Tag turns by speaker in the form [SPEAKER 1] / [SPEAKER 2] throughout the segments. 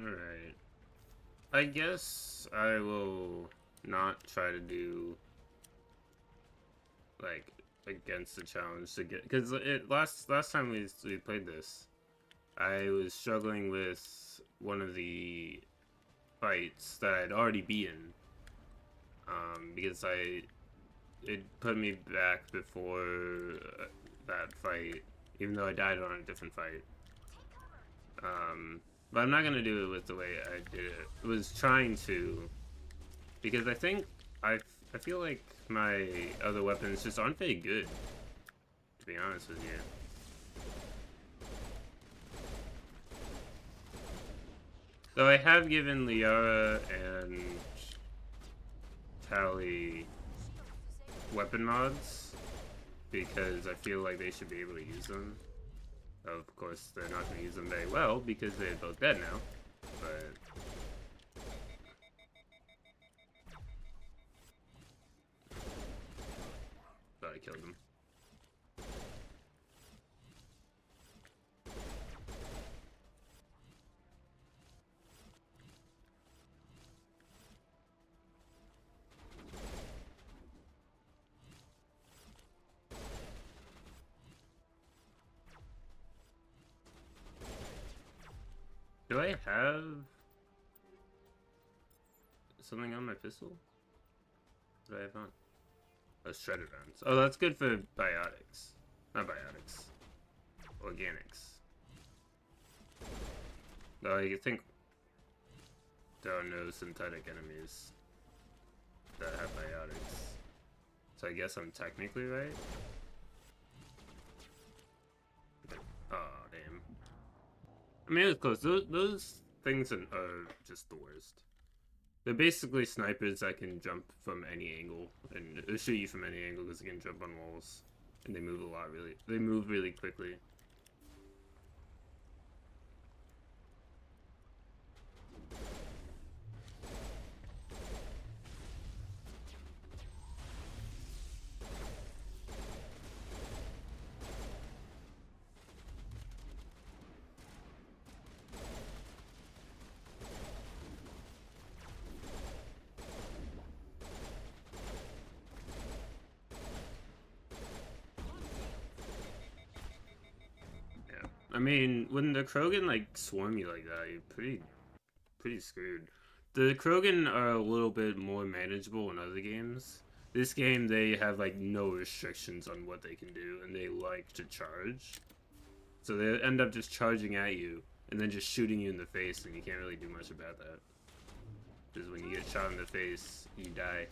[SPEAKER 1] Alright. I guess I will not try to do, like, against the challenge to get... Because last time we played this, I was struggling with one of the fights that I'd already beaten. Because it put me back before that fight, even though I died on a different fight. But I'm not gonna do it with the way I did it. I was trying to, because I feel like my other weapons just aren't very good, to be honest with you. Though I have given Liara and Tally weapon mods, because I feel like they should be able to use them. Of course, they're not going to use them very well because they're both dead now, but... Thought I killed them. Do I have something on my pistol? What do I have on? Oh, shredded rounds. Oh, that's good for biotics. Not biotics. Organics. Though you think there are no synthetic enemies that have biotics. So I guess I'm technically right? Oh, damn. I mean, it was close. Those things are just the worst. They're basically snipers that can jump from any angle and shoot you from any angle because they can jump on walls and they move a lot. They move really quickly. I mean, when the Krogan like swarm you like that, you're pretty screwed. The Krogan are a little bit more manageable in other games. This game, they have like no restrictions on what they can do, and they like to charge. So they end up just charging at you, and then just shooting you in the face, and you can't really do much about that. Because when you get shot in the face, you die.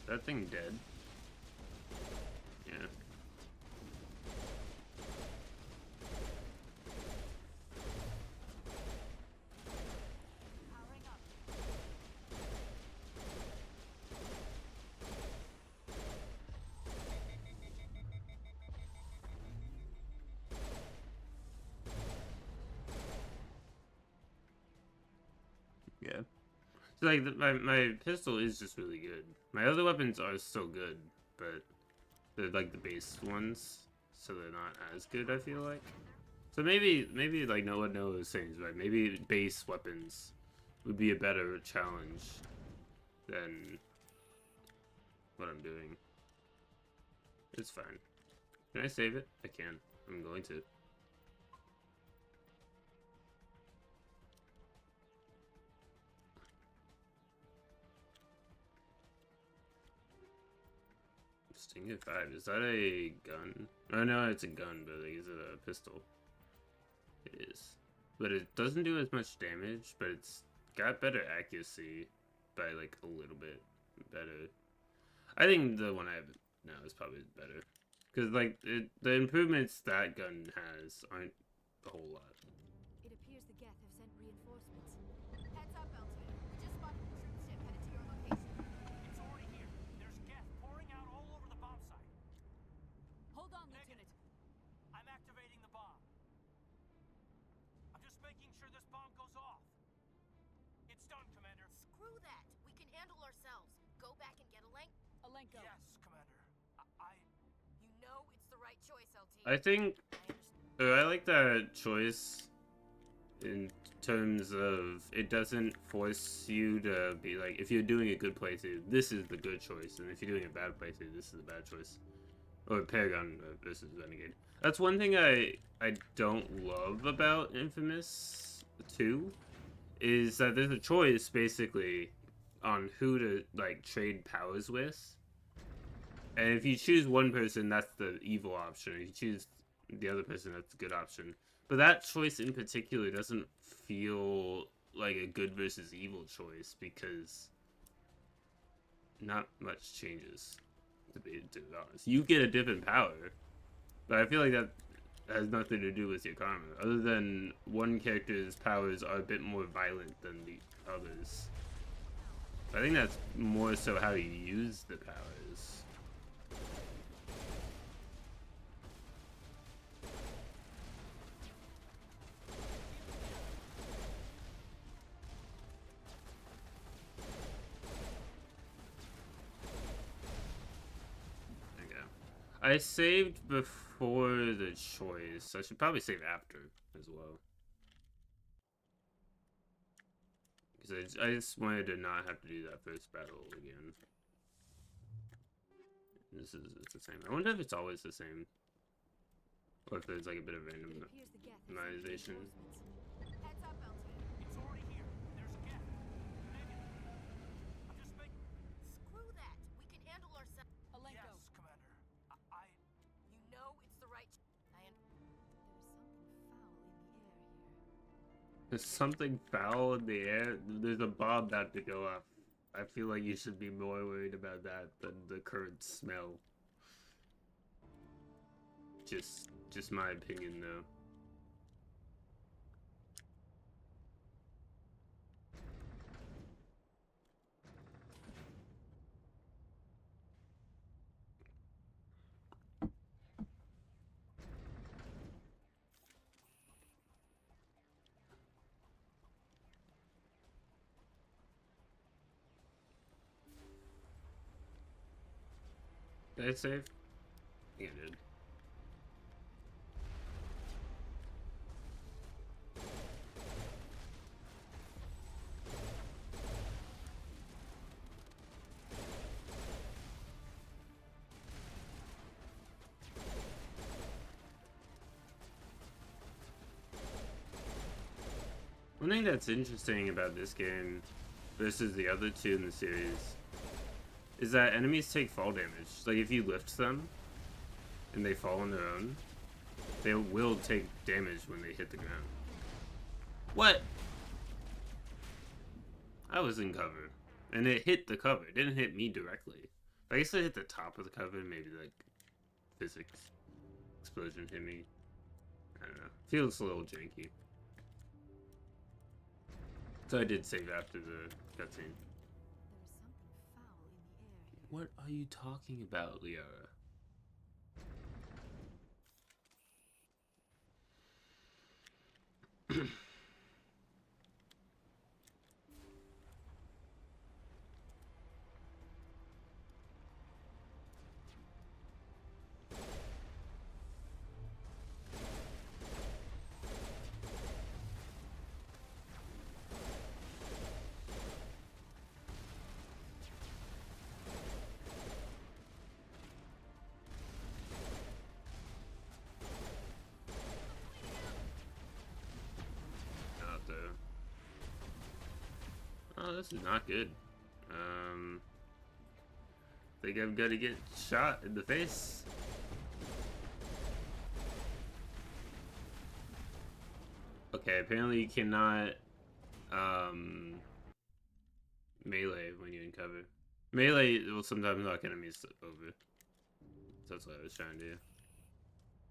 [SPEAKER 1] That thing dead? Yeah. Yeah. So like my pistol is just really good. My other weapons are still good, but they're like the base ones, so they're not as good. I feel like. So maybe like no one knows things, right? Maybe base weapons would be a better challenge than what I'm doing. It's fine. Can I save it? I can. I'm going to. Stinger 5, is that a gun? Oh no, it's a gun, but like, is it a pistol? It is. But it doesn't do as much damage, but it's got better accuracy by like a little bit better. I think the one I have now is probably better. Because, like, the improvements that gun has aren't a whole lot.
[SPEAKER 2] It appears the Geth have sent reinforcements. Heads up, L2. We just spotted a troop ship headed to your location.
[SPEAKER 3] It's already here. There's Geth pouring out all over the bomb site.
[SPEAKER 2] Hold on,
[SPEAKER 3] Negative.
[SPEAKER 2] Lieutenant.
[SPEAKER 3] I'm activating the bomb. I'm just making sure this bomb goes off. It's done, Commander.
[SPEAKER 4] Screw that. We can handle ourselves. Go back and get
[SPEAKER 2] Alenko.
[SPEAKER 3] Yes, Commander.
[SPEAKER 4] You know it's the right choice, LT.
[SPEAKER 1] I think I like that choice in terms of it doesn't force you to be like, if you're doing a good playthrough, this is the good choice, and if you're doing a bad playthrough, this is the bad choice. Or Paragon versus Renegade. That's one thing I don't love about Infamous 2, is that there's a choice basically on who to like trade powers with. And if you choose one person, that's the evil option. If you choose the other person, that's the good option. But that choice in particular doesn't feel like a good versus evil choice, because not much changes, to be honest. You get a different power, but I feel like that has nothing to do with your karma, other than one character's powers are a bit more violent than the others. I think that's more so how you use the powers. I saved before the choice. I should probably save after as well. Because I just wanted to not have to do that first battle again. It's the same. I wonder if it's always the same. Or if there's like a bit of randomization.
[SPEAKER 4] Heads up, L2.
[SPEAKER 3] It's already here. There's Geth. Negative. I'm just making...
[SPEAKER 4] Screw that. We can handle ourselves.
[SPEAKER 2] Alenko.
[SPEAKER 3] Yes, Commander.
[SPEAKER 4] You know it's the right...
[SPEAKER 2] There's something foul in the air here.
[SPEAKER 1] There's something foul in the air. There's a bomb about to go off. I feel like you should be more worried about that than the current smell. Just my opinion, though. Did I save? I think I did. One thing that's interesting about this game versus the other two in the series is that enemies take fall damage. Like, if you lift them and they fall on their own, they will take damage when they hit the ground. What? I was in cover, and it hit the cover. It didn't hit me directly. I guess it hit the top of the cover, maybe like physics explosion hit me. I don't know. Feels a little janky. So I did save after the cutscene. What are you talking about, Liara? Oh, this is not good. Think I'm gonna get shot in the face. Okay, apparently you cannot melee when you're in cover. Melee will sometimes knock enemies over. That's what I was trying to do.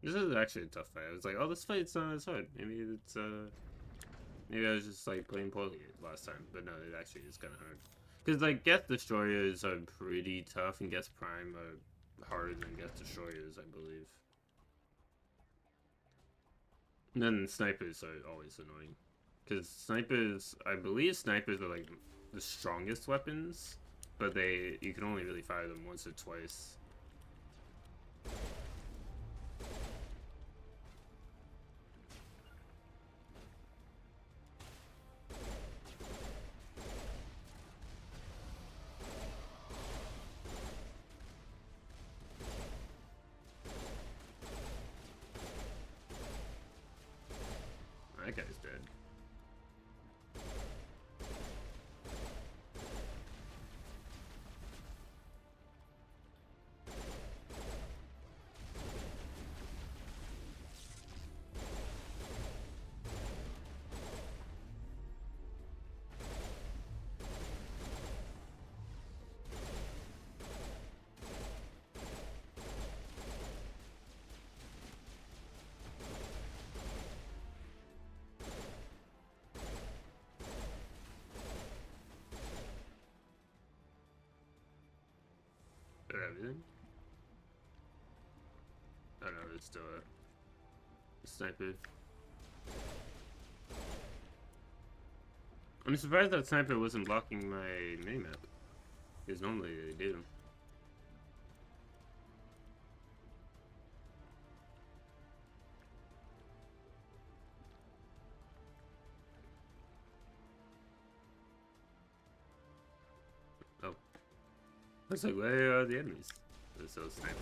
[SPEAKER 1] This is actually a tough fight. I was like, oh, this fight's not as hard. Maybe it's, maybe I was just, like, playing poorly last time. But no, it actually is kind of hard. Because, like, Geth Destroyers are pretty tough, and Geth Prime are harder than Geth Destroyers, I believe. And then snipers are always annoying. Because snipers, I believe snipers are, like, the strongest weapons. But you can only really fire them once or twice. That guy's dead. Everything? Oh no, there's still a sniper. I'm surprised that sniper wasn't blocking my minimap. Because normally they do. Oh. I was like, where are the enemies? There's still a sniper.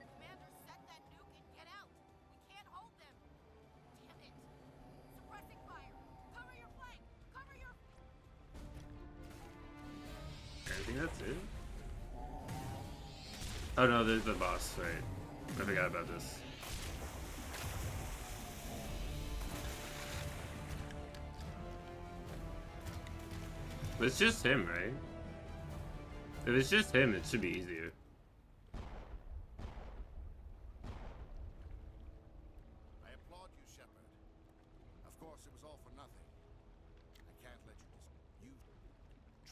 [SPEAKER 4] Commander, set that nuke and get out. We can't hold them. Damn it. Suppressing fire. Cover your flank. Cover your...
[SPEAKER 1] I think that's it. Oh no, there's the boss, right? I forgot about this. But it's just him, right? If it's just him, it should be easier.
[SPEAKER 5] I applaud you, Shepard. Of course, it was all for nothing. I can't let you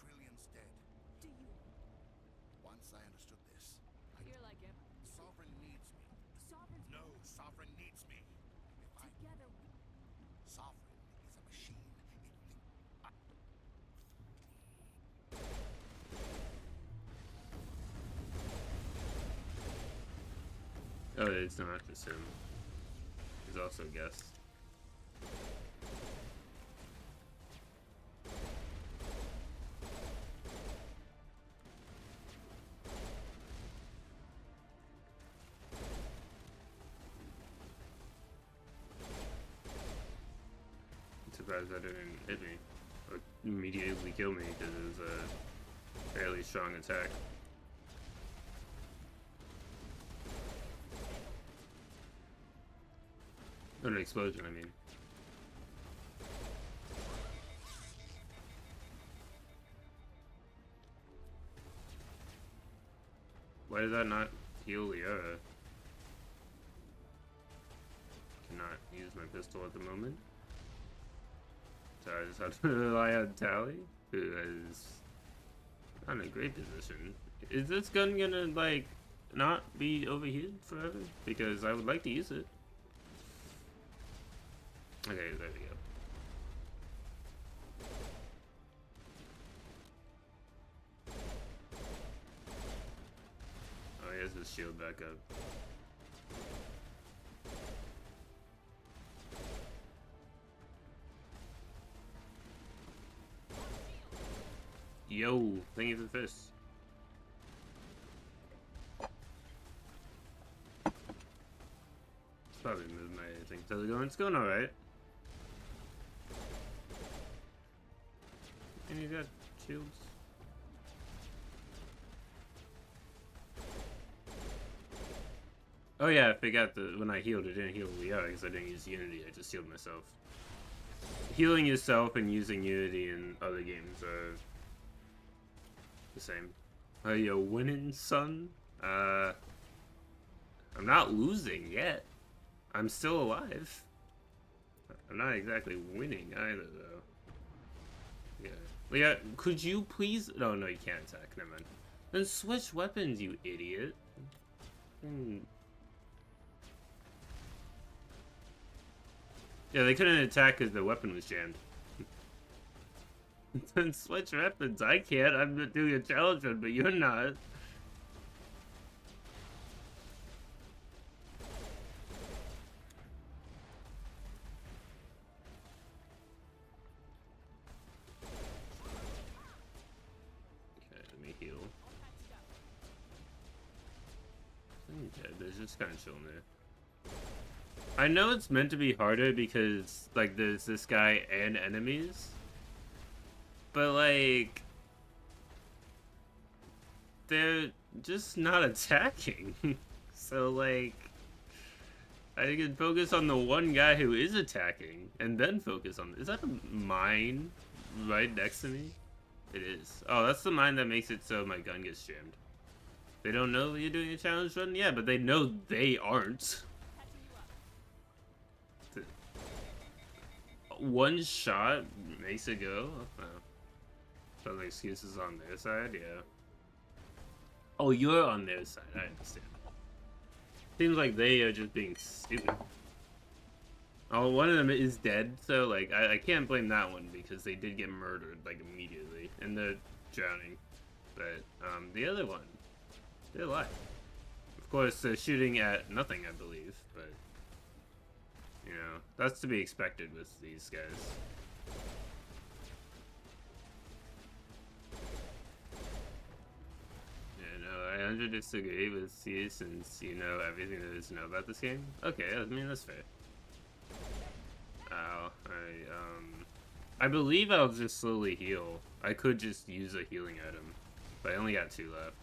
[SPEAKER 5] Trillions dead.
[SPEAKER 2] Do you?
[SPEAKER 5] Once I understood this,
[SPEAKER 2] You're like him.
[SPEAKER 5] Sovereign needs me.
[SPEAKER 2] Sovereign's
[SPEAKER 5] No, Sovereign needs me. If I...
[SPEAKER 2] together.
[SPEAKER 5] Sovereign is a machine.
[SPEAKER 1] Oh, it's not just him. He's also a guest. I'm surprised that didn't hit me or immediately kill me because it was a fairly strong attack. Not an explosion, I mean. Why did that not heal Liara? Cannot use my pistol at the moment. So I just have to rely on Tally, who is not in a great position. Is this gun gonna, like, not be overheated forever? Because I would like to use it. Okay, there we go. Oh, he has his shield back up. Yo, thank you for the fish. Probably move my thing. How's it going? It's going alright. And you got shields. Oh yeah, I forgot that when I healed, it didn't heal Leo because I didn't use Unity. I just healed myself. Healing yourself and using Unity in other games are the same. Are you winning, son? I'm not losing yet. I'm still alive. I'm not exactly winning either, though. Yeah. Leah, could you please? No, no, you can't attack. Never mind. Then switch weapons, you idiot. Yeah, they couldn't attack because the weapon was jammed. Then switch weapons. I can't. I'm doing a challenge run, but you're not. Okay, let me heal. Okay, they're just kind of chilling there. I know it's meant to be harder because, like, there's this guy and enemies. But, like, they're just not attacking. So, like, I can focus on the one guy who is attacking and then focus on... Is that a mine right next to me? It is. Oh, that's the mine that makes it so my gun gets jammed. They don't know you're doing a challenge run? Yeah, but they know they aren't. One shot makes it go? Oh. So the excuses on their side? Yeah. Oh, you're on their side. I understand. Seems like they are just being stupid. Oh, one of them is dead, so, like, I can't blame that one because they did get murdered, like, immediately. And they're drowning. But, the other one, they're alive. Of course, they're shooting at nothing, I believe, but... You know, that's to be expected with these guys. Yeah, no, I 100% disagree with you since you know everything there is to know about this game. Okay, I mean, that's fair. Ow, I believe I'll just slowly heal. I could just use a healing item, but I only got 2 left.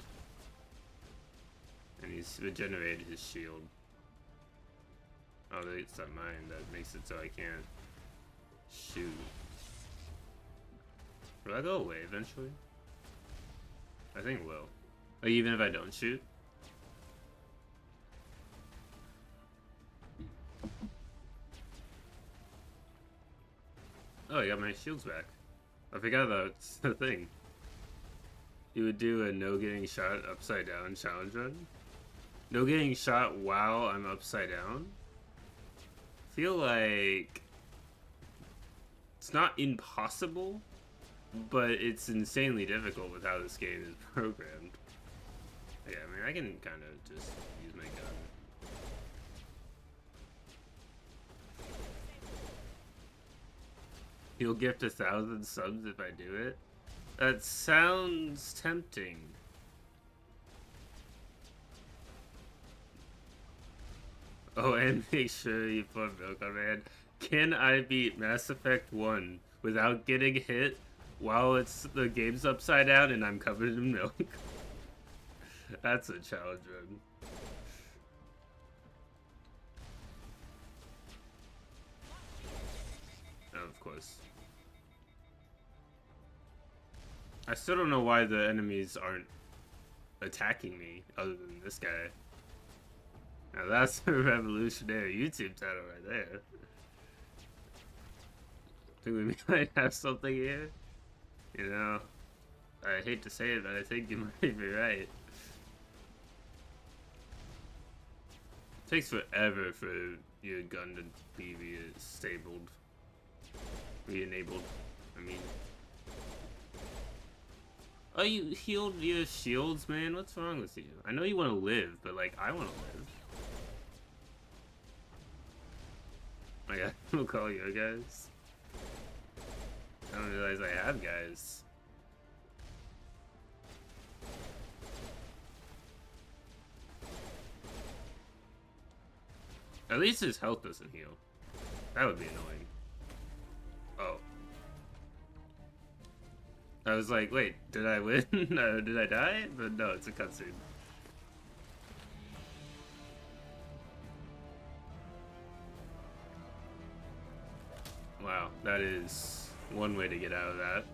[SPEAKER 1] And he's regenerated his shield. Oh, it's that mine that makes it so I can't shoot. Will that go away eventually? I think it will. Like, even if I don't shoot? Oh, I got my shields back. I forgot that's the thing. You would do a no getting shot upside down challenge run? No getting shot while I'm upside down? Feel like it's not impossible, but it's insanely difficult with how this game is programmed. Yeah, I mean, I can kind of just use my gun. You'll gift 1,000 subs if I do it? That sounds tempting. Oh, and make sure you put milk on my head. Can I beat Mass Effect 1 without getting hit while the game's upside down and I'm covered in milk? That's a challenge run. Oh, of course. I still don't know why the enemies aren't attacking me other than this guy. Now that's a revolutionary YouTube title right there. Think we might have something here? You know, I hate to say it, but I think you might be right. It takes forever for your gun to be re-enabled. I mean. Oh, you healed your shields, man? What's wrong with you? I know you want to live, but, like, I want to live. Oh yeah, we'll call your guys. I don't realize I have guys. At least his health doesn't heal. That would be annoying. Oh. I was like, wait, did I win? No, did I die? But no, it's a cutscene. Wow, that is one way to get out of that.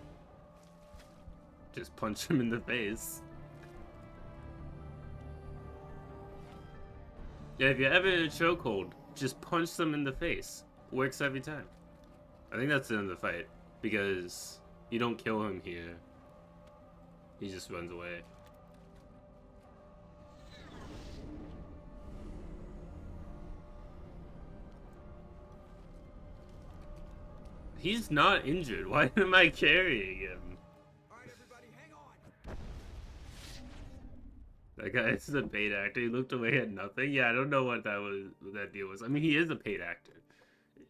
[SPEAKER 1] Just punch him in the face. Yeah, if you're ever in a chokehold, just punch them in the face. Works every time. I think that's the end of the fight, because you don't kill him here. He just runs away. He's not injured. Why am I carrying him?
[SPEAKER 5] Alright, everybody, hang on.
[SPEAKER 1] That guy is a paid actor. He looked away at nothing. Yeah, I don't know what that was. What that deal was. I mean, he is a paid actor.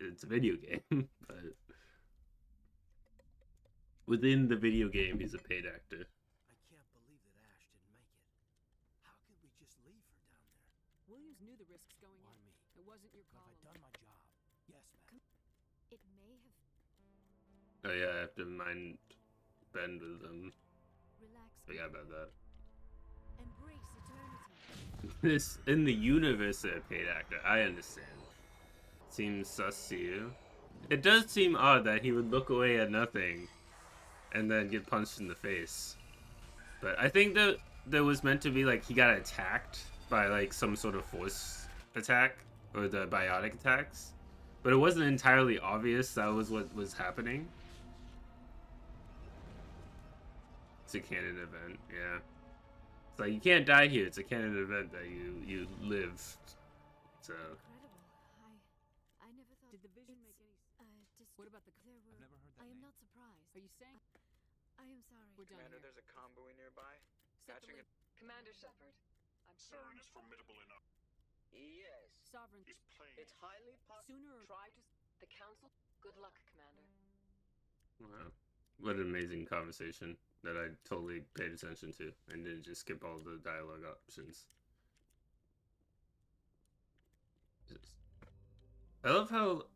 [SPEAKER 1] It's a video game, but within the video game, he's a paid actor.
[SPEAKER 3] I can't believe that Ash didn't make it. How could we just leave her down there?
[SPEAKER 6] Williams knew the risks going
[SPEAKER 3] Why
[SPEAKER 6] in.
[SPEAKER 3] me?
[SPEAKER 6] It wasn't your
[SPEAKER 3] But
[SPEAKER 6] call.
[SPEAKER 3] have I done my job? Yes, ma'am.
[SPEAKER 2] It may have.
[SPEAKER 1] Oh yeah, I have to mind bend with them.
[SPEAKER 2] Relax.
[SPEAKER 1] Forgot about that.
[SPEAKER 2] Embrace eternity.
[SPEAKER 1] This in the universe, they're a paid actor. I understand. Seems sus to you. It does seem odd that he would look away at nothing and then get punched in the face. But I think that there was meant to be like he got attacked by like some sort of force attack or the biotic attacks. But it wasn't entirely obvious that was what was happening. It's a canon event, yeah. It's like you can't die here. It's a canon event that you live. So
[SPEAKER 2] Incredible. I never thought.
[SPEAKER 6] Did the vision make any
[SPEAKER 2] Just
[SPEAKER 6] What about the
[SPEAKER 2] there were.
[SPEAKER 3] I've never heard that
[SPEAKER 2] I am
[SPEAKER 3] name.
[SPEAKER 2] not surprised.
[SPEAKER 6] Are you saying
[SPEAKER 2] I am sorry.
[SPEAKER 6] we're done
[SPEAKER 7] Commander,
[SPEAKER 6] here?
[SPEAKER 7] there's a convoy nearby.
[SPEAKER 6] Set the
[SPEAKER 7] Patching
[SPEAKER 6] link. Commander Shepard. I'm
[SPEAKER 8] CERN is formidable enough.
[SPEAKER 7] Yes.
[SPEAKER 6] Sovereign.
[SPEAKER 8] Is plain.
[SPEAKER 7] It's highly possible.
[SPEAKER 6] Sooner or
[SPEAKER 7] Try to.
[SPEAKER 6] the council. Good luck, Commander.
[SPEAKER 1] wow, what an amazing conversation that I totally paid attention to and didn't just skip all the dialogue options. I love how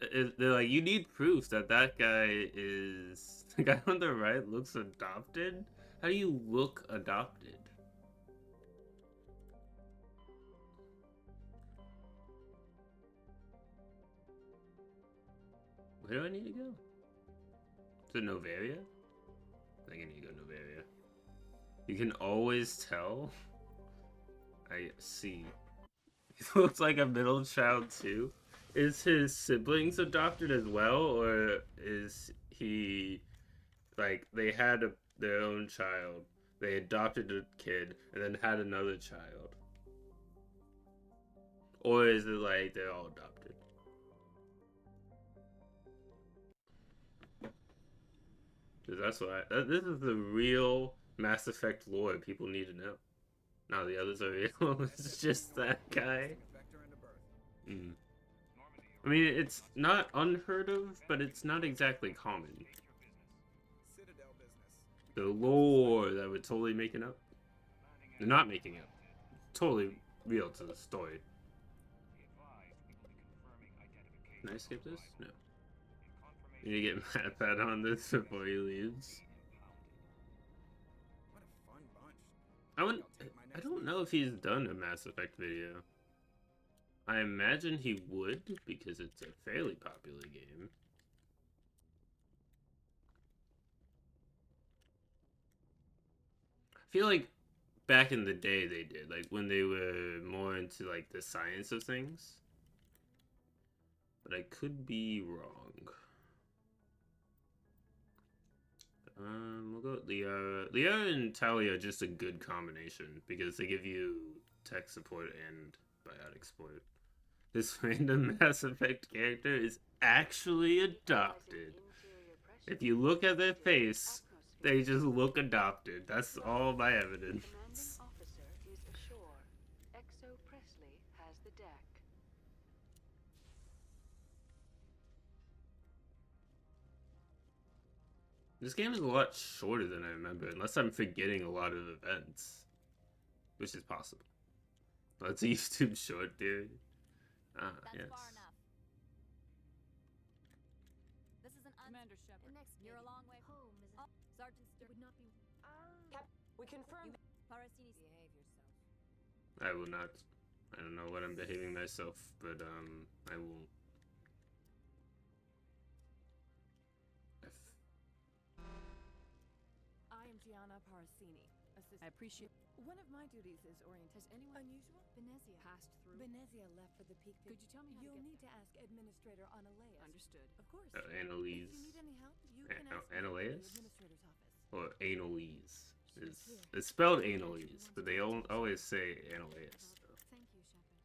[SPEAKER 1] they're like, you need proof that that guy is the guy on the right looks adopted. How do you look adopted? Where do I need to go? To Novaria? I think I need to go Novaria. You can always tell. I see. He looks like a middle child too. Is his siblings adopted as well, or is he like they had their own child, they adopted a kid, and then had another child? Or is it like they're all adopted? Because that's what this is the real Mass Effect lore people need to know. Now the others are real. It's just that guy. Mm. I mean, it's not unheard of, but it's not exactly common.
[SPEAKER 5] Citadel business.
[SPEAKER 1] The lore that we're totally making up. They're not making up. Totally real to the story. Can I skip this? No. You need to get Pat on this before he leaves.
[SPEAKER 5] What a fun bunch.
[SPEAKER 1] I don't know if he's done a Mass Effect video. I imagine he would, because it's a fairly popular game. I feel like back in the day they did, like when they were more into like the science of things. But I could be wrong. We'll go with Liara. Liara and Talia are just a good combination because they give you tech support and biotic support. This random Mass Effect character is actually adopted. If you look at their face, they just look adopted. That's all my evidence.
[SPEAKER 6] Commanding officer is ashore. Exo Presley has the deck.
[SPEAKER 1] This game is a lot shorter than I remember, unless I'm forgetting a lot of events. Which is possible. That's a YouTube short theory. Ah,
[SPEAKER 2] That's
[SPEAKER 1] yes.
[SPEAKER 2] far enough. This is an
[SPEAKER 8] Commander Shepard,
[SPEAKER 2] you're a long way home, isn't it? Sergeant Stern would not be.
[SPEAKER 8] we confirm.
[SPEAKER 2] Parasini, behave yourself.
[SPEAKER 1] I will not. I don't know what I'm behaving myself, but I won't.
[SPEAKER 8] I am Gianna Parasini, assistant. I appreciate. One of my duties is orient. Has anyone unusual
[SPEAKER 2] Venezia
[SPEAKER 8] passed through? Venezia left for the peak. Could you tell me how
[SPEAKER 2] You'll
[SPEAKER 8] to get
[SPEAKER 2] need
[SPEAKER 8] to ask Administrator Analeus. Understood. Of course.
[SPEAKER 1] Annalise.
[SPEAKER 8] If you need any help, you
[SPEAKER 1] A-
[SPEAKER 8] can ask me
[SPEAKER 1] Annalise?
[SPEAKER 8] in the Administrator's office.
[SPEAKER 1] Or Annalise. It's spelled Annalise, but they always say Annalise. So.
[SPEAKER 2] Thank you, Shepard.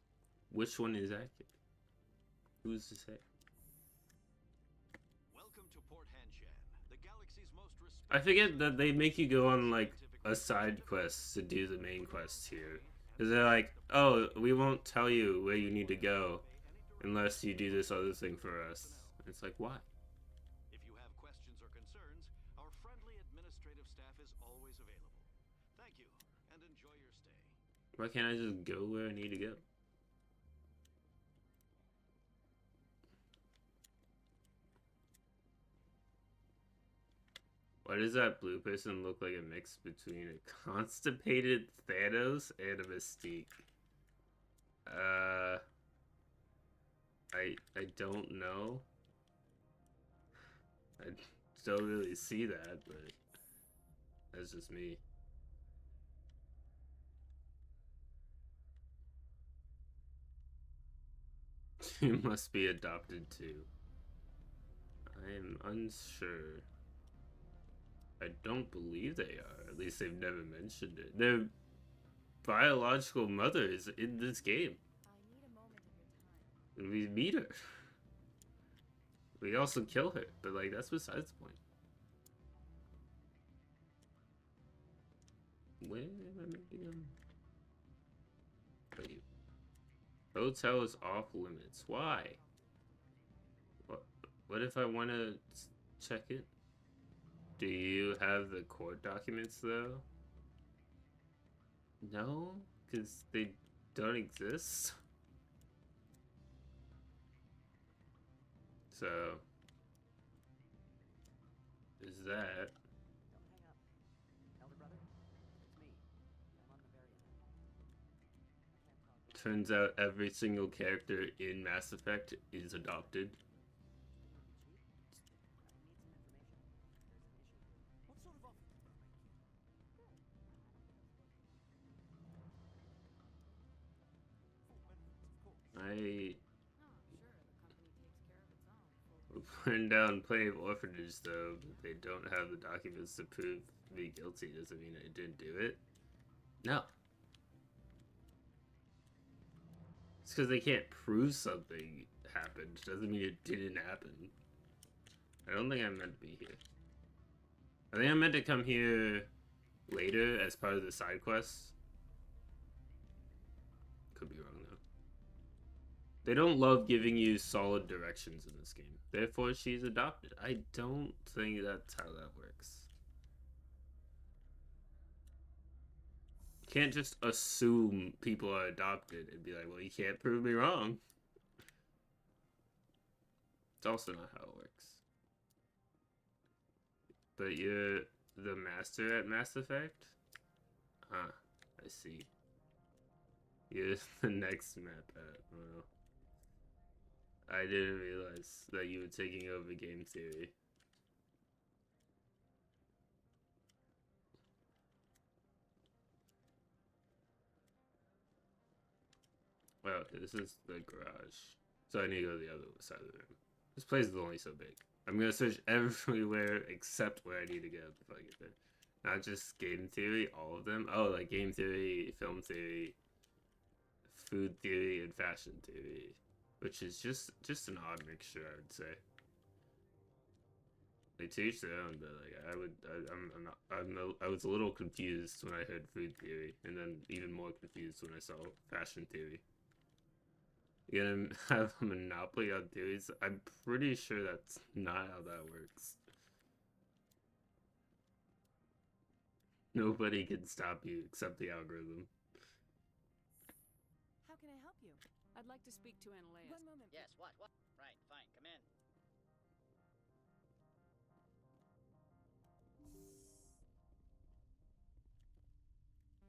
[SPEAKER 1] Which one is accurate? Who's to say?
[SPEAKER 9] Welcome to Port Hanshan, the galaxy's most
[SPEAKER 1] I forget that they make you go on like a side quest to do the main quest here. Because they're like, oh, we won't tell you where you need to go unless you do this other thing for us. It's like, why?
[SPEAKER 9] If you have questions or concerns, our friendly administrative staff is always available. Thank you, and enjoy your stay.
[SPEAKER 1] Why can't I just go where I need to go? Why does that blue person look like a mix between a constipated Thanos and a Mystique? I don't know. I don't really see that, but that's just me. You must be adopted too. I am unsure. I don't believe they are. At least they've never mentioned it. Their biological mother is in this game.
[SPEAKER 2] I need a moment of your time.
[SPEAKER 1] And we meet her. We also kill her, but like that's besides the point. Where am I meant to go? Wait. Hotel is off limits. Why? What if I want to check it? Do you have the court documents though? No, because they don't exist. So, is that?
[SPEAKER 7] Don't hang up. Elder brother, it's me. I'm on the variant. I can't talk.
[SPEAKER 1] Turns out every single character in Mass Effect is adopted.
[SPEAKER 3] What sort of offer can I make you? Full benefits, of course.
[SPEAKER 1] I
[SPEAKER 8] Oh, sure. The company takes care of its own.
[SPEAKER 1] burned down plenty of orphanages though, but they don't have the documents to prove me guilty. Doesn't mean I didn't do it. No. It's because they can't prove something happened. Doesn't mean it didn't happen. I don't think I'm meant to be here. I think I'm meant to come here later as part of the side quests. Could be wrong though. They don't love giving you solid directions in this game. Therefore, she's adopted. I don't think that's how that works. Can't just assume people are adopted and be like, well, you can't prove me wrong. It's also not how it works. But you're the master at Mass Effect? Huh, I see. You're the next map at, well, I didn't realize that you were taking over game theory. Well, this is the garage. So I need to go to the other side of the room. This place is only so big. I'm gonna search everywhere except where I need to go before I get there. Not just game theory, all of them. Oh, like game theory, film theory, food theory, and fashion theory. Which is just an odd mixture, I would say. They teach their own, but like I was a little confused when I heard food theory, and then even more confused when I saw fashion theory. You're gonna have a monopoly on theories? I'm pretty sure that's not how that works. Nobody can stop you except the algorithm.
[SPEAKER 8] How can I help you? I'd like to speak to Analeus. One moment.
[SPEAKER 7] Yes, what? Right, fine, come in.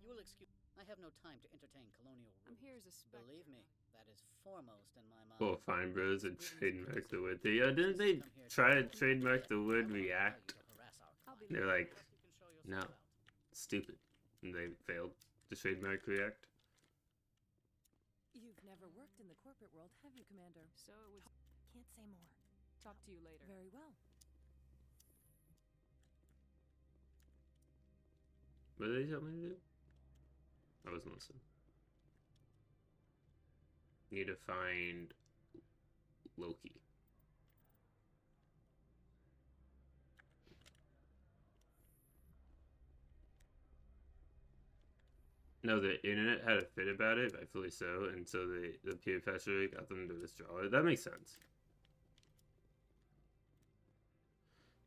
[SPEAKER 7] You will excuse. I have no time to entertain colonial rules.
[SPEAKER 8] I'm here as a specter.
[SPEAKER 7] Believe me, that is foremost in my mind.
[SPEAKER 1] Well, fine, bros, and trademark the wood. Didn't they try to trademark the wood React? They're like, no, stupid. And they failed to trademark React.
[SPEAKER 8] You've never worked in the corporate world, have you, Commander? So it was... Can't say more. Talk to you later. Very well.
[SPEAKER 1] What did they tell me to do? I wasn't listening. Need to find Loki. No, the internet had a fit about it, rightfully so, and so the peer pressure got them to withdraw it. That makes sense.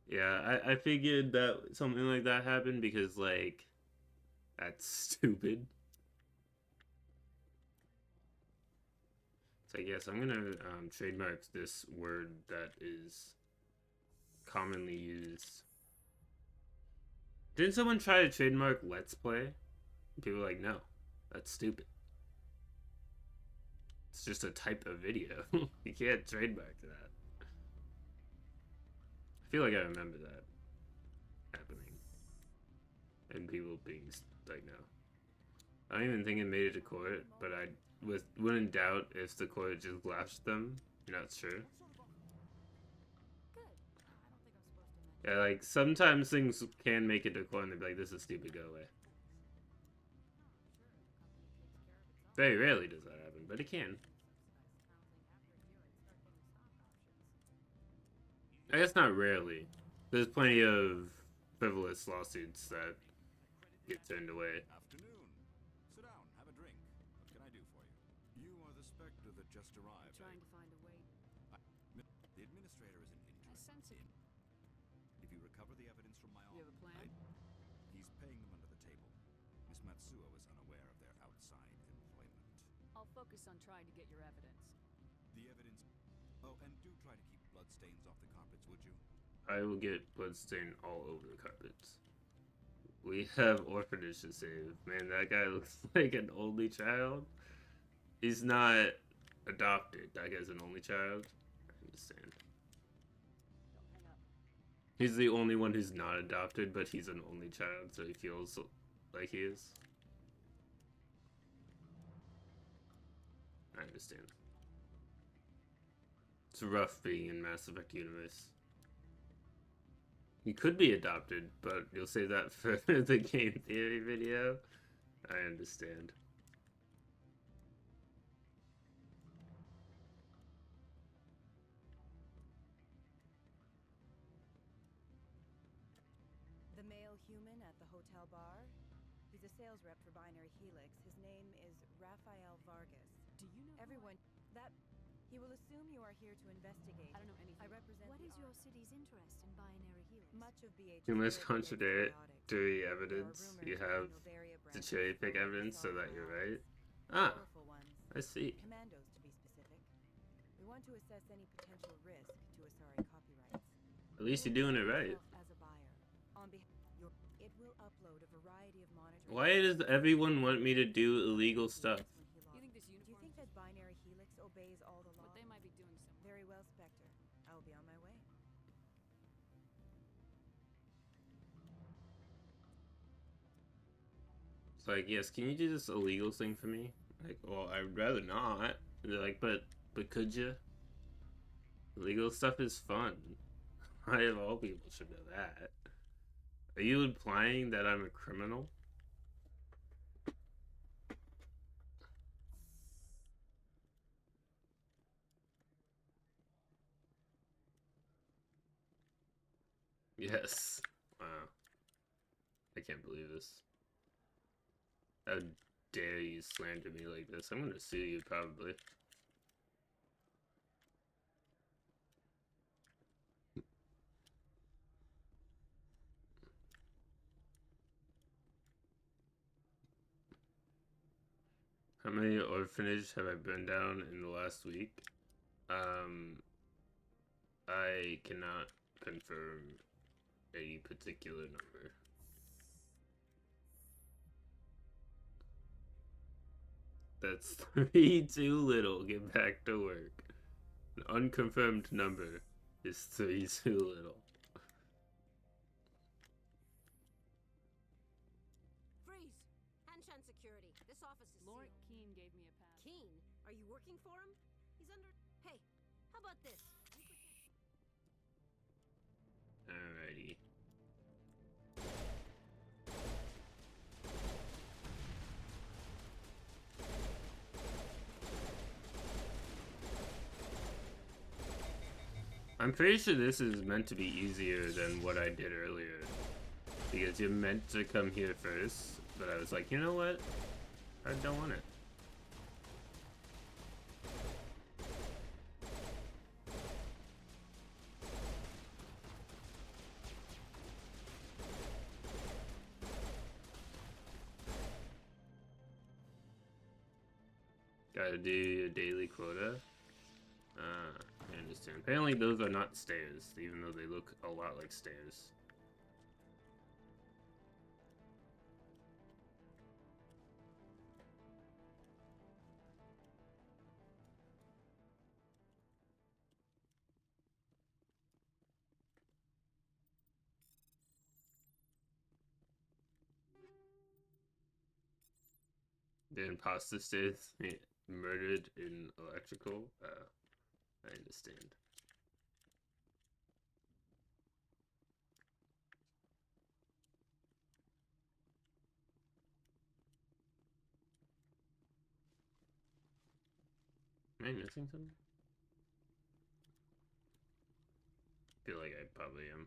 [SPEAKER 1] Yeah, I figured that something like that happened because, like, that's stupid. So I guess I'm gonna trademark this word that is commonly used. Didn't someone try to trademark Let's Play? People were like, no, that's stupid. It's just a type of video. You can't trademark that. I feel like I remember that happening. And people being like, no. I don't even think it made it to court, but I wouldn't doubt if the court just lashed them. You're not sure. Yeah, like, sometimes things can make it to court and they'd be like, this is stupid, go away. Very rarely does that happen, but it can. I guess not rarely. There's plenty of frivolous lawsuits that get turned away.
[SPEAKER 5] Afternoon. Sit down, have a drink. What can I do for you? You are the Spectre that just arrived.
[SPEAKER 8] Trying to find a way.
[SPEAKER 5] The administrator isn't
[SPEAKER 8] A sense
[SPEAKER 5] interested
[SPEAKER 8] of...
[SPEAKER 5] in. If you recover the evidence from my
[SPEAKER 8] You have a plan?
[SPEAKER 5] he's paying them under the table. Miss Matsuo is unaware of their outside employment.
[SPEAKER 8] I'll focus on trying to get your evidence.
[SPEAKER 5] The evidence. Oh, and do try to keep bloodstains off the carpets, would you?
[SPEAKER 1] I will get bloodstain all over the carpets. We have orphanage to save. Man, that guy looks like an only child. He's not adopted. That guy's an only child. I understand.
[SPEAKER 7] Don't hang up.
[SPEAKER 1] He's the only one who's not adopted, but he's an only child, so he feels like he is. I understand. It's rough being in Mass Effect universe. He could be adopted, but you'll save that for the game theory video. I understand.
[SPEAKER 10] The male human at the hotel bar? He's a sales rep for Binary Helix. His name is Raphael Vargas.
[SPEAKER 8] Do you know
[SPEAKER 10] Everyone... That... He will assume you are here to investigate.
[SPEAKER 8] I don't know anything.
[SPEAKER 10] I represent
[SPEAKER 2] What
[SPEAKER 10] the
[SPEAKER 2] is your
[SPEAKER 10] arc.
[SPEAKER 2] city's interest in Binary Helix?
[SPEAKER 10] Much of BH's
[SPEAKER 1] Numerous
[SPEAKER 10] work is
[SPEAKER 1] contradictory
[SPEAKER 10] chaotic.
[SPEAKER 1] evidence.
[SPEAKER 10] There are
[SPEAKER 1] You
[SPEAKER 10] rumors
[SPEAKER 1] have
[SPEAKER 10] that Novaria
[SPEAKER 1] to
[SPEAKER 10] branches
[SPEAKER 1] cherry pick
[SPEAKER 10] form
[SPEAKER 1] evidence so that you're right.
[SPEAKER 10] allies,
[SPEAKER 1] Ah,
[SPEAKER 10] powerful ones,
[SPEAKER 1] I see.
[SPEAKER 10] commandos to be specific. We want to assess any potential risk to Asari copyrights.
[SPEAKER 1] At least you're doing it right.
[SPEAKER 10] As a buyer, on it will upload a variety of monitoring.
[SPEAKER 1] Why does everyone want me to do illegal stuff?
[SPEAKER 8] You think this
[SPEAKER 10] Do you
[SPEAKER 8] uniform...
[SPEAKER 10] think that Binary Helix obeys all the law?
[SPEAKER 8] What they might be doing somewhere.
[SPEAKER 10] Very well, Spectre. I will be on my way.
[SPEAKER 1] It's like, yes, can you do this illegal thing for me? Like, well, I'd rather not. They're like, but could you? Illegal stuff is fun. I of all people should know that. Are you implying that I'm a criminal? Yes. Wow. I can't believe this. How dare you slander me like this? I'm gonna sue you, probably. How How many orphanage have I burned down in the last week? I cannot confirm a particular number. That's 3 too little. Get back to work. An unconfirmed number is 3 too little.
[SPEAKER 4] Freeze! Hanshan security. This office is
[SPEAKER 8] Lord
[SPEAKER 4] sealed.
[SPEAKER 8] Keene gave me a pass.
[SPEAKER 4] Keen? Are you working for him? He's under... Hey, how about this?
[SPEAKER 1] Alrighty. I'm pretty sure this is meant to be easier than what I did earlier. Because you're meant to come here first, but I was like, you know what? I don't want it. Gotta do your daily quota. I understand. Apparently those are not stairs, even though they look a lot like stairs. The imposter stairs murdered in electrical. I understand. Am I missing something? I feel like I probably am.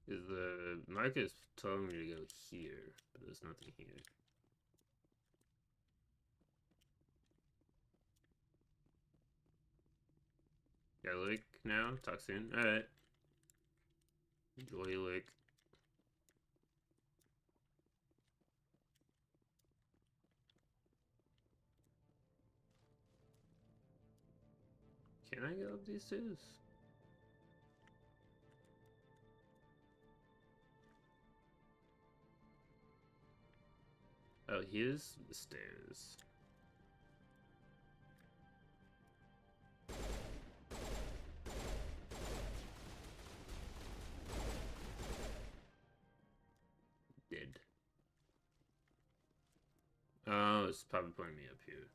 [SPEAKER 1] Is the marker telling me to go here, but there's nothing here. Got a lick now? Talk soon. Alright. Enjoy lick. Can I go up these stairs? Oh, here's the stairs. Dead. Oh, it's probably putting me up here.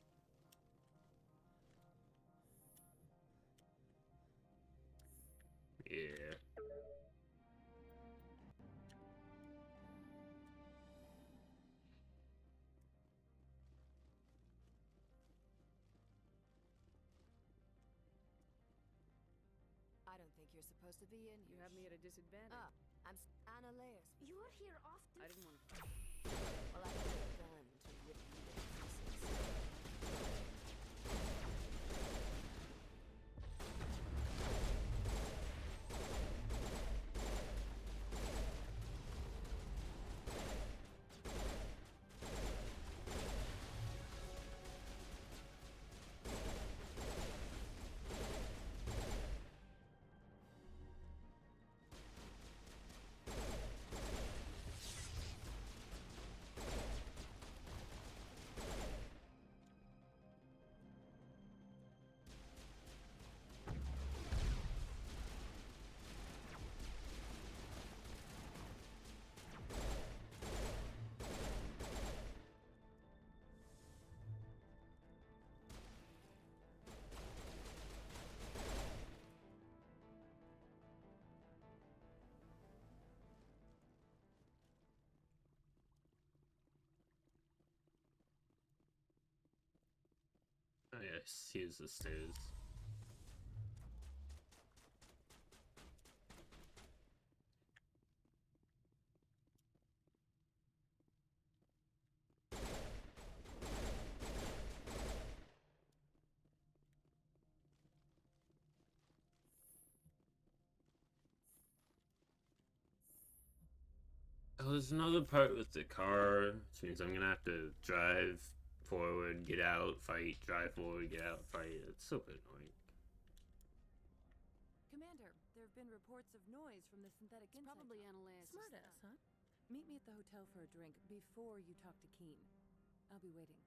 [SPEAKER 1] Yeah.
[SPEAKER 2] I don't think you're supposed to be in
[SPEAKER 8] You
[SPEAKER 2] here.
[SPEAKER 8] have me at a disadvantage.
[SPEAKER 2] Ah, I'm Annaleus.
[SPEAKER 4] You're here often?
[SPEAKER 8] I didn't want to fight.
[SPEAKER 2] Well, I have a gun to rip you to pieces.
[SPEAKER 1] Oh yes, here's the stairs. Oh there's another part with the car, which means I'm gonna have to drive forward, get out, fight, drive forward, get out, fight. It's super annoying.
[SPEAKER 8] Commander, there have been reports of noise from the synthetic insect.
[SPEAKER 6] Probably Annalise.
[SPEAKER 8] Smartass, huh? Meet me at the hotel for a drink before you talk to Keen. I'll be waiting.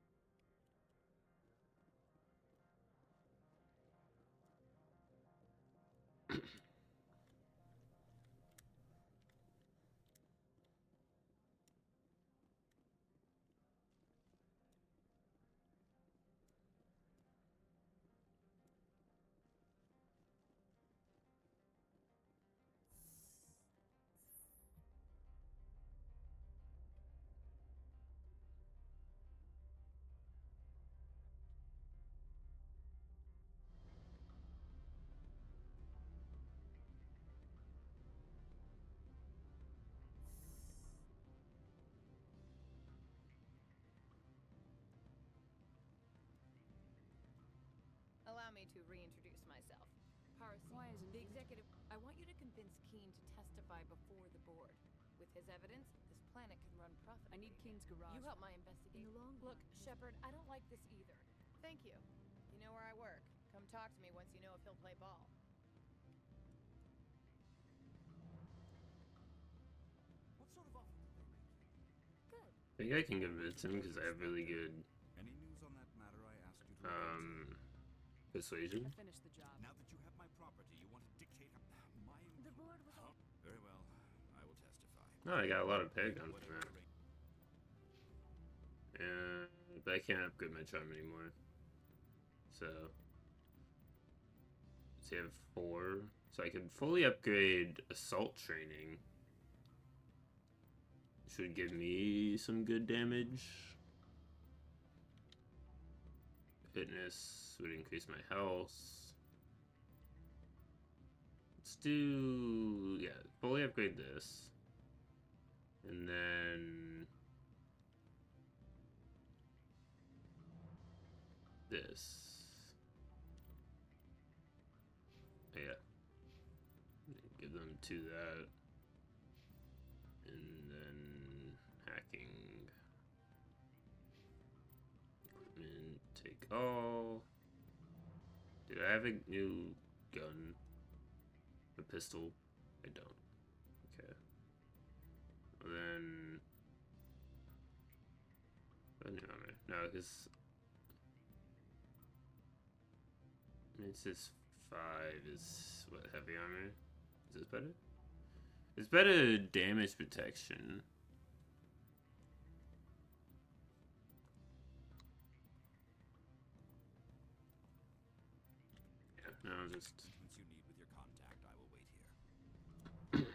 [SPEAKER 10] Allow me to reintroduce myself.
[SPEAKER 6] Why isn't
[SPEAKER 10] the
[SPEAKER 6] he?
[SPEAKER 10] executive. I want you to convince Keen to testify before the board. With his evidence, this planet can run profit.
[SPEAKER 6] I need Keen's garage.
[SPEAKER 10] You help my investigation. Look, Shepard, I don't like this either. Thank you. You know where I work. Come talk to me once you know if he'll play ball.
[SPEAKER 3] What sort of offer did they make you?
[SPEAKER 10] Good.
[SPEAKER 1] I think I can convince him because I have really good
[SPEAKER 5] Any news on that matter I asked you to
[SPEAKER 1] persuasion.
[SPEAKER 6] I finished the job.
[SPEAKER 5] Now that you have my property, you want to dictate my...
[SPEAKER 10] The board was all.
[SPEAKER 5] Very well. I will testify.
[SPEAKER 1] Oh, I got a lot of Paragon from
[SPEAKER 5] Whatever
[SPEAKER 1] that.
[SPEAKER 5] arra-
[SPEAKER 1] And but I can't upgrade my charm anymore. So let's have 4. So I can fully upgrade assault training. Should give me some good damage. Fitness would increase my health. Let's do, yeah, fully upgrade this. And then this. Yeah. Give them 2 that. And then hacking. Equipment, take all. Do I have a new gun? A pistol? I don't. Okay. Well, then. A new armor. No, because. It says 5 is what, heavy armor? Is this better? It's better damage protection. Yeah, no, just.
[SPEAKER 5] Once you need with your contact, I will wait here.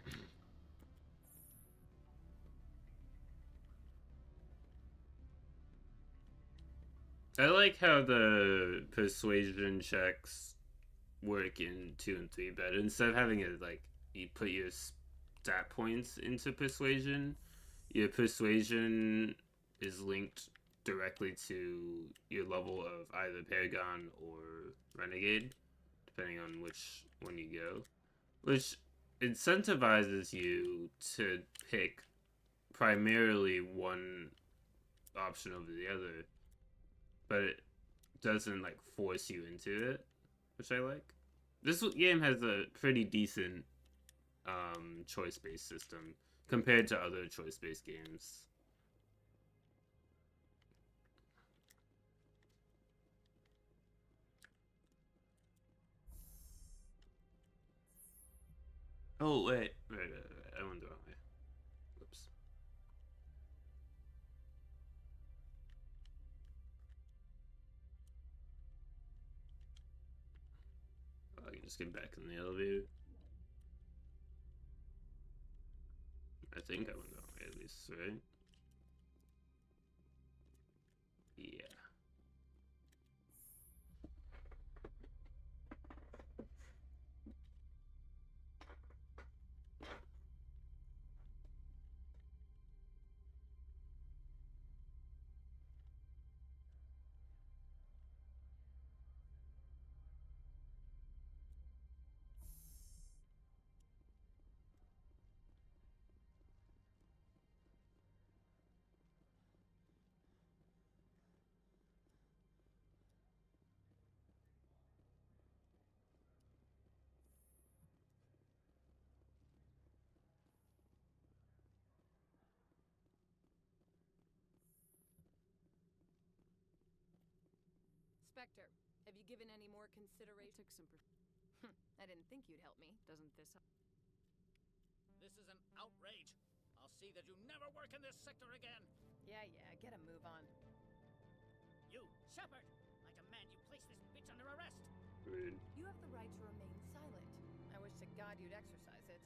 [SPEAKER 1] I like how the persuasion checks work in 2 and 3 better. Instead of having it like you put your stat points into persuasion, your persuasion is linked directly to your level of either Paragon or Renegade, depending on which one you go, which incentivizes you to pick primarily one option over the other, but it doesn't like force you into it, which I like. This game has a pretty decent choice-based system compared to other choice-based games. Oh wait, right, I went the wrong way. Whoops. I can just get back in the elevator. I think I went the wrong way at least, right? Yeah.
[SPEAKER 8] Inspector, have you given any more consideration?
[SPEAKER 11] Took some.
[SPEAKER 8] I didn't think you'd help me.
[SPEAKER 11] Doesn't this?
[SPEAKER 3] This is an outrage. I'll see that you never work in this sector again.
[SPEAKER 8] Yeah, get a move on.
[SPEAKER 3] You, Shepard! I demand you place this bitch under arrest.
[SPEAKER 1] Rude.
[SPEAKER 8] You have the right to remain silent. I wish to God you'd exercise it.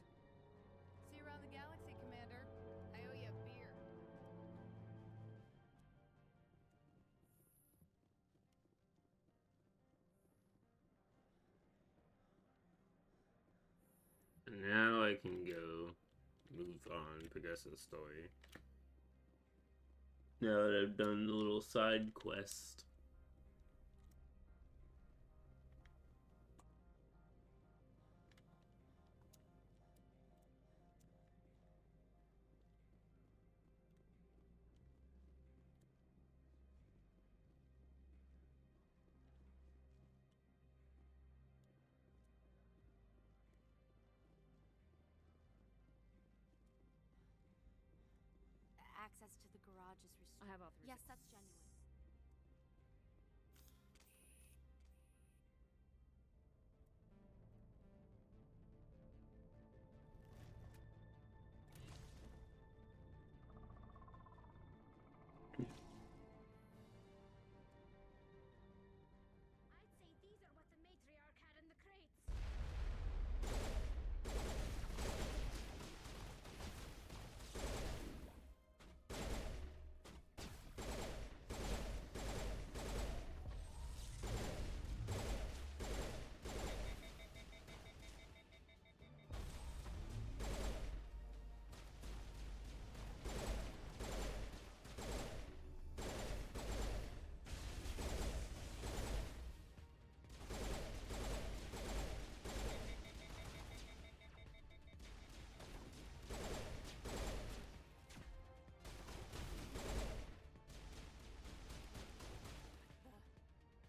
[SPEAKER 8] See you around the galaxy, Commander. I owe you a beer.
[SPEAKER 1] Now I can go move on, progress the story. Now that I've done the little side quest.
[SPEAKER 2] Access to the garage is restricted.
[SPEAKER 11] I have authorization.
[SPEAKER 2] Yes, that's genuine.
[SPEAKER 4] I'd say these are what the matriarch had in the crates.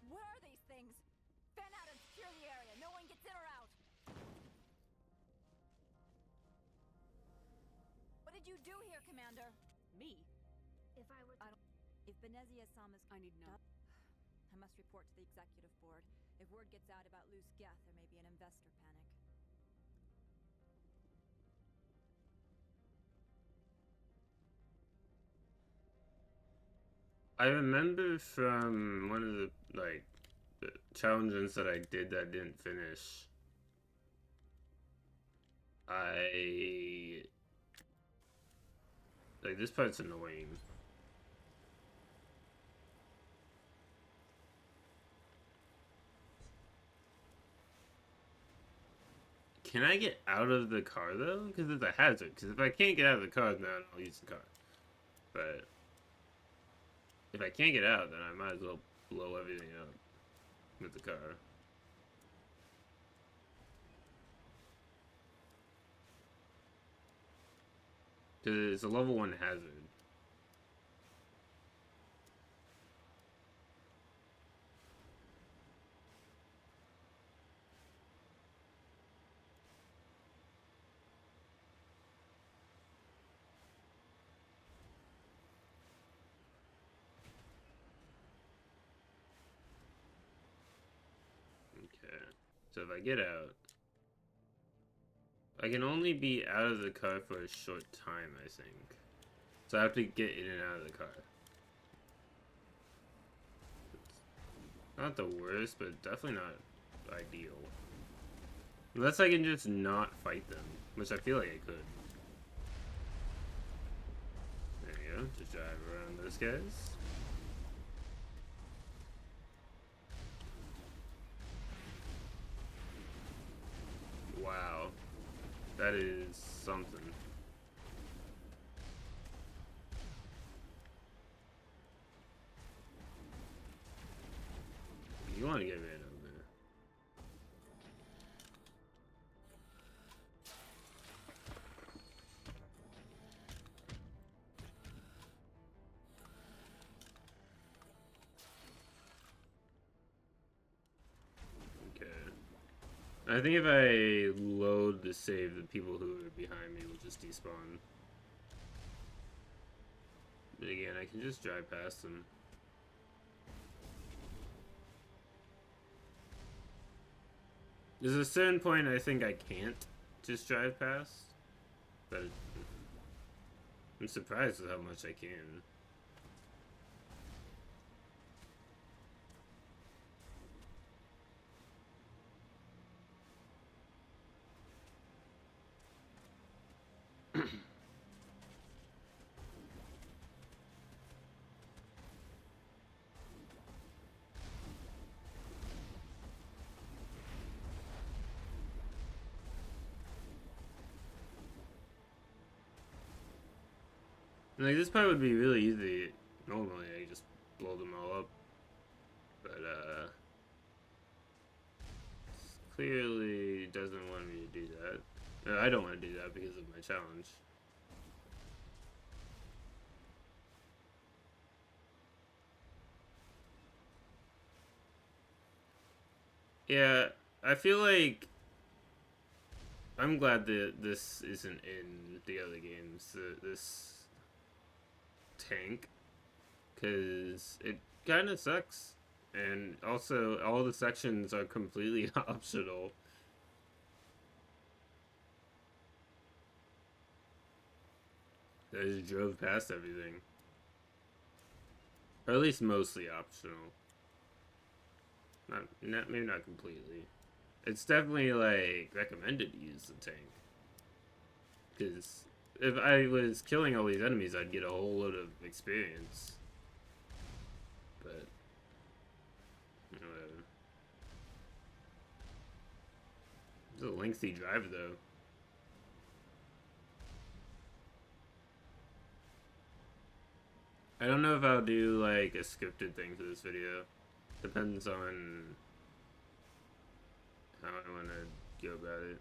[SPEAKER 10] Where are these things? Fan out and secure the area. No one gets in or out. What did you do here, Commander?
[SPEAKER 11] Me?
[SPEAKER 4] If I were to...
[SPEAKER 10] If Benezia-sama's...
[SPEAKER 11] I need no.
[SPEAKER 10] I must report to the executive board. If word gets out about loose Geth, there may be an investor panic.
[SPEAKER 1] I remember from one of the challenges that I did that I didn't finish. This part's annoying. Can I get out of the car though? Because it's a hazard. Because if I can't get out of the car, then I'll use the car. But if I can't get out, then I might as well blow everything up with the car. Because it's a level 1 hazard. Okay, so if I get out, I can only be out of the car for a short time, I think. So I have to get in and out of the car. It's not the worst, but definitely not ideal. Unless I can just not fight them, which I feel like I could. There you go, just drive around those guys. Wow, that is something. You want to get rid of there. Okay. I think if I load the save, the people who are behind me will just despawn. But again, I can just drive past them. There's a certain point I think I can't just drive past, but I'm surprised at how much I can. Like, this part would be really easy. Normally, I just blow them all up. But, clearly doesn't want me to do that. I don't want to do that because of my challenge. Yeah, I feel like I'm glad that this isn't in the other games, this tank, because it kind of sucks. And also, all the sections are completely optional. I just drove past everything. Or at least mostly optional. Maybe not completely. It's definitely, like, recommended to use the tank. Because if I was killing all these enemies, I'd get a whole load of experience. But whatever. It's a lengthy drive, though. I don't know if I'll do, like, a scripted thing for this video. Depends on how I want to go about it.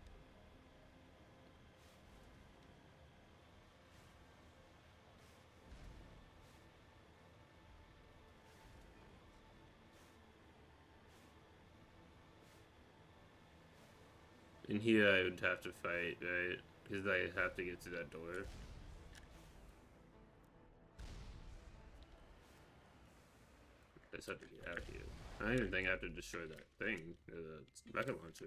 [SPEAKER 1] In here I would have to fight, right? Because I have to get to that door. I just have to get out of here. I don't even think I have to destroy that thing, the rocket launcher.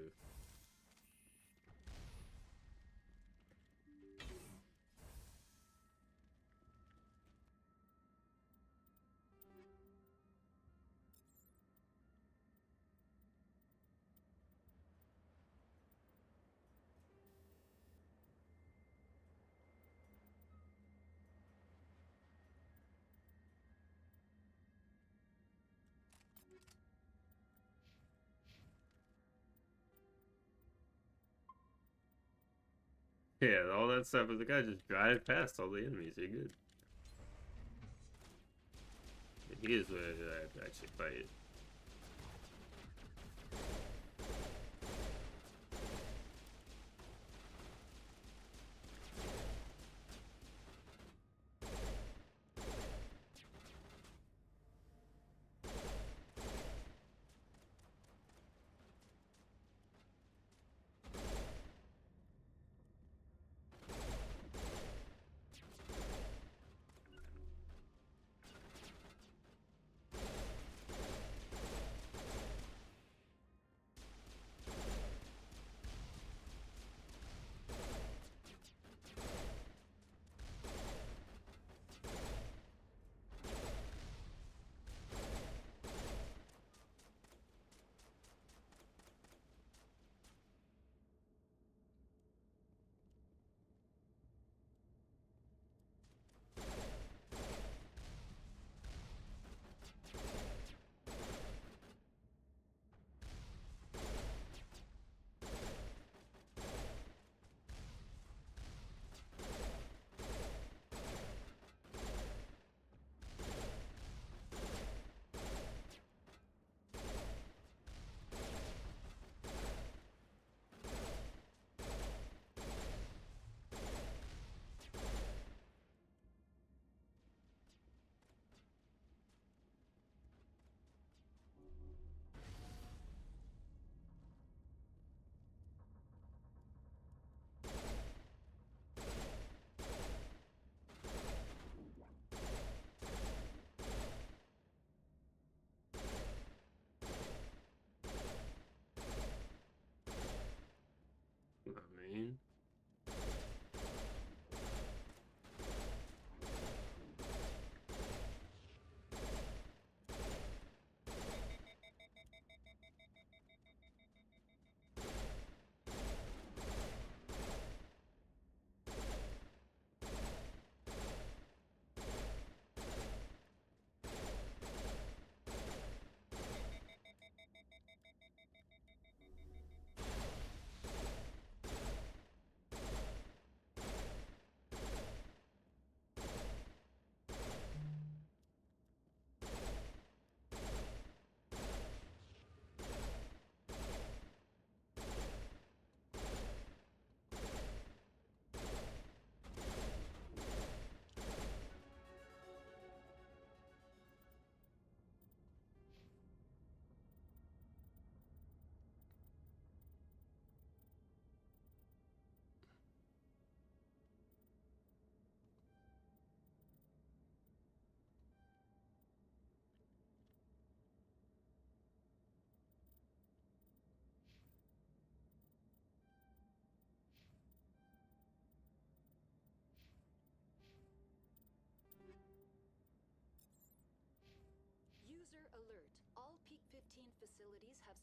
[SPEAKER 1] Yeah, all that stuff, but the guy just drive past all the enemies, you're good. Here's where I have to actually fight.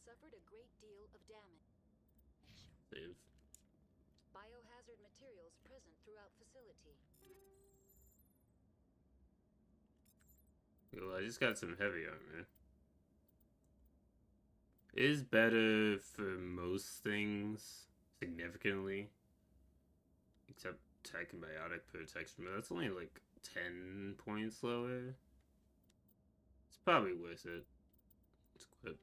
[SPEAKER 6] suffered a great deal of damage.
[SPEAKER 1] Save.
[SPEAKER 6] Biohazard materials present throughout facility.
[SPEAKER 1] Well, I just got some heavy armor. It is better for most things, significantly. Except tech and biotic protection, but that's only like 10 points lower. It's probably worth it. Let's quit.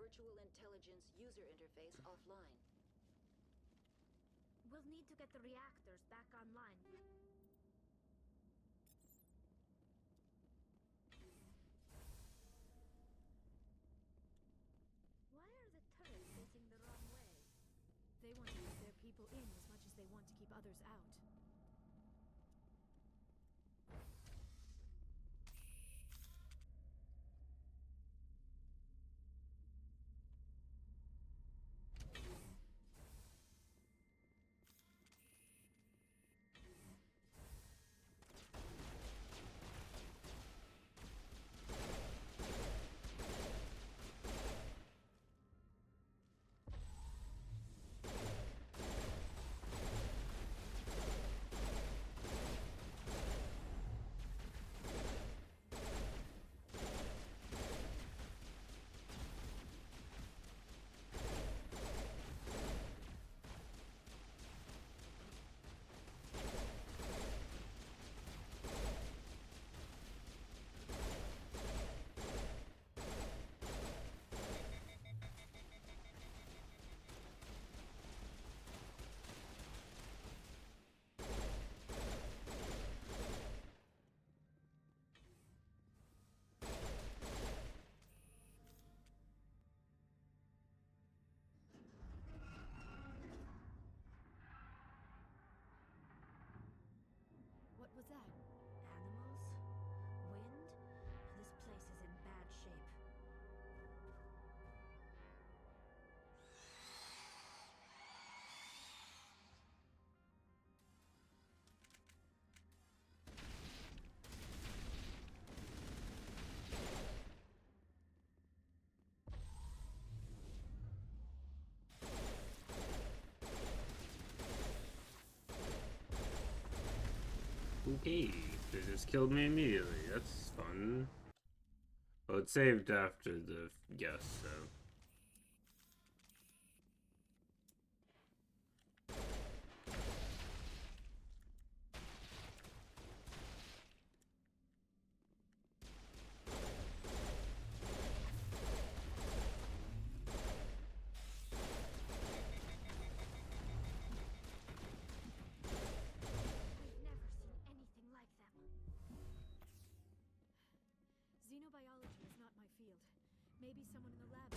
[SPEAKER 6] Virtual intelligence user interface offline.
[SPEAKER 2] We'll need to get the reactors back online. Why are the turrets facing the wrong way?
[SPEAKER 10] They want to keep their people in as much as they want to keep others out. What was that?
[SPEAKER 2] Animals? Wind? This place is in bad shape.
[SPEAKER 1] Okay, they just killed me immediately. That's fun. Well, it saved after the guess, so.
[SPEAKER 2] I've never seen anything like them.
[SPEAKER 10] Xenobiology is not my field. Maybe someone in the lab.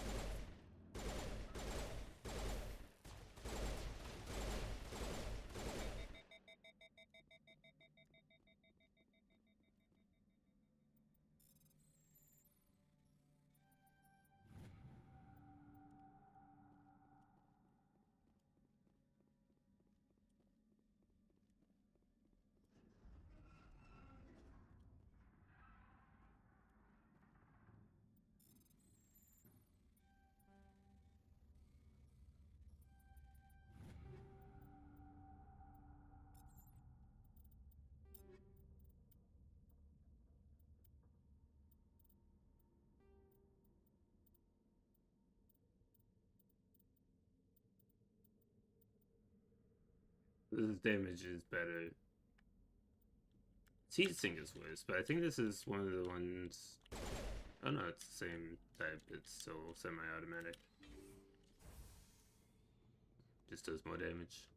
[SPEAKER 1] This damage is better. Heat sink is worse, but I think this is one of the ones. Oh no, it's the same type. It's still semi-automatic. Just does more damage.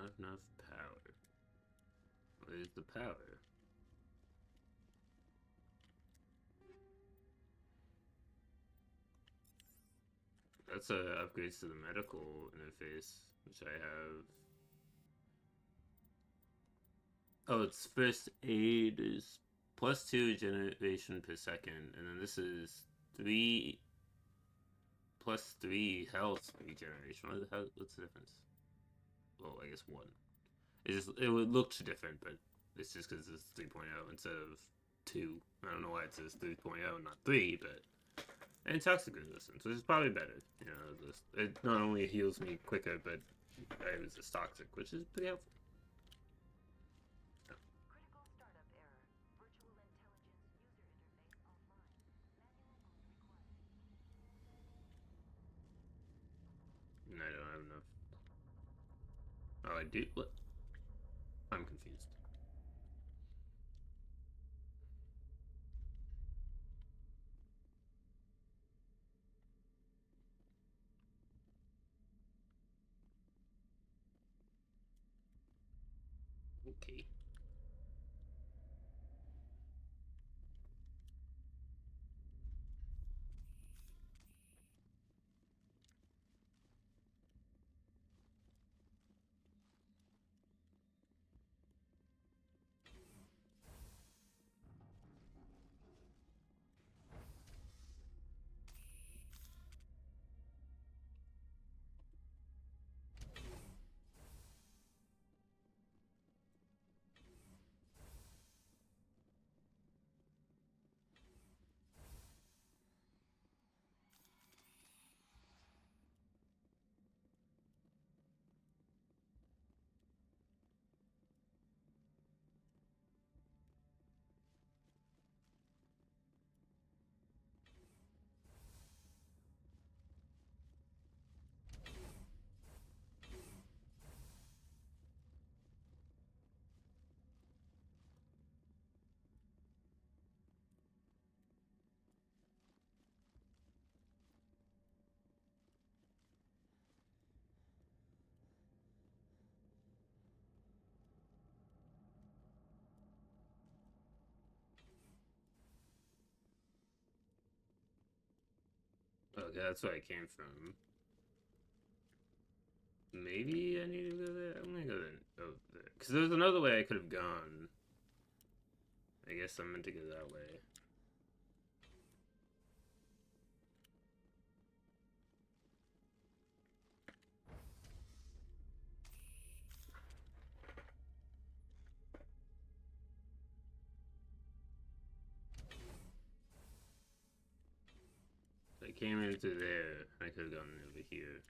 [SPEAKER 1] Not enough power. Where's the power? That's upgrades to the medical interface, which I have. Oh, it's first aid is +2 generation per second, and then this is 3 +3 health regeneration. What's the difference? Well, I guess 1. It looked different, but it's just because it's 3.0 instead of 2. I don't know why it says 3.0, not 3, but and toxic resistance, which is probably better. You know, it not only heals me quicker, but I resist toxic, which is pretty helpful.
[SPEAKER 6] Critical startup error. Virtual intelligence user interface offline. Manual mode required.
[SPEAKER 1] And I don't have enough. Oh, I do? What? I'm confused. Okay. Okay, that's where I came from. Maybe I need to go there? I'm gonna go there. Because there's another way I could have gone. I guess I'm meant to go that way. I came into there. I could have gone over here.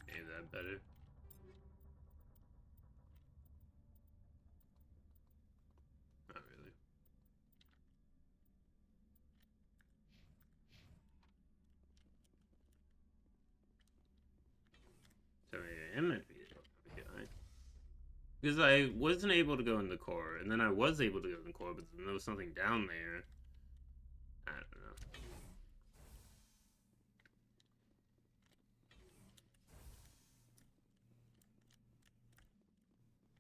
[SPEAKER 1] Maybe that better. Not really. So maybe I am meant to be over here, right? Because I wasn't able to go in the core, and then I was able to go in the core, but then there was something down there. I don't know.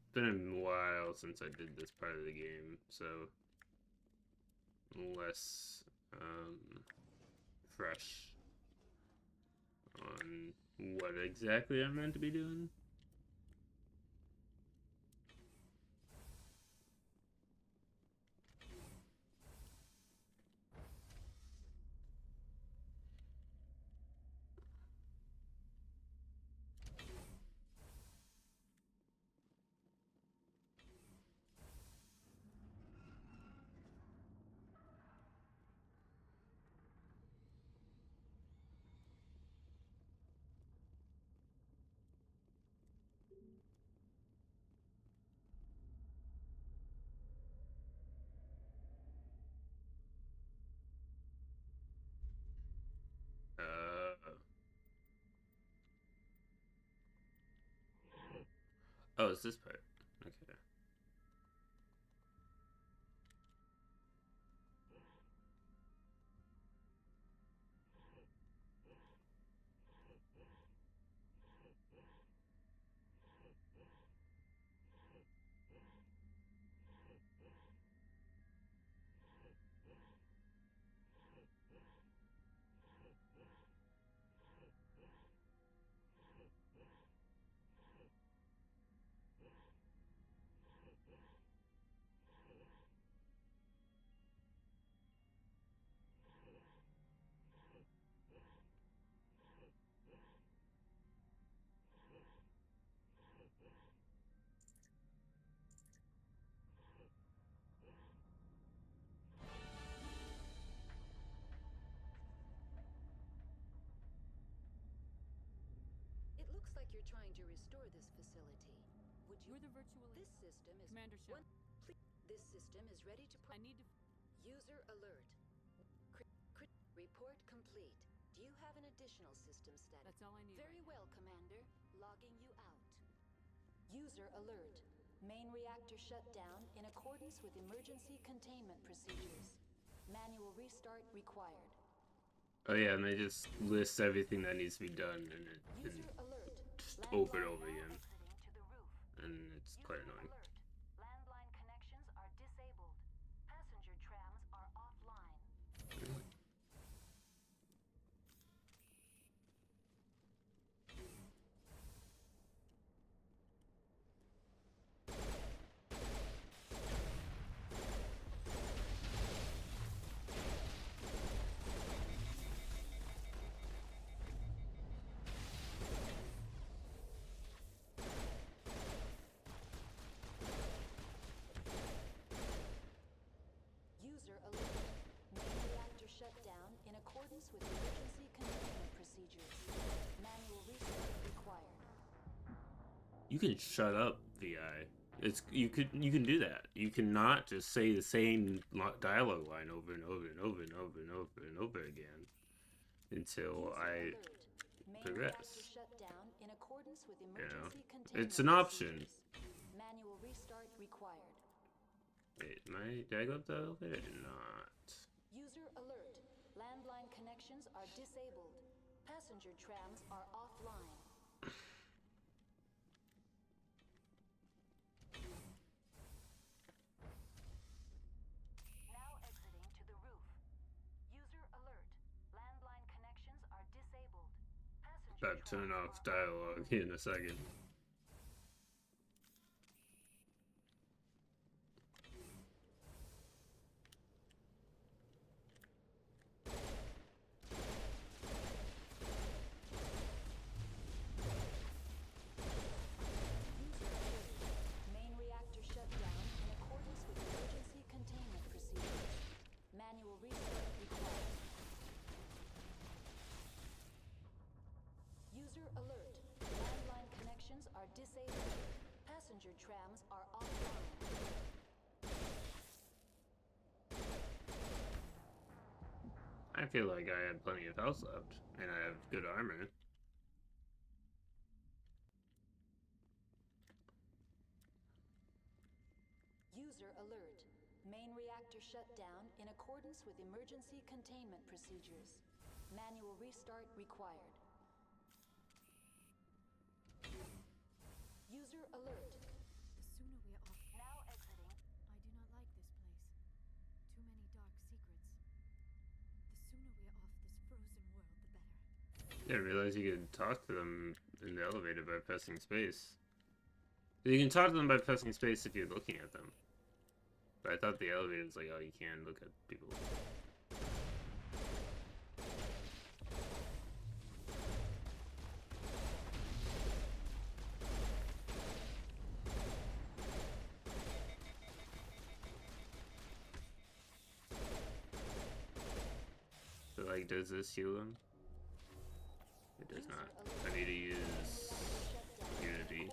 [SPEAKER 1] It's been a while since I did this part of the game, so less fresh on what exactly I'm meant to be doing. Oh, it's this part. Okay.
[SPEAKER 6] It looks like you're trying to restore this facility. Would you?
[SPEAKER 8] You're the virtual.
[SPEAKER 6] This system is
[SPEAKER 8] Commander Shep.
[SPEAKER 6] This system is ready to.
[SPEAKER 8] I need to.
[SPEAKER 6] User alert. Report complete. Do you have an additional system status?
[SPEAKER 8] That's all I need.
[SPEAKER 6] Very well, Commander. Logging you out. User alert. Main reactor shut down in accordance with emergency containment procedures. Manual restart required.
[SPEAKER 1] Oh yeah, and they just list everything that needs to be done, and
[SPEAKER 6] User alert.
[SPEAKER 1] just over and
[SPEAKER 6] Landline
[SPEAKER 1] over
[SPEAKER 6] now
[SPEAKER 1] again,
[SPEAKER 6] exiting to the roof.
[SPEAKER 1] and it's quite
[SPEAKER 6] User
[SPEAKER 1] annoying.
[SPEAKER 6] alert. Landline connections are disabled. Passenger trams are offline. User alert. Main reactor shut down in accordance with emergency containment procedures. Manual restart required.
[SPEAKER 1] You can shut up, VI. You can do that. You cannot just say the same dialogue line over and over and over and over and over and over again until
[SPEAKER 6] User
[SPEAKER 1] I
[SPEAKER 6] alert. Main
[SPEAKER 1] progress.
[SPEAKER 6] reactor shut down in accordance with
[SPEAKER 1] know,
[SPEAKER 6] emergency containment
[SPEAKER 1] it's an option.
[SPEAKER 6] procedures. Manual restart required.
[SPEAKER 1] Wait, did I go up the elevator? I did not.
[SPEAKER 6] User alert. Landline connections are disabled. Passenger trams are offline. Now exiting to the roof. User alert. Landline connections are disabled. Passenger
[SPEAKER 1] About to turn
[SPEAKER 6] trams
[SPEAKER 1] off
[SPEAKER 6] are
[SPEAKER 1] dialogue
[SPEAKER 6] offline.
[SPEAKER 1] in a second.
[SPEAKER 6] Main reactor shut down in accordance with emergency containment procedures. Manual restart required. User alert. Landline connections are disabled. Passenger trams are offline.
[SPEAKER 1] I feel like I had plenty of health left, and I have good armor.
[SPEAKER 6] User alert. Main reactor shut down in accordance with emergency containment procedures. Manual restart required. User alert.
[SPEAKER 2] The sooner we are off.
[SPEAKER 6] Now exiting.
[SPEAKER 2] I do not like this place. Too many dark secrets. The sooner we are off this frozen world, the better.
[SPEAKER 1] Didn't realize you could talk to them in the elevator by pressing space. You can talk to them by pressing space if you're looking at them. But I thought the elevator was like, oh, you can look at people. So, like, does this heal them? It does not. I need to use Unity.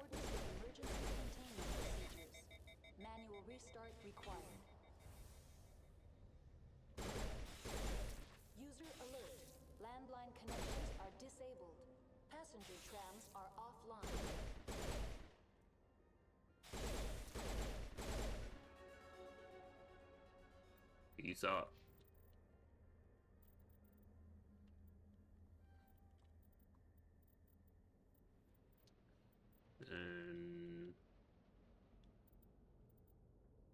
[SPEAKER 6] Manual restart required. User alert. Landline connections are disabled. Passenger trams are offline.
[SPEAKER 1] you saw. And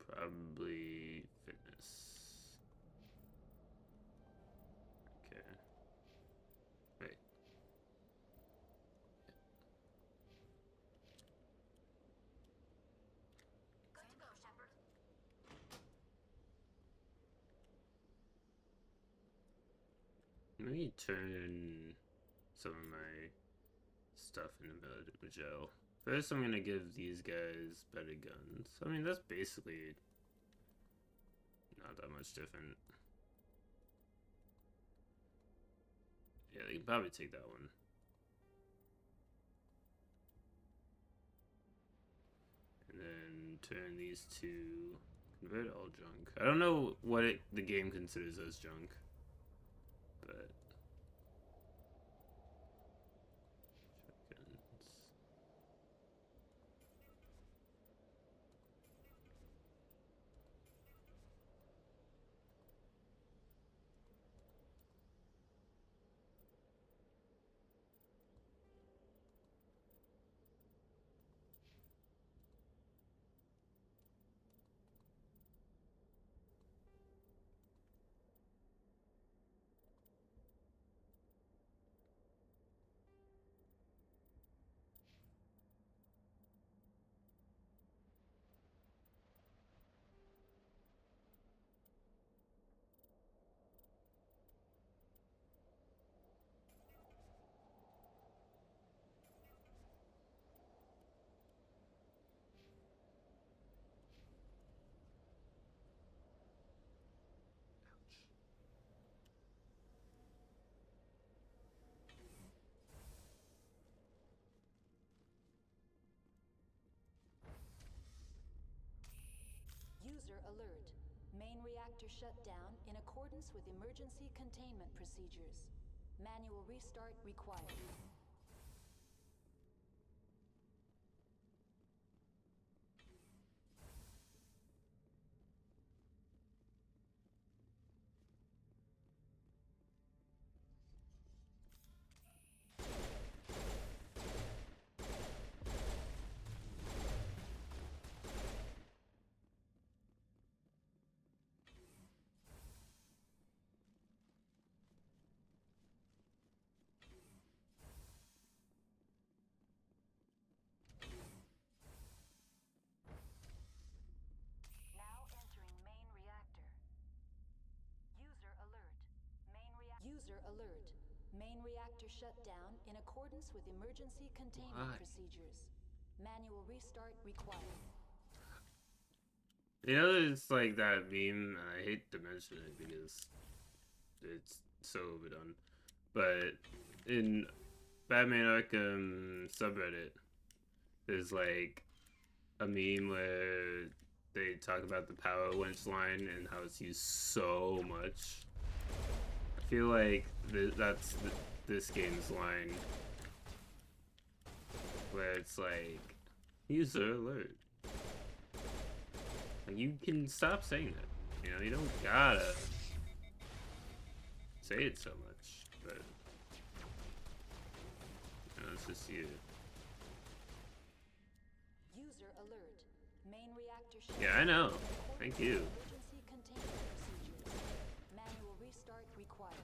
[SPEAKER 1] probably fitness. Okay. Wait.
[SPEAKER 4] Good to go, Shepard.
[SPEAKER 1] Let me turn some of my stuff into Majel. First, I'm gonna give these guys better guns. I mean, that's basically not that much different. Yeah, they can probably take that one. And then turn these two, convert all junk. I don't know what the game considers as junk, but shotguns.
[SPEAKER 6] User alert. Main reactor shut down in accordance with emergency containment procedures. Manual restart required. Now entering main reactor. User alert. User alert. Main reactor shut down in accordance with emergency containment
[SPEAKER 1] Why?
[SPEAKER 6] procedures. Manual restart required.
[SPEAKER 1] You know, it's like that meme, and I hate to mention it because it's so overdone. But in Batman Arkham subreddit, there's like a meme where they talk about the power winch line and how it's used so much. I feel like that's this game's line, where it's like, user alert. Like, you can stop saying that. You know, you don't gotta say it so much, but you know, it's just you.
[SPEAKER 6] User alert. Main reactor shut
[SPEAKER 1] Yeah, I know. Thank you.
[SPEAKER 6] Emergency containment procedures. Manual restart required.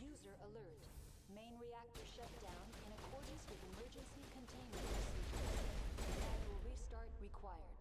[SPEAKER 6] User alert. Main reactor shut down in accordance with emergency containment procedures. Manual restart required.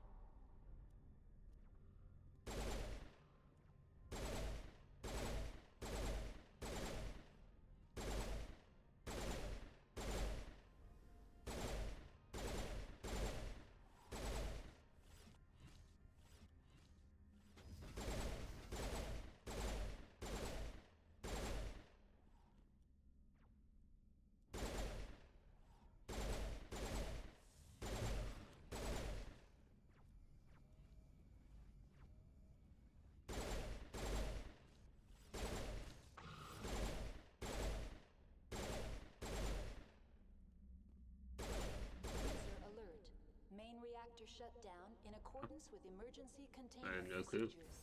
[SPEAKER 6] shut down in accordance with emergency
[SPEAKER 1] I have
[SPEAKER 6] containment
[SPEAKER 1] no clue.
[SPEAKER 6] procedures.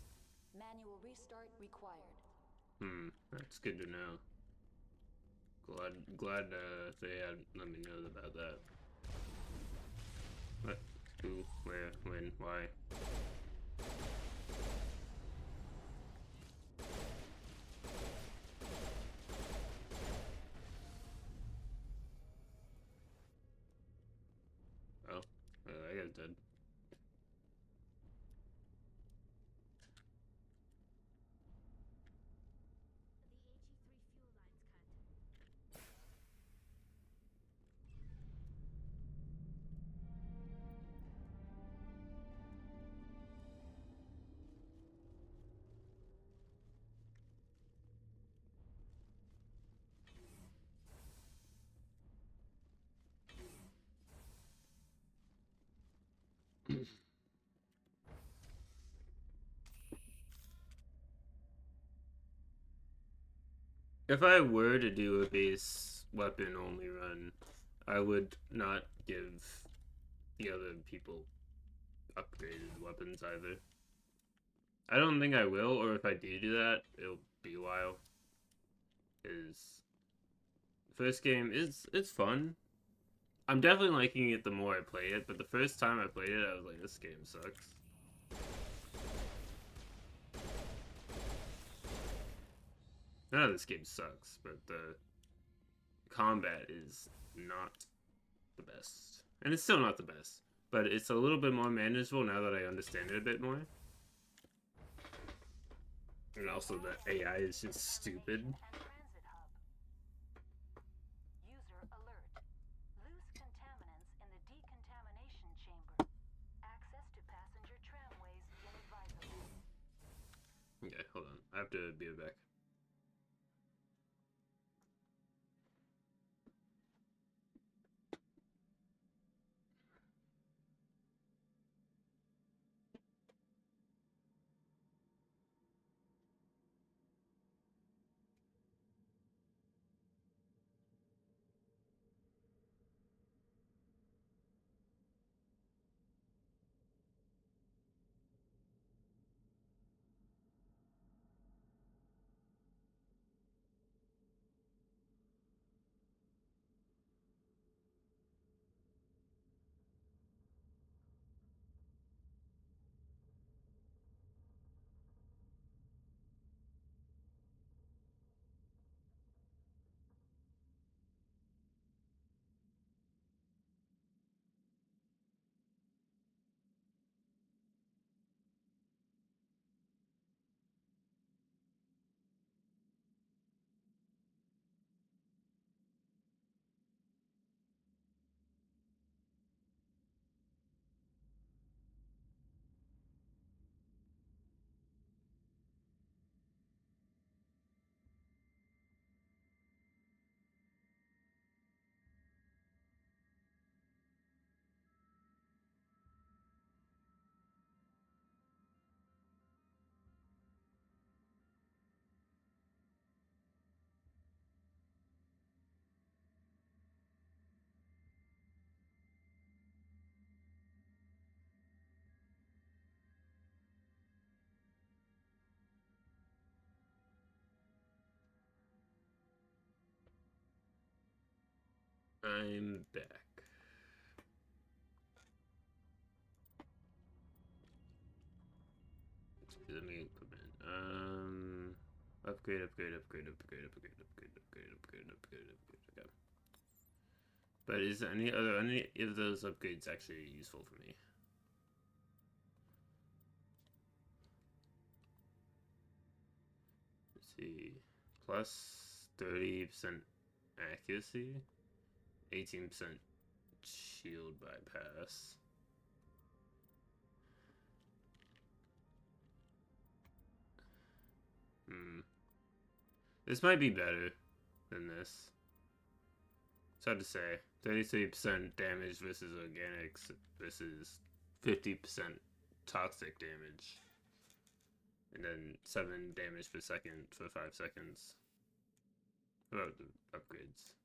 [SPEAKER 6] Manual restart required.
[SPEAKER 1] That's good to know. Glad they had let me know about that. What? Who? Where? When? Why? Oh, I got dead. If I were to do a base weapon only run, I would not give the other people upgraded weapons either. I don't think I will, or if I do that, it'll be a while. Is first game it's fun. I'm definitely liking it the more I play it, but the first time I played it, I was like, this game sucks. None of this game sucks, but the combat is not the best. And it's still not the best, but it's a little bit more manageable now that I understand it a bit more. And also the AI is just stupid.
[SPEAKER 6] User alert. Loose contaminants in the decontamination chamber. Access to passenger tramways inadvisable.
[SPEAKER 1] Okay, hold on. I have to be back. I'm back. Let me equipment. Upgrade. Okay. But is any of those upgrades actually useful for me? Let's see. Plus 30% accuracy, 18% shield bypass. This might be better than this. It's hard to say. 33% damage versus organics versus 50% toxic damage. And then 7 damage per second for 5 seconds. What about the upgrades?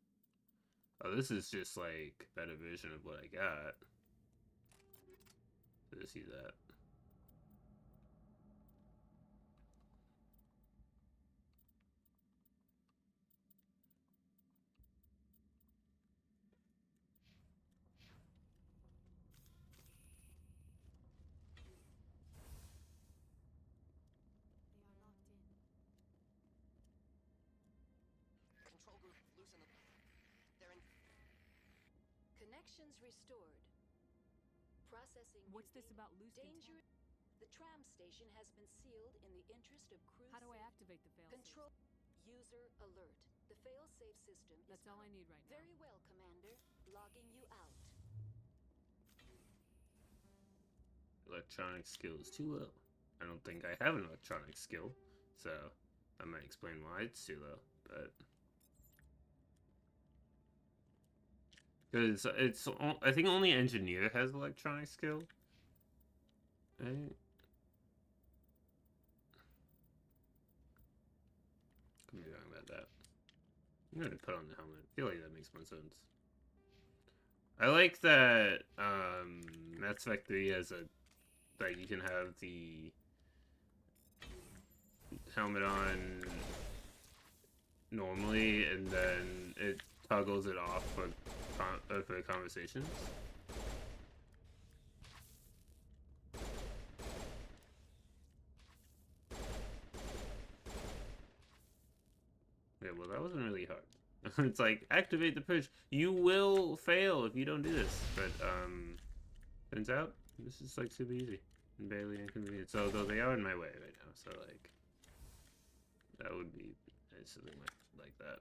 [SPEAKER 1] Oh, this is just like a better version of what I got. to see that.
[SPEAKER 2] They are locked in.
[SPEAKER 6] Control group, loosen them. They're in. Connections restored. Processing.
[SPEAKER 2] What's
[SPEAKER 6] new
[SPEAKER 2] this
[SPEAKER 6] data.
[SPEAKER 2] about loose
[SPEAKER 6] Danger.
[SPEAKER 2] contact?
[SPEAKER 6] The tram station has been sealed in the interest of crew.
[SPEAKER 2] How do I
[SPEAKER 6] safety.
[SPEAKER 2] activate the failsafe?
[SPEAKER 6] Control. User alert. The fail-safe system is.
[SPEAKER 2] That's all I need right now.
[SPEAKER 6] Very well, Commander. Logging you out.
[SPEAKER 1] Electronic skill is too low. I don't think I have an electronic skill, so that might explain why it's too low. But because I think only engineer has electronic skill. Right? Could be wrong about that. I'm gonna put on the helmet. I feel like that makes more sense. I like that Mass Effect 3 has a like you can have the helmet on normally and then it toggles it off for conversations. Yeah, well that wasn't really hard. It's like, activate the push. You will fail if you don't do this. But, turns out, this is, like, super easy. And barely inconvenient. So, though they are in my way right now, so, like, that would be something like that.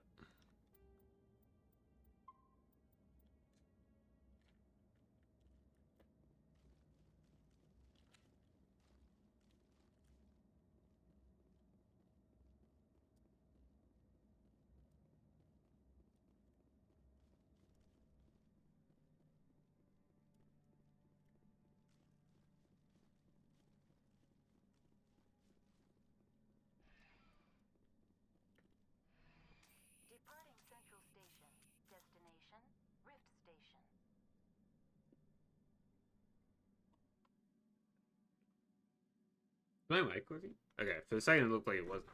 [SPEAKER 6] Departing Central Station. Destination, Rift Station.
[SPEAKER 1] Am I mic working? Okay, for a second it looked like it wasn't.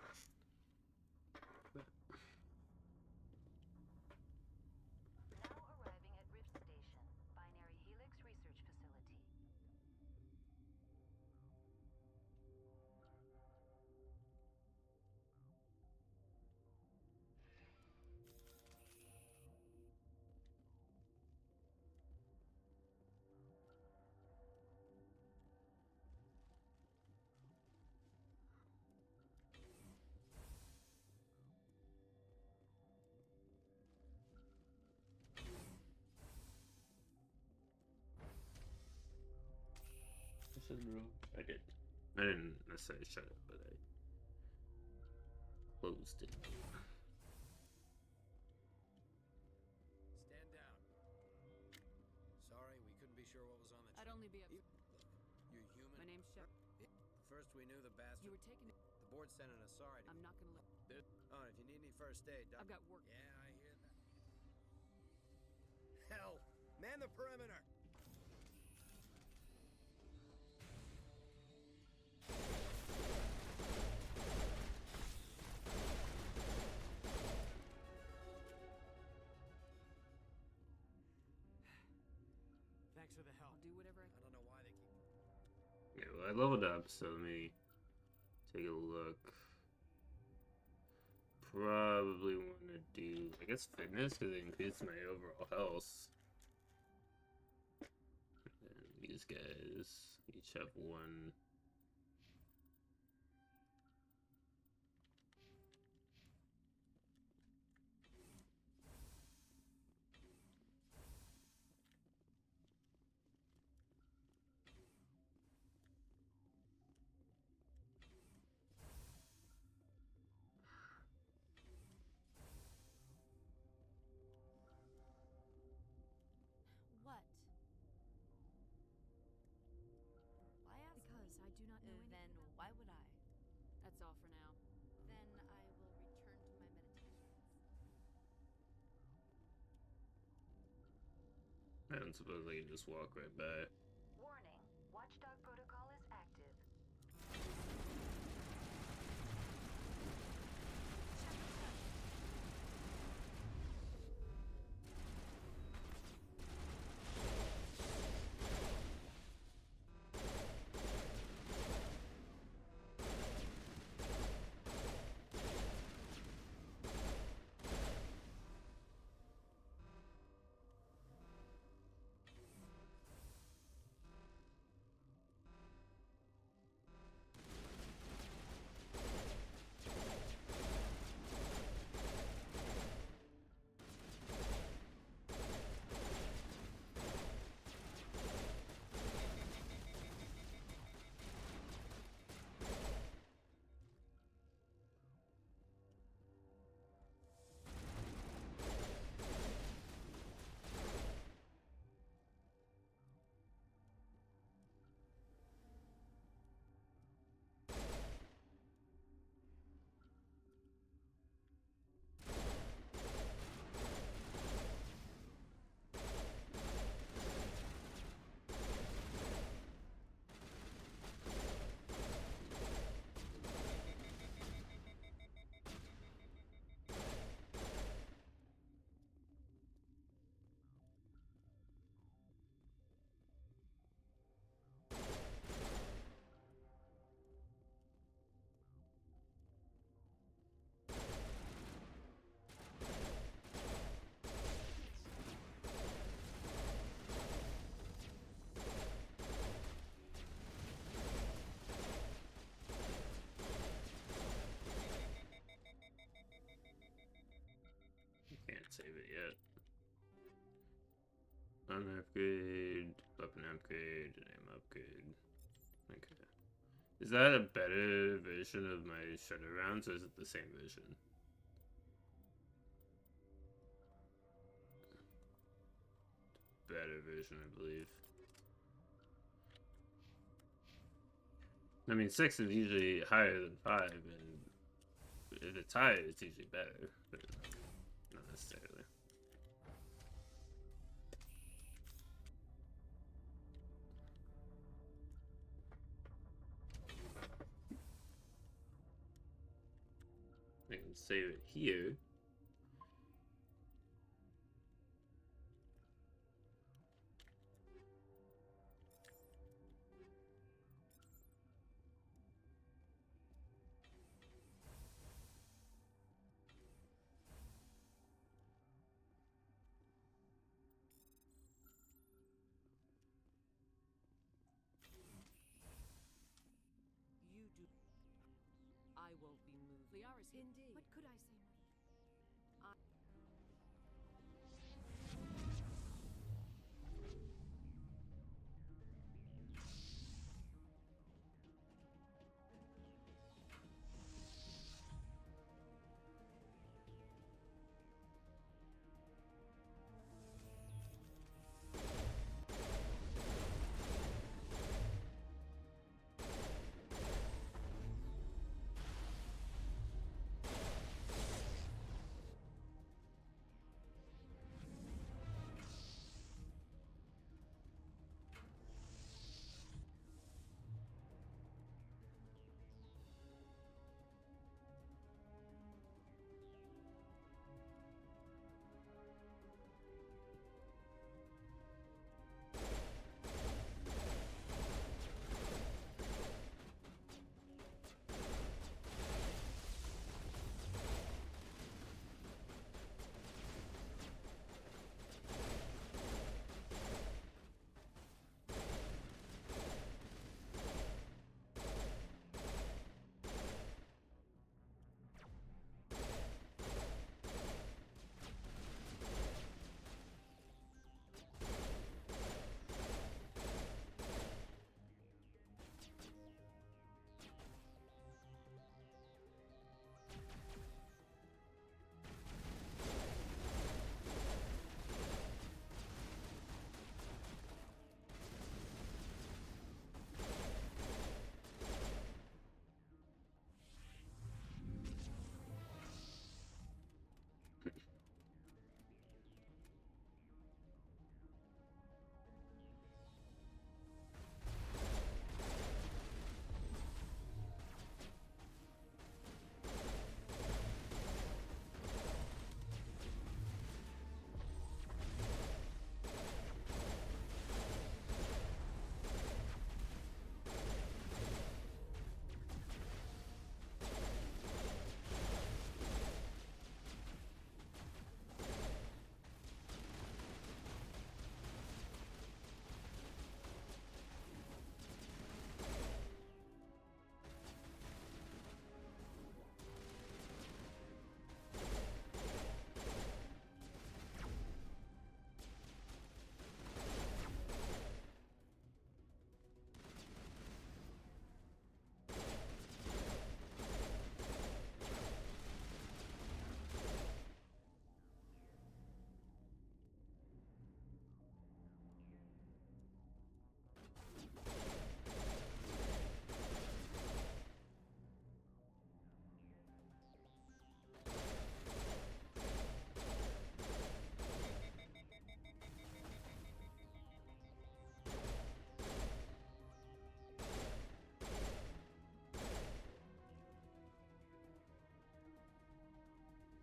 [SPEAKER 6] Now arriving at Rift Station, Binary Helix Research Facility.
[SPEAKER 1] I did. I didn't necessarily shut it, but I closed it.
[SPEAKER 11] Stand down. Sorry, we couldn't be sure what was on the
[SPEAKER 2] I'd only be a...
[SPEAKER 11] Look, you're human.
[SPEAKER 2] My name's Shep.
[SPEAKER 11] First we knew the bastard.
[SPEAKER 2] You were taking it.
[SPEAKER 11] The board's sending us sorry.
[SPEAKER 2] I'm not gonna let...
[SPEAKER 11] Oh, if you need any first aid,
[SPEAKER 2] I've got work.
[SPEAKER 11] Yeah, I hear that. Hell, man the perimeter. Thanks for the help.
[SPEAKER 2] I'll do whatever I
[SPEAKER 11] I don't know why they keep.
[SPEAKER 1] Yeah, well, I leveled up, so let me take a look. Probably want to do, I guess, fitness, because it increases my overall health. And these guys each have one.
[SPEAKER 2] What? Why ask? Because I do not know
[SPEAKER 8] Then why would I?
[SPEAKER 2] That's all for now.
[SPEAKER 8] Then I will return to my meditations.
[SPEAKER 1] I don't suppose I can just walk right by.
[SPEAKER 6] Warning. Watchdog
[SPEAKER 1] can't save it yet. Armor upgrade, weapon upgrade, ammo upgrade. Okay. Is that a better version of my shredder rounds, or is it the same version? Better version, I believe. I mean, 6 is usually higher than 5, and if it's higher, it's usually better, but not necessarily. I can save it here.
[SPEAKER 7] You do. I won't be moved. Liara's here.
[SPEAKER 2] Indeed. What could I say more?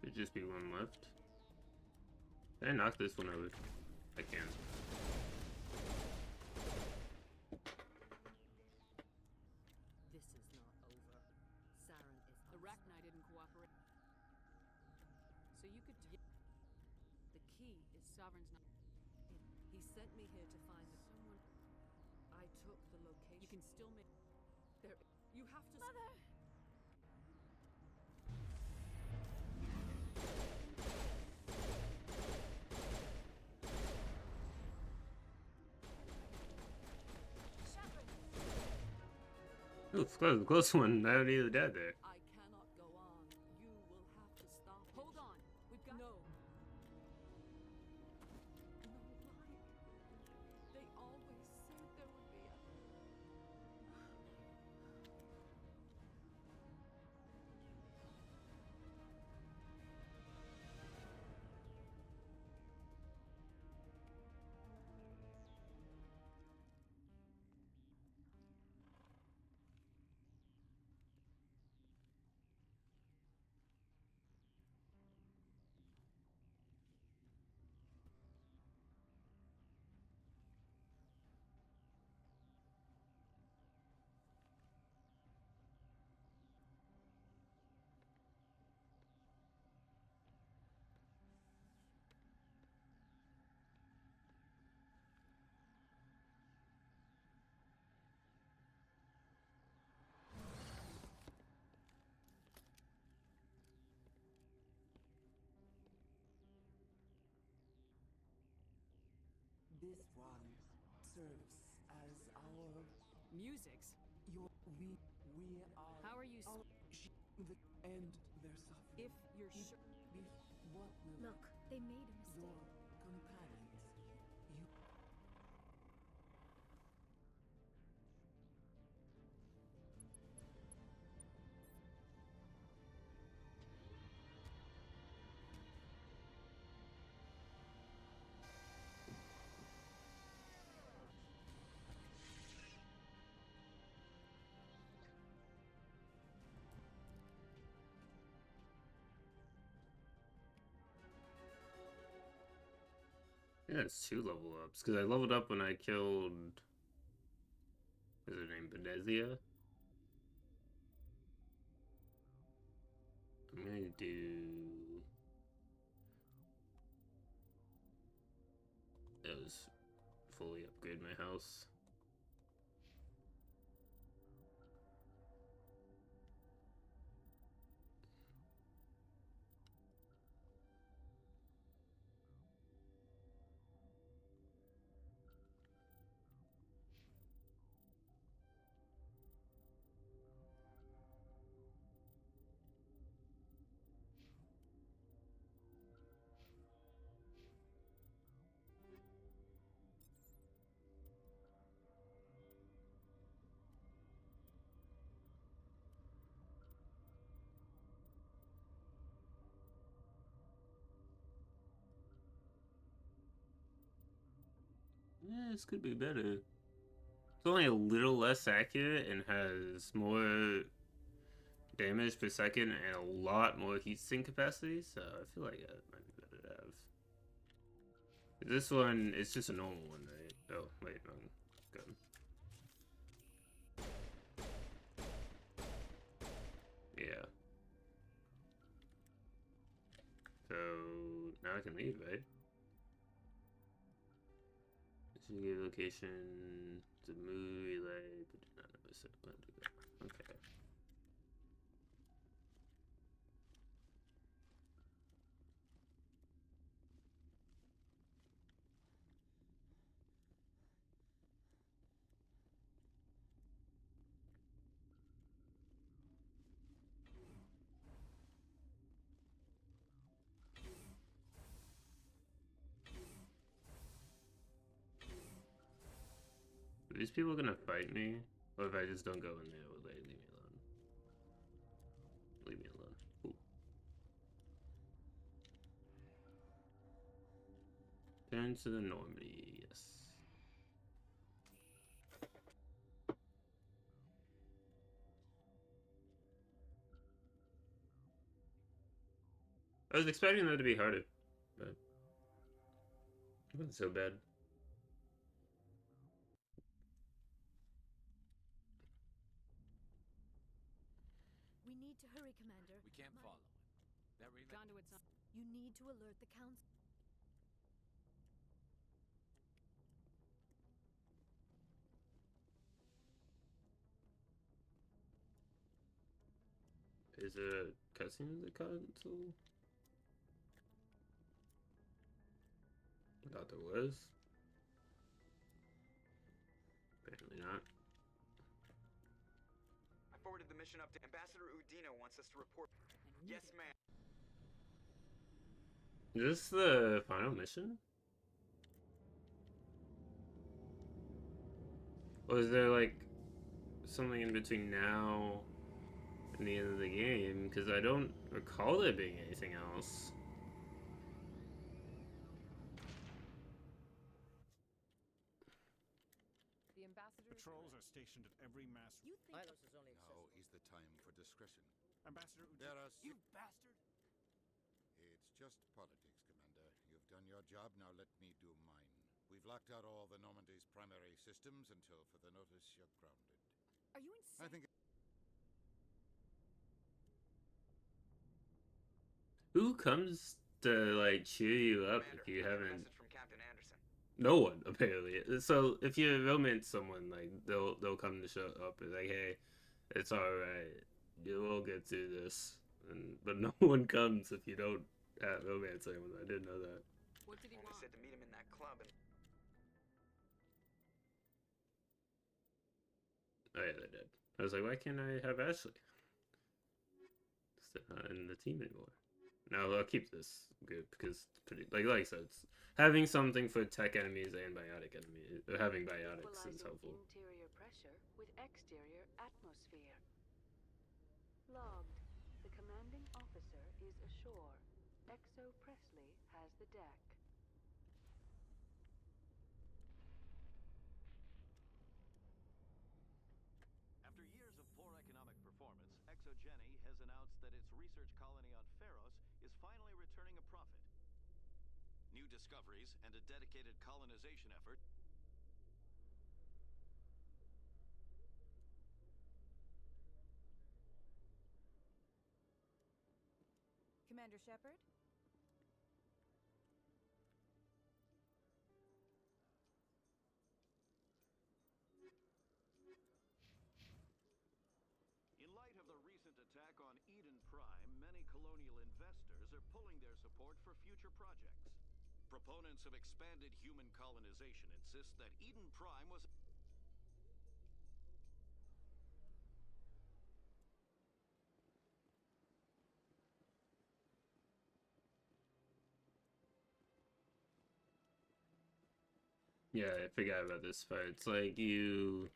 [SPEAKER 1] Should just be one left. Can I knock this one over? I can.
[SPEAKER 7] This is not over. Saren is. Arachni didn't cooperate. So you could. The key is Sovereign's not. He sent me here to find someone. I took the location. You can still make. There. You have to.
[SPEAKER 2] Mother!
[SPEAKER 1] Ooh, close one. I don't need to die there.
[SPEAKER 7] I cannot go on. You will have to stop. Hold on. We've got no. No, why? They always said there would be a.
[SPEAKER 12] This one serves as our
[SPEAKER 7] Musics.
[SPEAKER 12] your we are
[SPEAKER 7] How are you?
[SPEAKER 12] our and their suffering.
[SPEAKER 7] If you're sure.
[SPEAKER 12] What will
[SPEAKER 2] Look, they made a
[SPEAKER 12] your
[SPEAKER 2] mistake.
[SPEAKER 12] companions? You
[SPEAKER 1] Yeah, it's 2 level ups because I leveled up when I killed. What's her name? Benezia. I'm gonna do those. Fully upgrade my house. Yeah, this could be better. It's only a little less accurate and has more damage per second and a lot more heatsink capacity, so I feel like that might be better to have. This one, it's just a normal one, right? Oh, wait, wrong gun. Yeah. So, now I can leave, right? This is your location, the movie relay, but do not know what's it. Okay. Are these people gonna fight me? Or if I just don't go in there, will they leave me alone? Leave me alone. Ooh. Turn to the Normandy, yes. I was expecting that to be harder, but it wasn't so bad.
[SPEAKER 2] We need to hurry, Commander.
[SPEAKER 11] We can't follow him. Very
[SPEAKER 7] Conduit's on.
[SPEAKER 2] You need to alert the council.
[SPEAKER 1] Is there a cutscene in the console? I thought there was. Apparently not.
[SPEAKER 13] mission update. Ambassador Udina wants us to report. Yes, ma'am.
[SPEAKER 1] Is this the final mission? Or is there like something in between now and the end of the game? Because I don't recall there being anything else.
[SPEAKER 8] The ambassador.
[SPEAKER 3] Patrols are stationed at every mass.
[SPEAKER 8] You think
[SPEAKER 11] Milos is only
[SPEAKER 5] Now
[SPEAKER 11] accessible.
[SPEAKER 5] is the time for discretion.
[SPEAKER 3] Ambassador
[SPEAKER 5] There
[SPEAKER 3] Udina.
[SPEAKER 5] are
[SPEAKER 3] You bastard!
[SPEAKER 5] It's just politics, Commander. You've done your job, now let me do mine. We've locked out all the Normandy's primary systems until further notice you're grounded.
[SPEAKER 8] Are you insane?
[SPEAKER 5] I think
[SPEAKER 1] Who comes to like cheer you up
[SPEAKER 13] Commander,
[SPEAKER 1] if you
[SPEAKER 13] I got a
[SPEAKER 1] haven't?
[SPEAKER 13] message from Captain Anderson.
[SPEAKER 1] No one apparently. So if you romance someone, like they'll come to show up and like, hey, it's all right, you will get through this. But no one comes if you don't romance anyone. I didn't know that.
[SPEAKER 7] What did he
[SPEAKER 13] Only
[SPEAKER 7] want?
[SPEAKER 13] said to meet him in that club and
[SPEAKER 1] Oh yeah, they did. I was like, why can't I have Ashley? It's not in the team anymore. Now I'll keep this good because it's pretty like I said, it's having something for tech enemies and biotic enemies. Having biotics is
[SPEAKER 6] Equalizing
[SPEAKER 1] helpful.
[SPEAKER 6] interior pressure with exterior atmosphere. Logged. The commanding officer is ashore. Exo Presley has the deck.
[SPEAKER 9] After years of poor economic performance, ExoGeni has announced that its research colony on Pharos is finally returning a profit. New discoveries and a dedicated colonization effort.
[SPEAKER 10] Commander Shepard?
[SPEAKER 9] In light of the recent attack on Eden Prime, many colonial investors are pulling their support for future projects. Proponents of expanded human colonization insist that Eden Prime was
[SPEAKER 1] Yeah, I forgot about this part. It's like you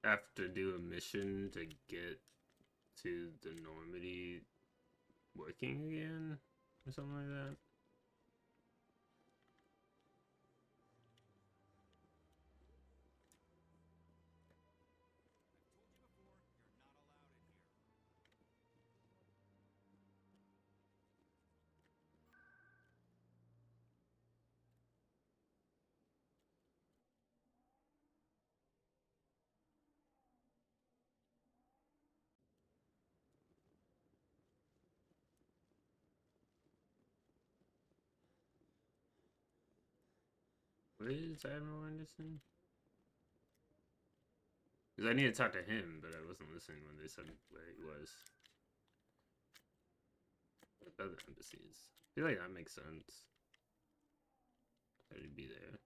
[SPEAKER 1] have to do a mission to get to the Normandy working again or something like that. What is Admiral Anderson? Because I need to talk to him, but I wasn't listening when they said where he was. Other embassies. I feel like that makes sense. That he'd be there.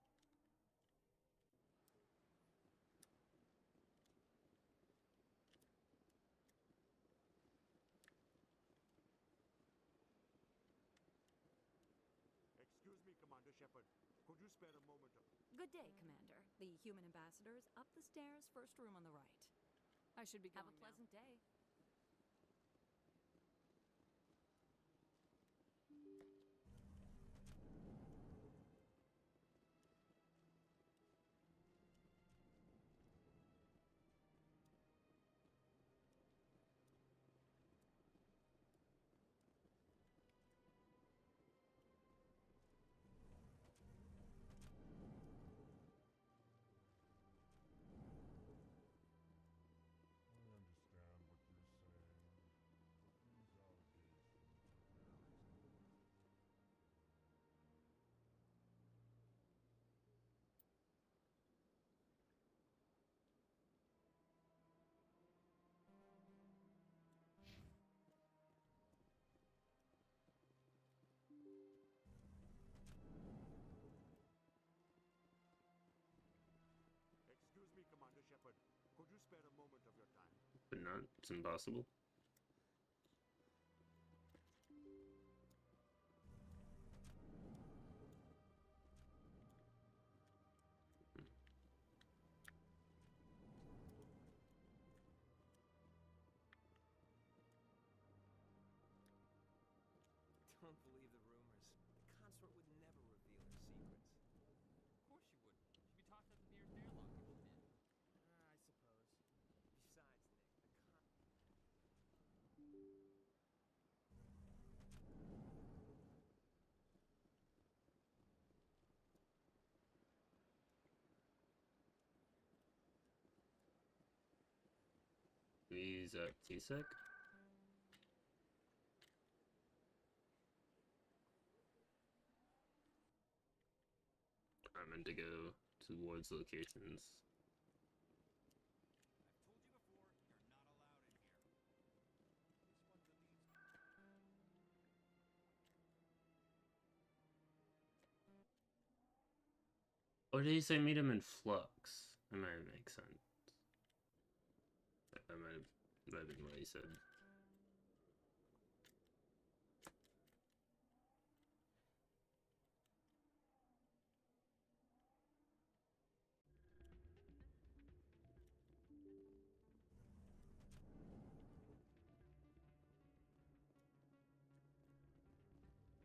[SPEAKER 14] Excuse me, Commander Shepard. Could you spare a moment of...
[SPEAKER 2] Good day, Commander. The human ambassador is up the stairs, first room on the right.
[SPEAKER 7] I should be going
[SPEAKER 2] Have a pleasant day.
[SPEAKER 14] I understand what you
[SPEAKER 1] but not. It's impossible.
[SPEAKER 11] Don't believe the rumors. The consort would never reveal her secrets.
[SPEAKER 3] Of course she wouldn't. She'd be tossed out the nearest airlock if she did.
[SPEAKER 11] I suppose. Besides, Nick,
[SPEAKER 1] We use TSEC. I meant to go towards locations.
[SPEAKER 3] I've told you before, you're not allowed in here. This one believes.
[SPEAKER 1] Or did he say meet him in Flux? That might make sense. That might have been what he said.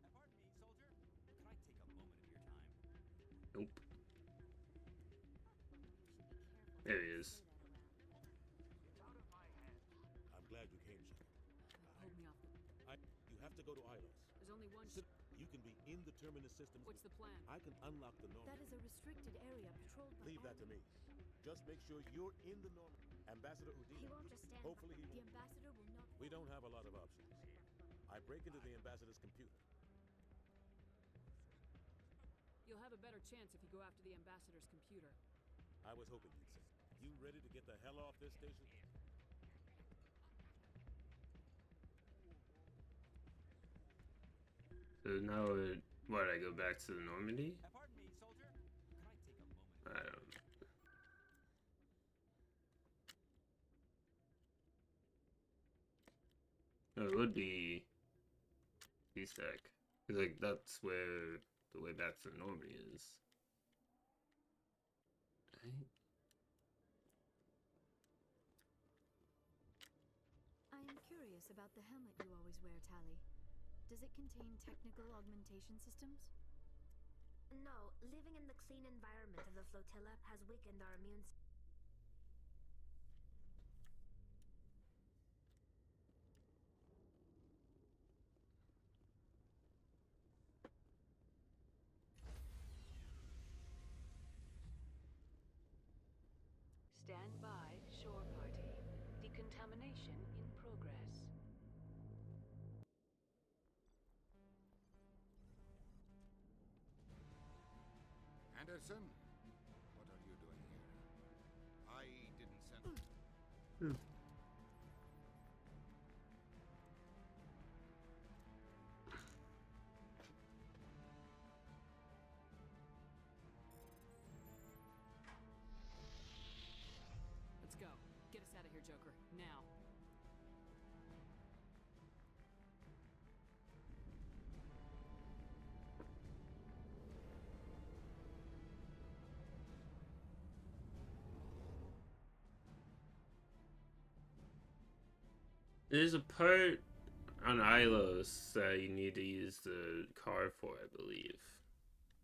[SPEAKER 3] Pardon me, soldier. Could I take a moment of your time?
[SPEAKER 1] Nope. There he is.
[SPEAKER 14] I'm glad you came, Shepard.
[SPEAKER 7] Hold me off.
[SPEAKER 14] You have to go to Ilos.
[SPEAKER 7] There's only one.
[SPEAKER 14] You can be in the terminus systems.
[SPEAKER 7] What's the plan?
[SPEAKER 14] I can unlock the normal.
[SPEAKER 2] That is a restricted area patrolled by
[SPEAKER 14] Leave that to me. Just make sure you're in the normal. Ambassador Udina.
[SPEAKER 2] He won't just stand.
[SPEAKER 14] Hopefully he
[SPEAKER 2] The
[SPEAKER 14] won't.
[SPEAKER 2] ambassador will not.
[SPEAKER 14] We don't have a lot of options. I break into the ambassador's computer.
[SPEAKER 7] You'll have a better chance if you go after the ambassador's computer.
[SPEAKER 14] I was hoping you'd say. You ready to get the hell off this station?
[SPEAKER 1] So now, what, I go back to the Normandy?
[SPEAKER 3] Pardon me, soldier. Could I take a moment?
[SPEAKER 1] I don't. No, it would be TSEC. Cause like that's where the way back to the Normandy is. Right?
[SPEAKER 2] I am curious about the helmet you always wear, Tally. Does it contain technical augmentation systems?
[SPEAKER 15] No, living in the clean environment of the flotilla has weakened our immune system.
[SPEAKER 6] Stand by, shore party. Decontamination in progress.
[SPEAKER 5] Anderson, what are you doing here? I didn't send.
[SPEAKER 7] Let's go. Get us out of here, Joker. Now.
[SPEAKER 1] There's a part on Ilos that you need to use the car for, I believe.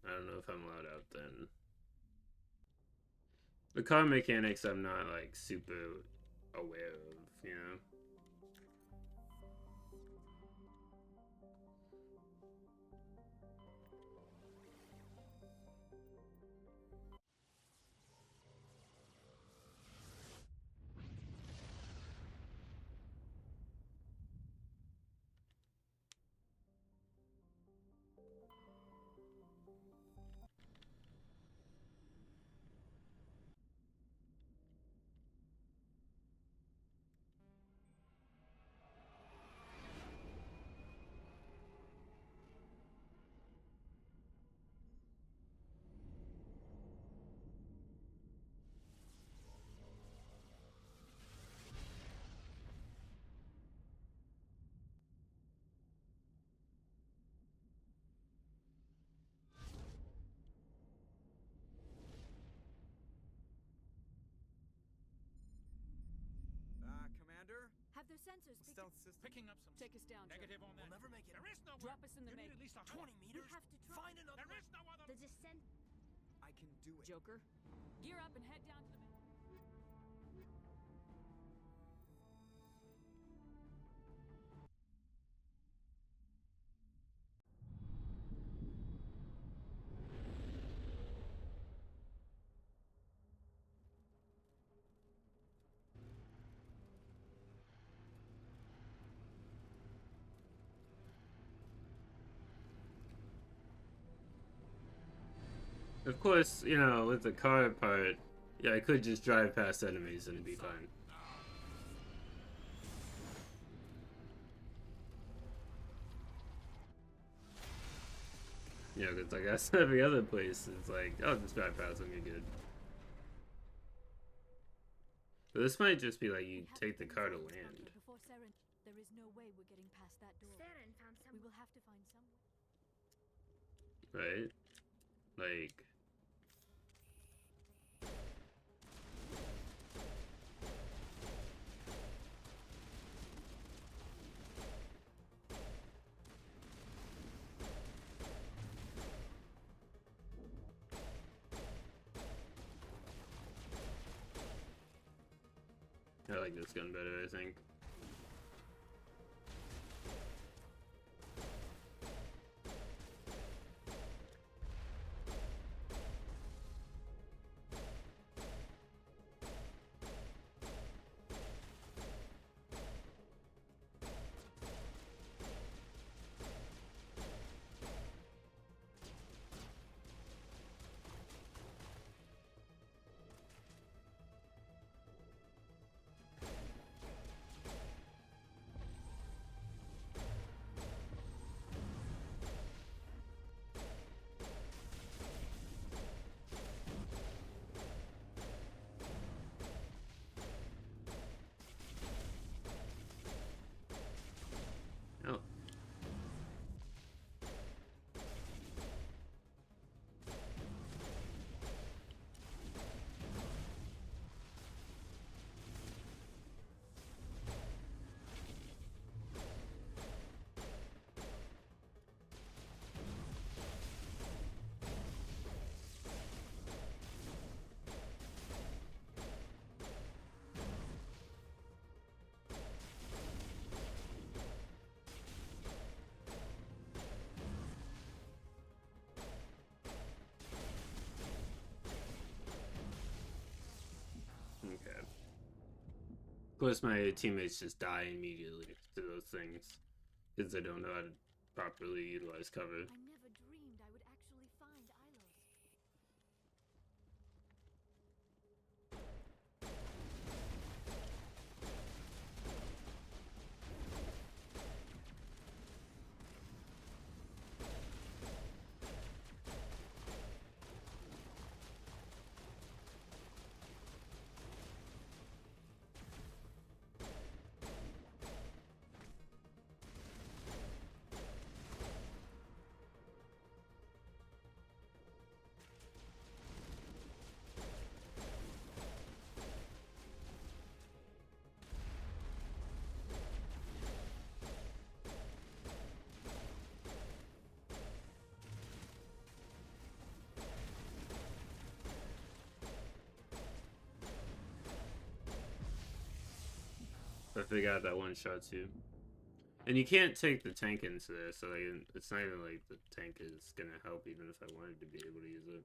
[SPEAKER 1] I don't know if I'm allowed out then. The car mechanics I'm not like super aware of, you know?
[SPEAKER 2] sensors picked
[SPEAKER 11] Stealth system.
[SPEAKER 3] Picking up some.
[SPEAKER 7] Take us down.
[SPEAKER 3] Negative on that.
[SPEAKER 11] We'll never make it.
[SPEAKER 3] There is no.
[SPEAKER 7] Drop us in the
[SPEAKER 3] You need
[SPEAKER 7] main.
[SPEAKER 3] at least
[SPEAKER 11] 20 meters?
[SPEAKER 2] have to try.
[SPEAKER 11] Find another
[SPEAKER 3] There
[SPEAKER 11] way.
[SPEAKER 3] is no other.
[SPEAKER 15] The descent.
[SPEAKER 11] I can do it.
[SPEAKER 7] Joker, gear up and head down to the main.
[SPEAKER 1] Of course, you know, with the car part, yeah, I could just drive past enemies and it'd be fine. Yeah, because I guess every other place is like, oh, just drive past them, you're good. But this might just be like you take the car to land.
[SPEAKER 2] Before Saren, there is no way we're getting past that door.
[SPEAKER 15] Saren found some.
[SPEAKER 2] We will have to find some way.
[SPEAKER 1] Right? Like... I like this gun better, I think. Oh. Okay. Of course, my teammates just die immediately to those things because they don't know how to properly utilize cover.
[SPEAKER 2] I never dreamed I would actually find Ilos. I figured out that one shot too. And you can't take the tank into there, so like, it's not even like the tank is gonna help even if I wanted to be able to use it.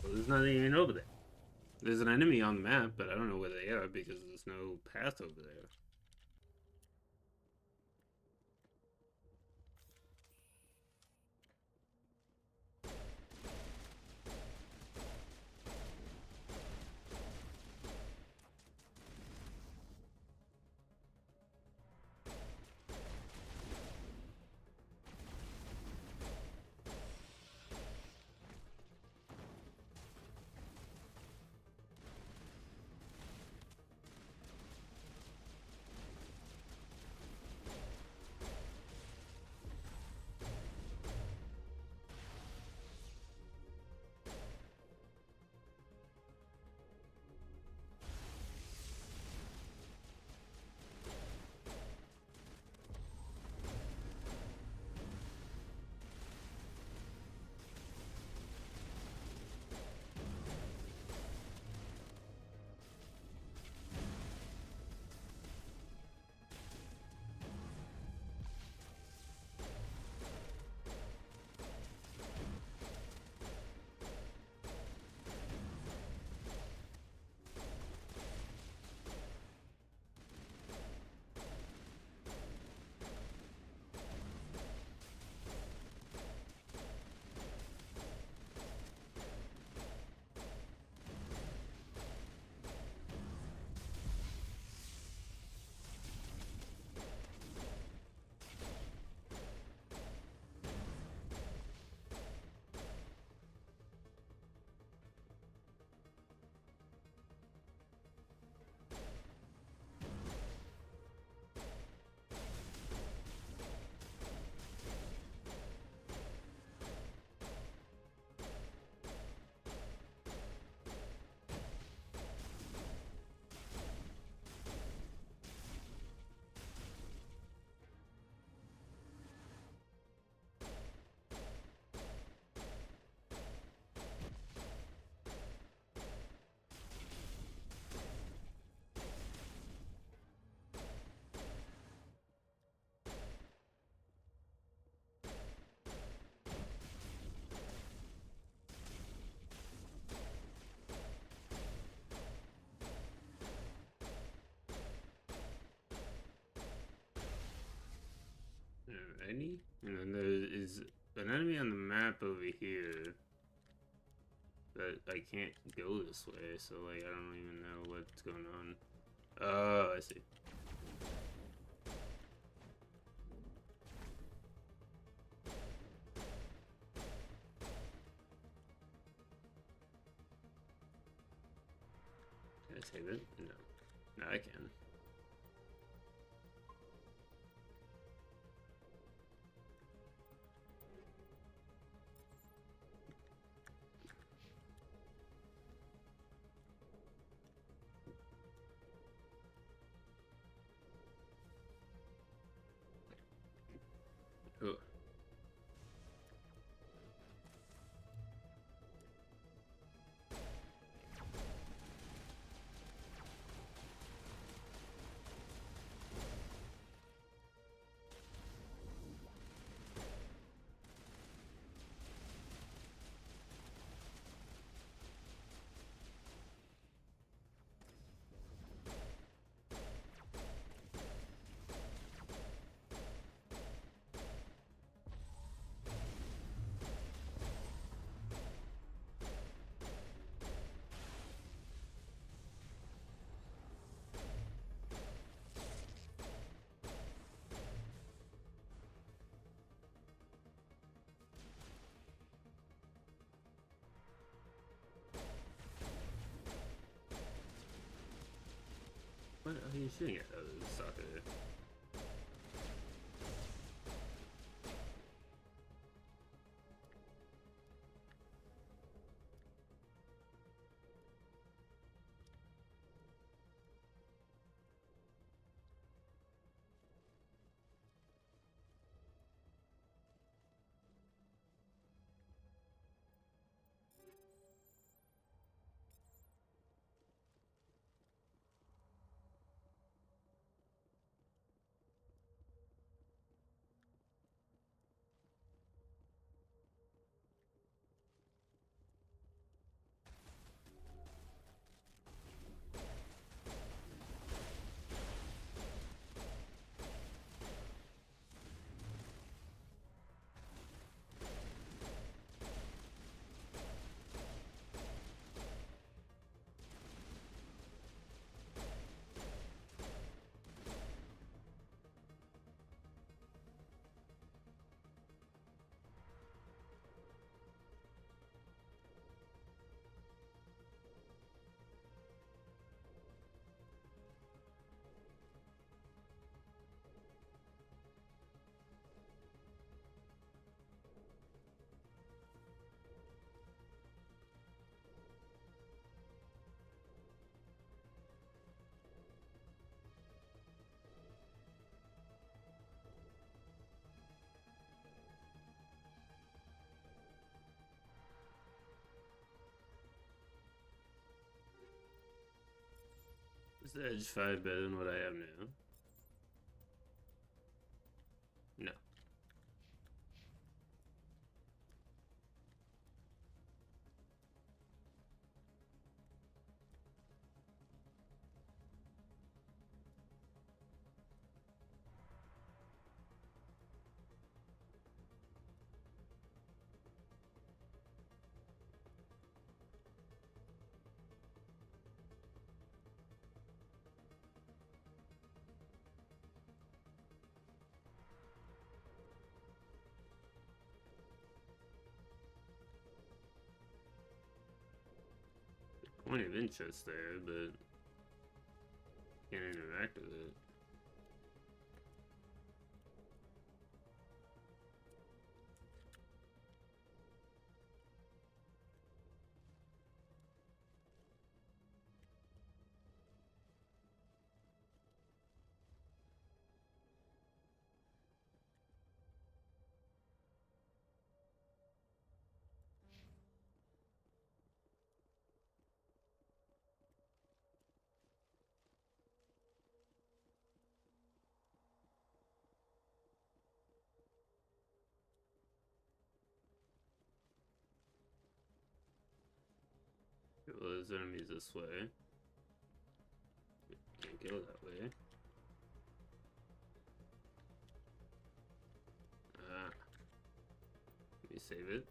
[SPEAKER 2] Well, there's nothing even over there.
[SPEAKER 1] There's an enemy on the map, but I don't know where they are because there's no path over there. Alrighty. And then there is an enemy on the map over here. But I can't go this way, so like I don't even know what's going on. Oh, I see. Can I save it? No. No, I can. Oh. What are you shooting at? Oh, sucker. Is Edge 5 better than what I have now? No. Point of interest there, but can't interact with it. Well, there's enemies this way. Can't go that way. Ah. Let me save it.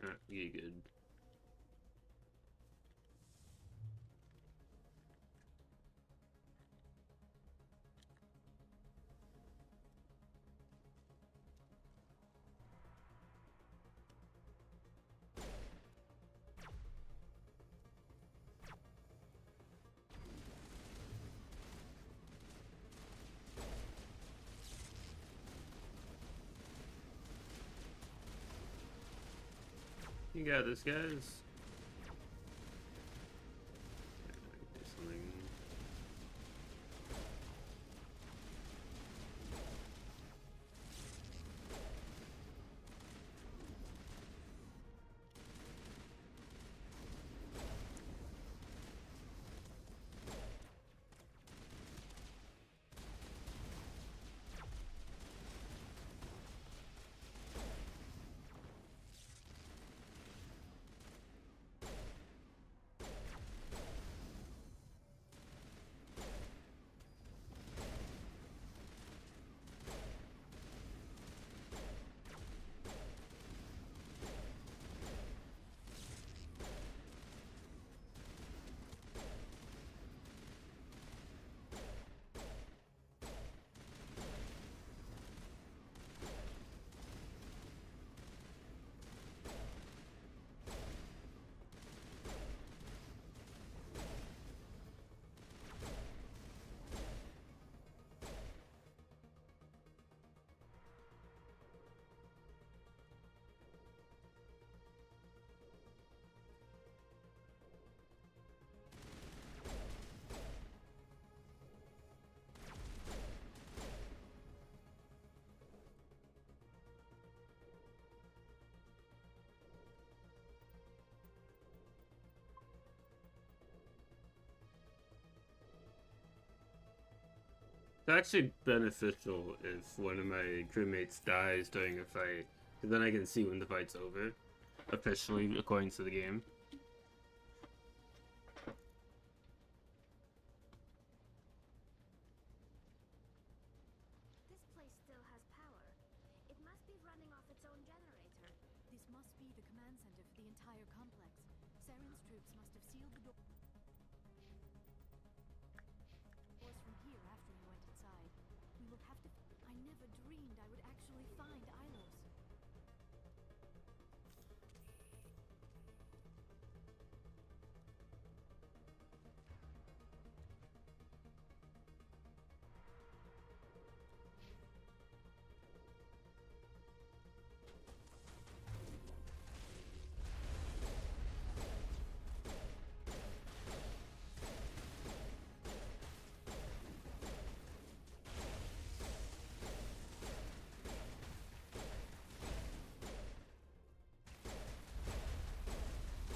[SPEAKER 1] Ah, you good. You got this, guys. Do something. It's actually beneficial if one of my crewmates dies during a fight, because then I can see when the fight's over, officially, according to the game.
[SPEAKER 15] This place still has power. It must be running off its own generator.
[SPEAKER 6] This must be the command center for the entire complex. Saren's troops must have sealed the doors from here after he went inside. We will have to... I never dreamed I would actually find Ilos.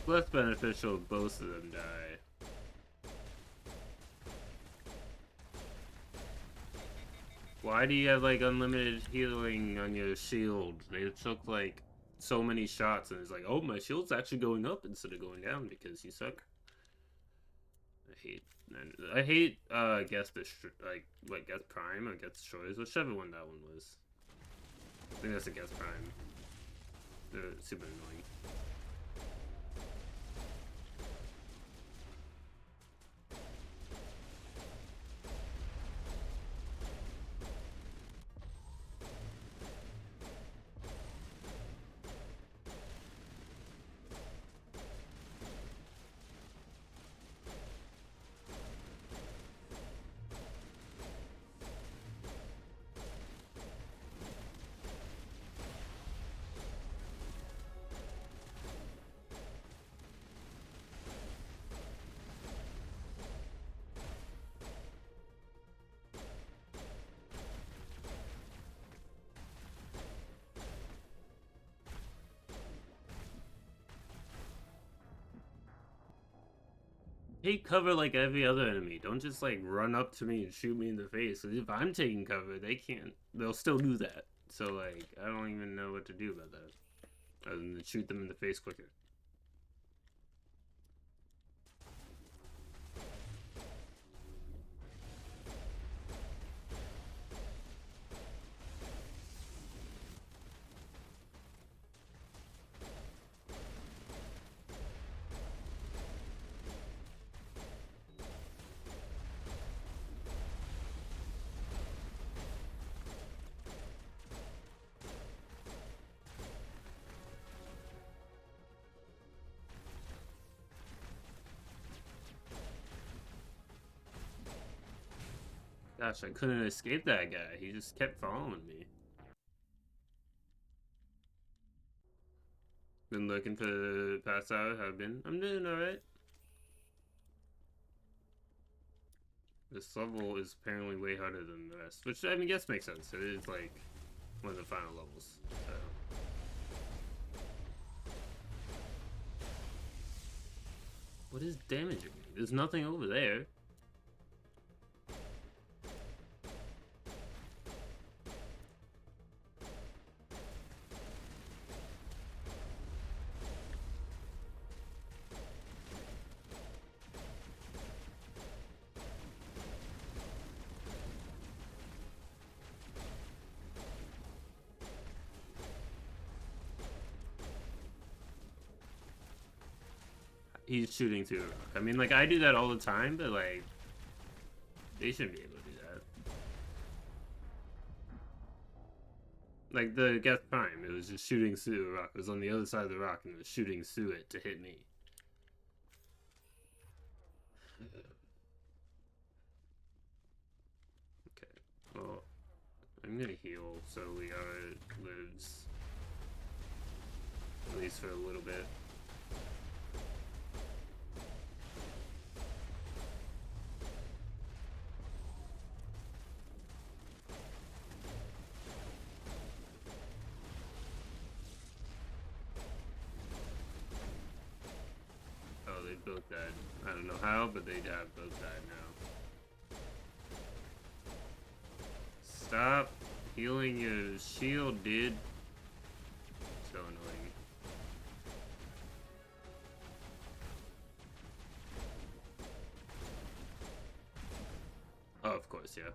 [SPEAKER 1] Less beneficial if both of them die. Why do you have like unlimited healing on your shield? They took like so many shots and it's like, oh, my shield's actually going up instead of going down because you suck. I hate Guess Prime or Guess Destroyers, whichever one that one was. I think that's a Guess Prime. They're super annoying. Take cover like every other enemy. Don't just like run up to me and shoot me in the face. Cause if I'm taking cover, they can't. They'll still do that. So like, I don't even know what to do about that. Other than shoot them in the face quicker. Gosh, I couldn't escape that guy. He just kept following me. Been looking for the past hour. Have been. I'm doing alright. This level is apparently way harder than the rest, which I mean, guess makes sense. It is like one of the final levels. So. What is damaging me? There's nothing over there. He's shooting through the rock. I mean, like, I do that all the time, but, like, they shouldn't be able to do that. Like, the Guess Prime, it was just shooting through the rock. It was on the other side of the rock, and it was shooting through it to hit me. Okay, well, I'm gonna heal so Liara lives. At least for a little bit. Both died. I don't know how, but they have both died now. Stop healing your shield, dude. So annoying. Oh, of course, yeah.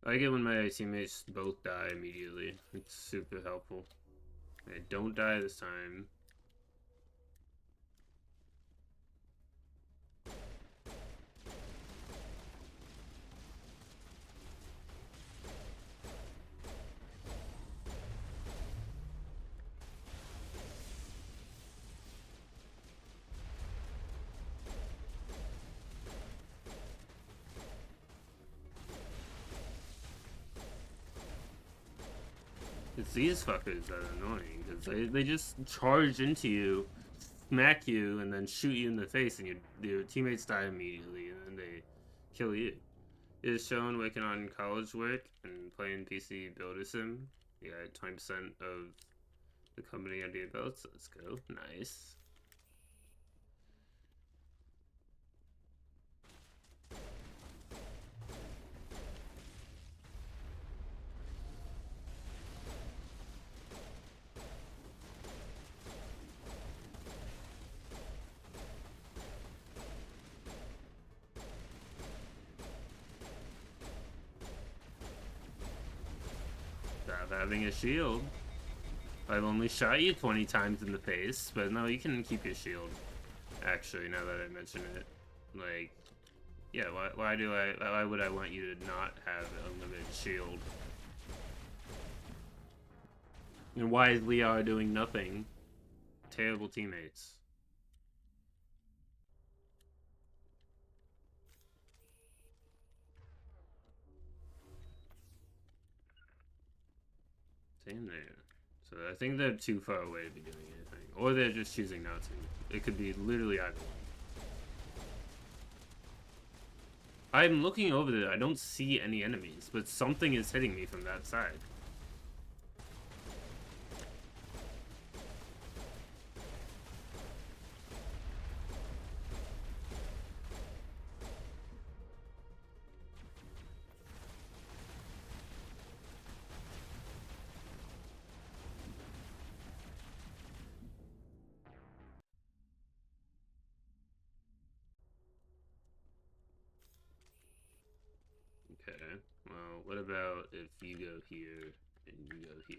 [SPEAKER 1] I get when my teammates both die immediately. It's super helpful. I don't die this time. It's these fuckers that are annoying, because they just charge into you, smack you, and then shoot you in the face, and your teammates die immediately, and then they kill you. It is shown working on college work and playing PC Builder Sim. You got 20% of the company under your belt, so let's go. Nice. Stop having a shield. I've only shot you 20 times in the face, but no, you can keep your shield. Actually, now that I mention it, like, yeah, why would I want you to not have unlimited shield? And why is Liar doing nothing? Terrible teammates. Same there. So I think they're too far away to be doing anything. Or they're just choosing not to. It could be literally either one. I'm looking over there. I don't see any enemies, but something is hitting me from that side. Okay, well, what about if you go here and you go here?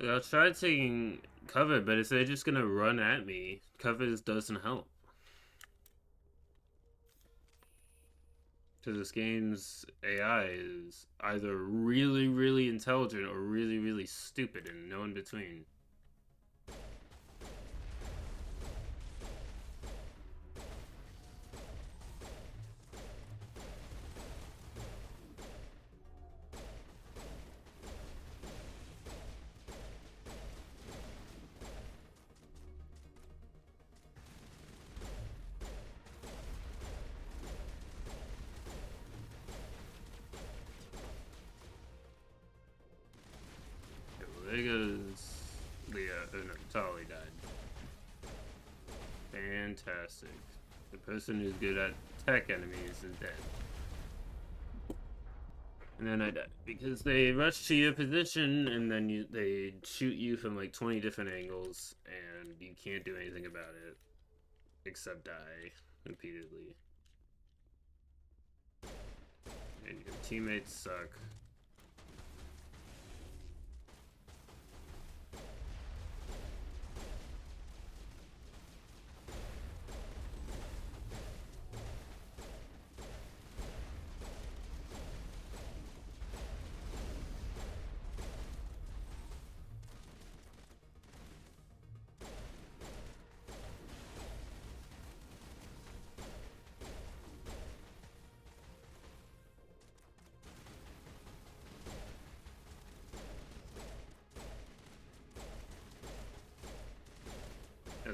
[SPEAKER 1] I'll try taking cover, but if they're just gonna run at me, cover doesn't help. Because this game's AI is either really, really intelligent or really, really stupid and no in between. There goes Leah. Oh no, Tali died. Fantastic. The person who's good at tech enemies is dead. And then I died because they rush to your position and then they shoot you from like 20 different angles and you can't do anything about it except die repeatedly. And your teammates suck.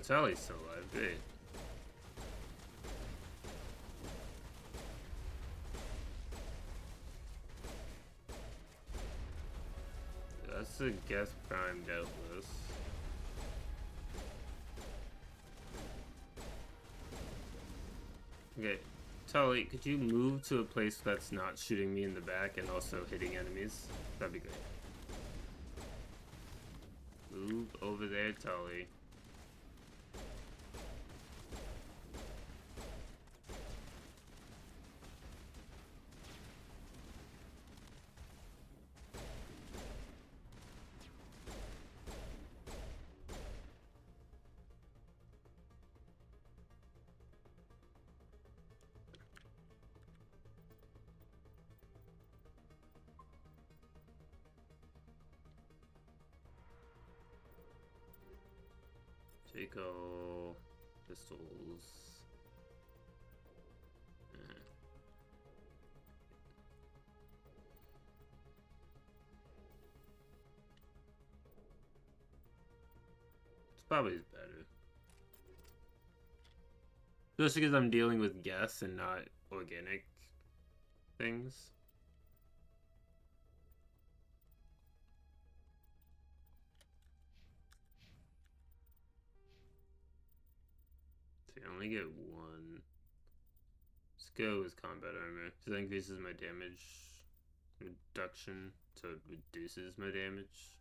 [SPEAKER 1] Tally's still alive. Great. That's a guess prime doubtless. Okay, Tully, could you move to a place that's not shooting me in the back and also hitting enemies? That'd be great. Move over there, Tully. Take all pistols. It's probably better. Just because I'm dealing with gas and not organic things. So I only get one. Let's go with combat armor. So that increases my damage reduction, so it reduces my damage.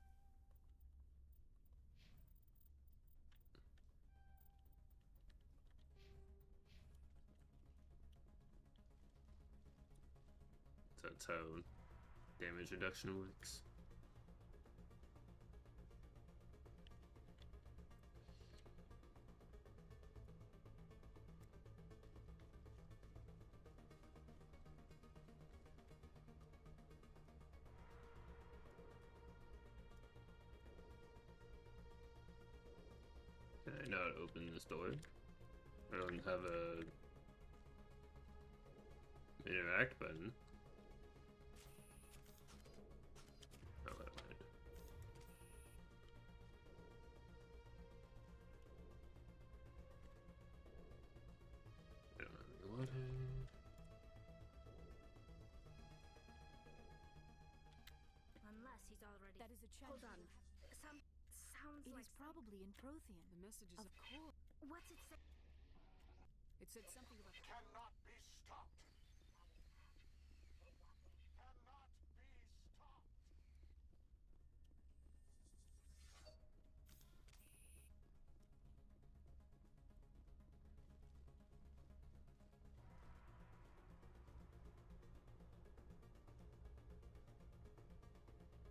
[SPEAKER 1] So that's how damage reduction works. Can I not open this door? I don't have a interact button. Oh, I lied. I don't have any water.
[SPEAKER 15] Unless he's already.
[SPEAKER 6] That is a
[SPEAKER 15] Hold
[SPEAKER 6] tragedy.
[SPEAKER 15] on. Some sounds
[SPEAKER 6] It
[SPEAKER 15] like.
[SPEAKER 6] is probably in Prothean.
[SPEAKER 7] The message is
[SPEAKER 6] Of course.
[SPEAKER 15] What's it say?
[SPEAKER 7] It said something about
[SPEAKER 14] Cannot be stopped. Cannot be stopped.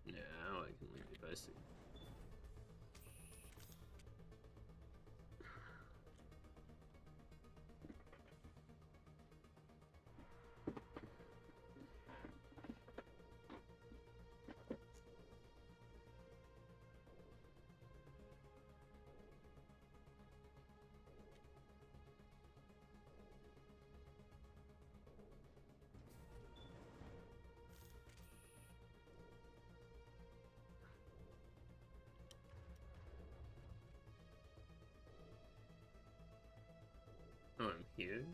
[SPEAKER 1] Yeah, I can leave it. I see. Oh, I'm here?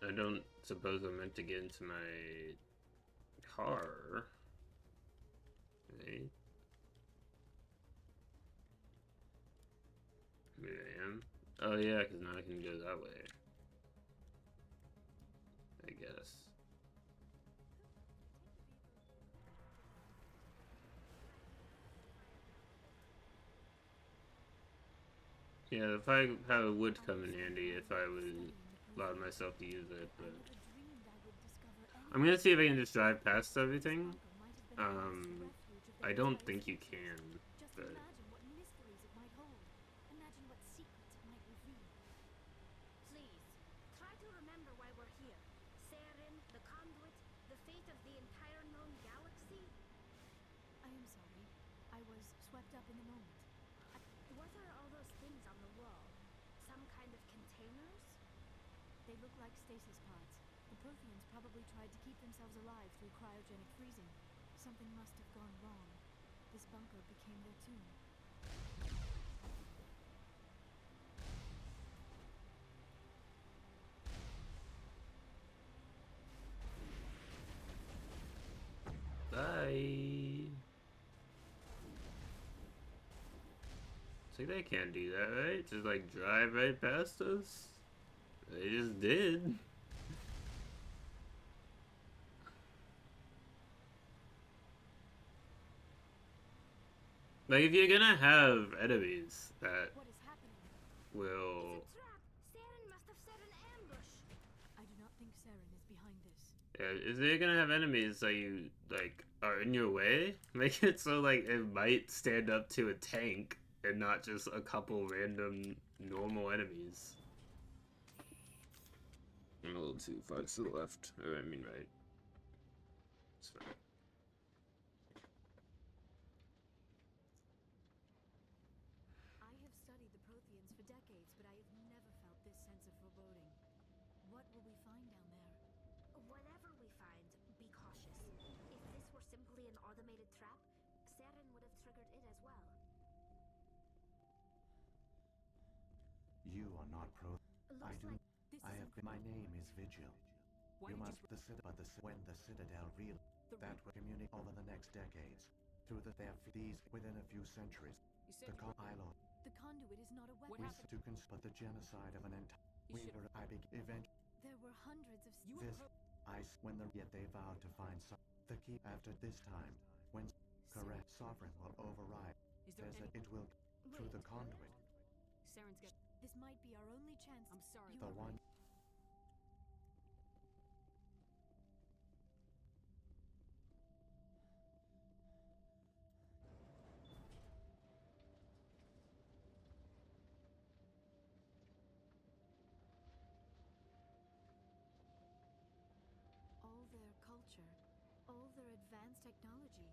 [SPEAKER 1] I don't suppose I'm meant to get into my car. Right? Maybe I am. Oh yeah, because now I can go that way. I guess. Yeah, the firepower would come in handy if I would allow myself to use it, but I'm gonna see if I can just drive past everything. I don't think you can, but
[SPEAKER 6] Imagine what mysteries it might hold. Imagine what secrets it might reveal.
[SPEAKER 15] Please, try to remember why we're here. Saren, the conduit, the fate of the entire known galaxy.
[SPEAKER 6] I am sorry. I was swept up in the moment.
[SPEAKER 15] What are all those things on the wall? Some kind of containers?
[SPEAKER 6] They look like stasis pods. The Protheans probably tried to keep themselves alive through cryogenic freezing. Something must have gone wrong. This bunker became their tomb.
[SPEAKER 1] Bye. It's like they can't do that, right? Just like drive right past us? They just did. Like, if you're gonna have enemies that will...
[SPEAKER 15] Saren must have set an ambush.
[SPEAKER 6] I do not think Saren is behind this.
[SPEAKER 1] Yeah, if they're gonna have enemies that you, like, are in your way, make it so, like, it might stand up to a tank and not just a couple random normal enemies. I'm a little too far to the left, or I mean right. It's fine.
[SPEAKER 6] I have studied the Protheans for decades, but I have never felt this sense of foreboding. What will we find down there?
[SPEAKER 15] Whatever we find, be cautious. If this were simply an automated trap, Saren would have triggered it as well.
[SPEAKER 16] You are not pro. I do.
[SPEAKER 15] Like
[SPEAKER 16] I have. My name is Vigil.
[SPEAKER 7] Why
[SPEAKER 16] You
[SPEAKER 7] did
[SPEAKER 16] must. When the Citadel real that will communicate over the next decades through these within a few centuries.
[SPEAKER 7] You said
[SPEAKER 16] The Ilo.
[SPEAKER 6] The conduit is not a weapon.
[SPEAKER 7] What happened?
[SPEAKER 16] But the genocide of an entire.
[SPEAKER 7] You should.
[SPEAKER 16] I big event.
[SPEAKER 6] There were hundreds of...
[SPEAKER 16] This ice when the yet they vowed to find the key after this time when correct sovereign will override.
[SPEAKER 7] Is there any...
[SPEAKER 16] It will through the conduit.
[SPEAKER 7] Saren's got...
[SPEAKER 6] This might be our only chance.
[SPEAKER 7] I'm sorry.
[SPEAKER 16] The one.
[SPEAKER 6] All their culture, all their advanced technology,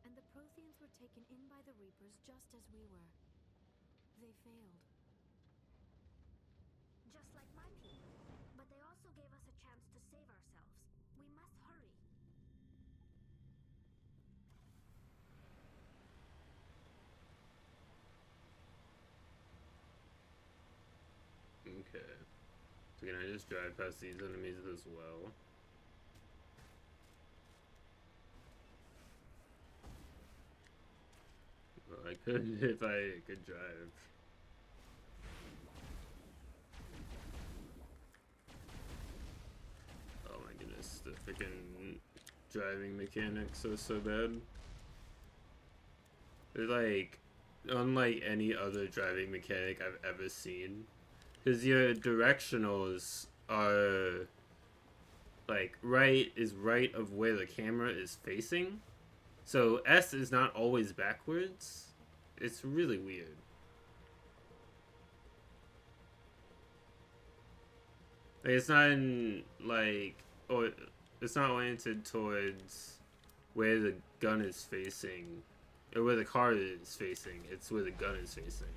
[SPEAKER 6] and the Protheans were taken in by the Reapers just as we were. They failed.
[SPEAKER 15] Just like my people. But they also gave us a chance to save ourselves. We must hurry.
[SPEAKER 1] Okay. So can I just drive past these enemies as well? Well, I could if I could drive. Oh my goodness, the freaking driving mechanics are so bad. They're like unlike any other driving mechanic I've ever seen. Because your directionals are like right of where the camera is facing. So S is not always backwards. It's really weird. Like, it's not in like, or it's not oriented towards where the gun is facing, or where the car is facing. It's where the gun is facing.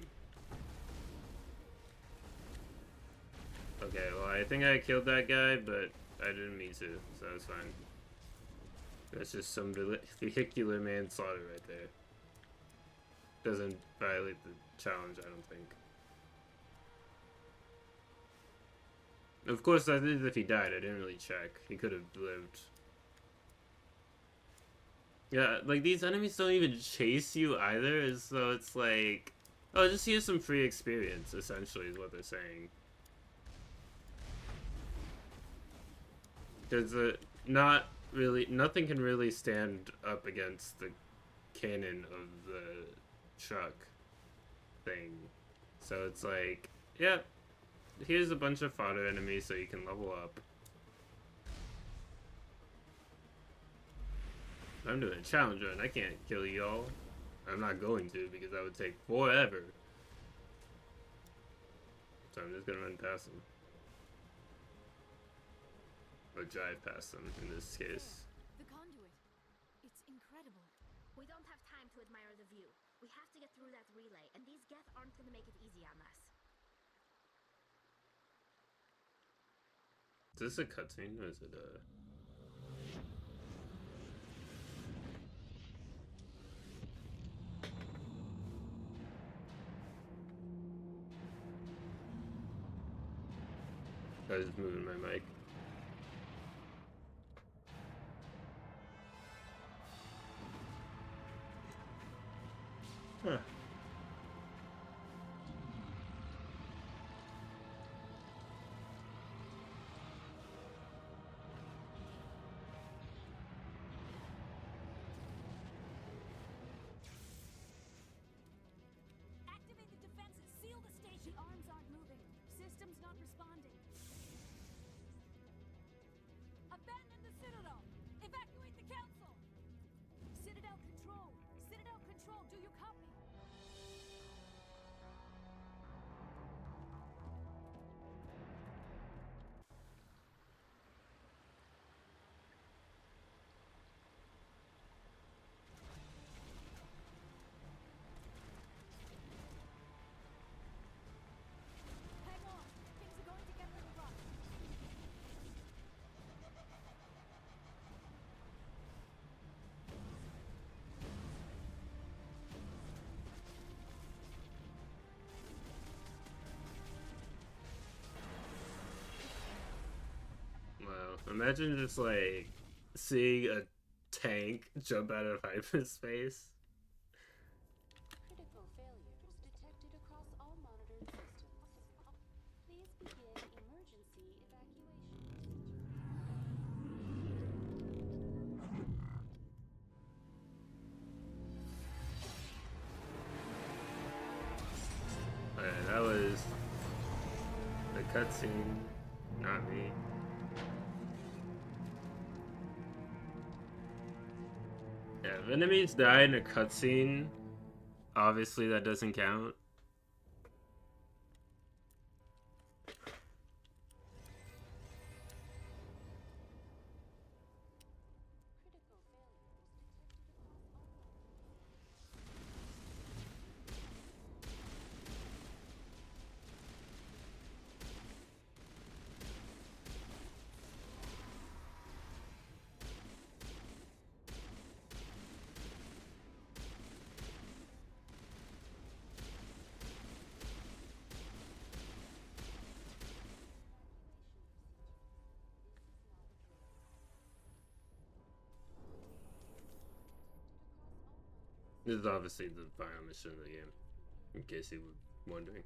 [SPEAKER 1] Okay, well, I think I killed that guy, but I didn't mean to, so it's fine. That's just some vehicular manslaughter right there. Doesn't violate the challenge, I don't think. Of course, I did if he died. I didn't really check. He could have lived. Yeah, like, these enemies don't even chase you either, so it's like... Oh, just here's some free experience, essentially, is what they're saying. Because nothing can really stand up against the cannon of the truck thing. So it's like, yeah, here's a bunch of fodder enemies so you can level up. I'm doing a challenge run. I can't kill y'all. I'm not going to because that would take forever. So I'm just gonna run past them. Or drive past them, in this case.
[SPEAKER 6] The conduit. It's incredible.
[SPEAKER 15] We don't have time to admire the view. We have to get through that relay, and these Geth aren't gonna make it easy on us.
[SPEAKER 2] Is this a cutscene or is it a... I was just moving my mic. Huh.
[SPEAKER 15] Activate the defenses. Seal the station. The arms aren't moving. Systems not responding. Abandon the Citadel. Evacuate the Council. Citadel Control. Citadel Control. Do you copy? Hang on. Things are going to get a little rough.
[SPEAKER 2] Wow. Imagine just like seeing a tank jump out of hyperspace.
[SPEAKER 6] Critical failures detected across all monitored systems. Please begin emergency evacuation.
[SPEAKER 2] Alright, that was the cutscene, not me. Yeah, if enemies die in a cutscene, obviously that doesn't count.
[SPEAKER 6] Critical failures detected across all
[SPEAKER 2] This is obviously the final mission of the game, in case you were wondering.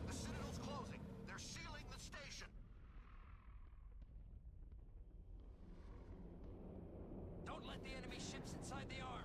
[SPEAKER 3] The Citadel's closing. They're sealing the station. Don't let the enemy ships inside the arms.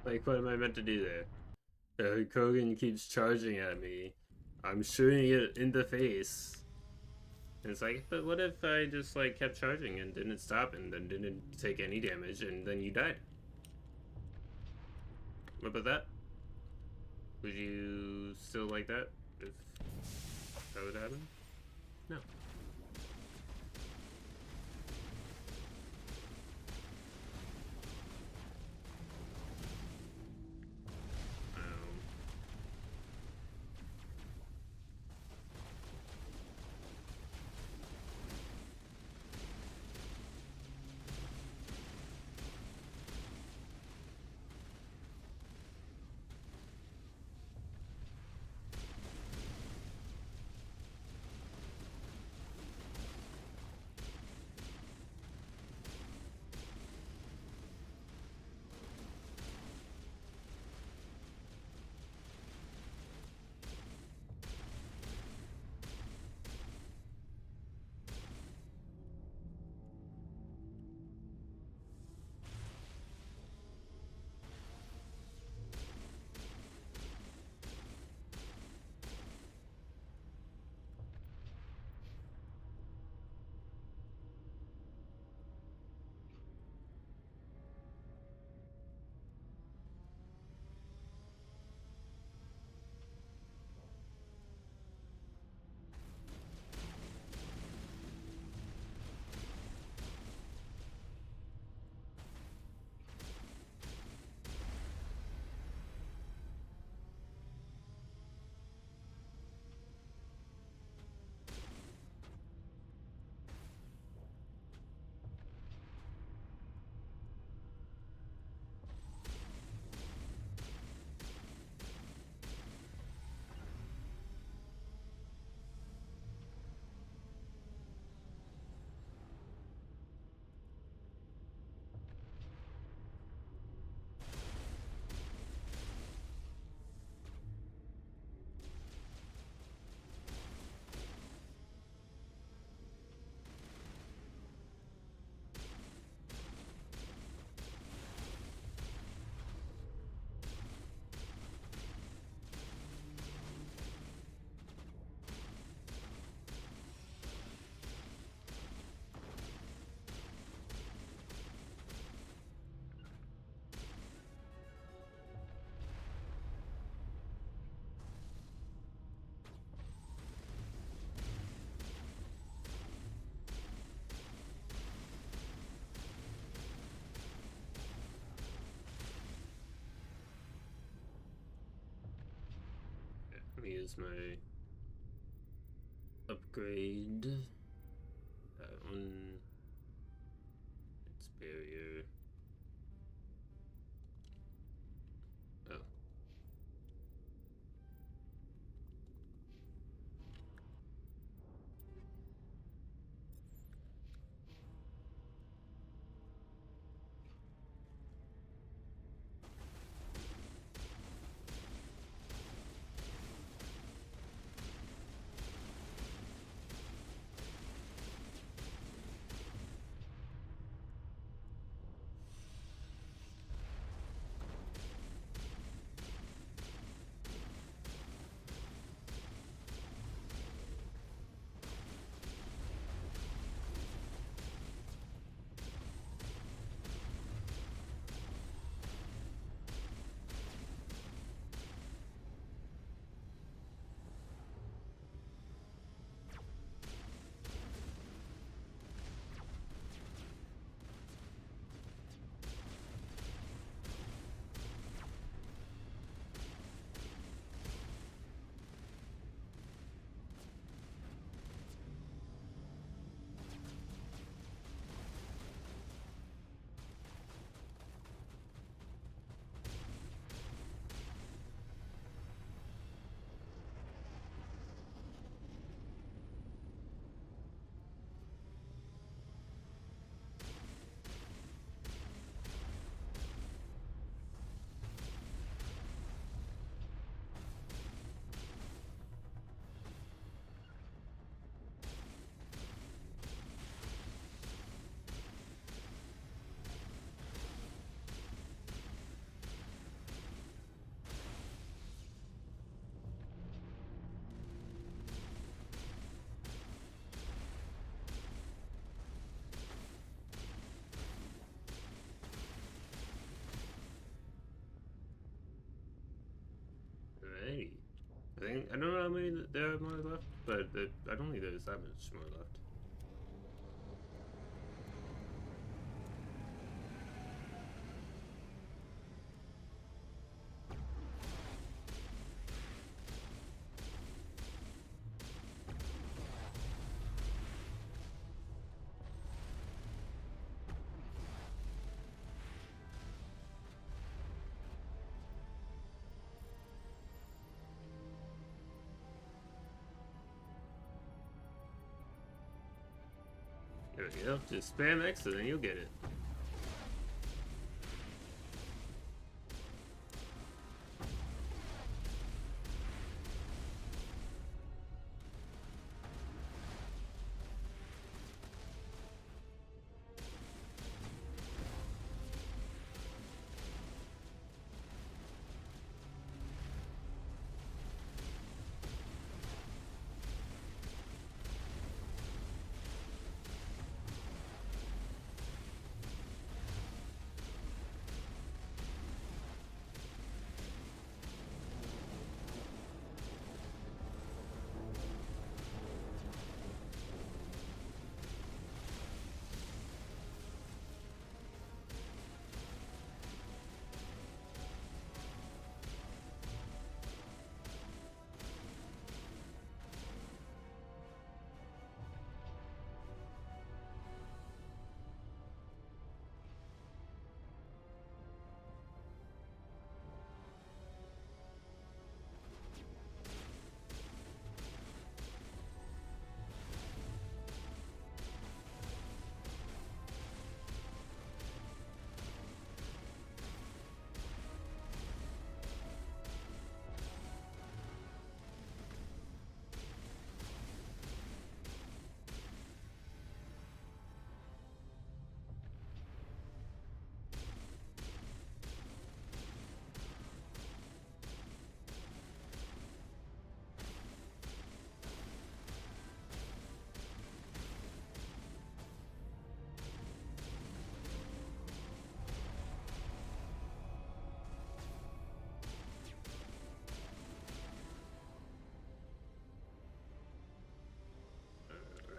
[SPEAKER 1] Like, what am I meant to do there? Kogan keeps charging at me. I'm shooting it in the face. And it's like, but what if I just, like, kept charging and didn't stop and then didn't take any damage and then you died? What about that? Would you still like that if that would happen? No. Let me use my upgrade. That one. It's barrier. Oh. think I don't know how many there are more left, but I don't think there's that much more left. There we go. Just spam X and then you'll get it.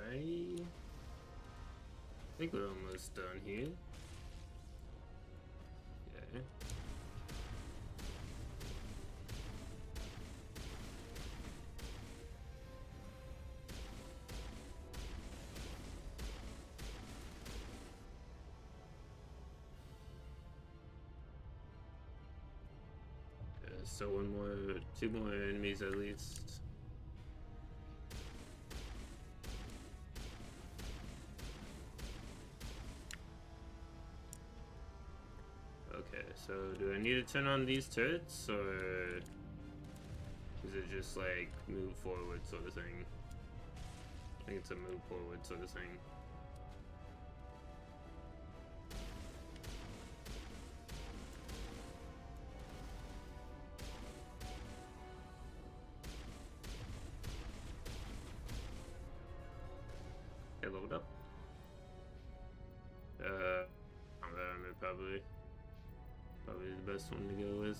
[SPEAKER 1] Alright. I think we're almost done here. Okay. So two more enemies at least. Okay, so do I need to turn on these turrets, or is it just like move forward sort of thing? I think it's a move forward sort of thing. Okay, load up. Environment probably the best one to go with.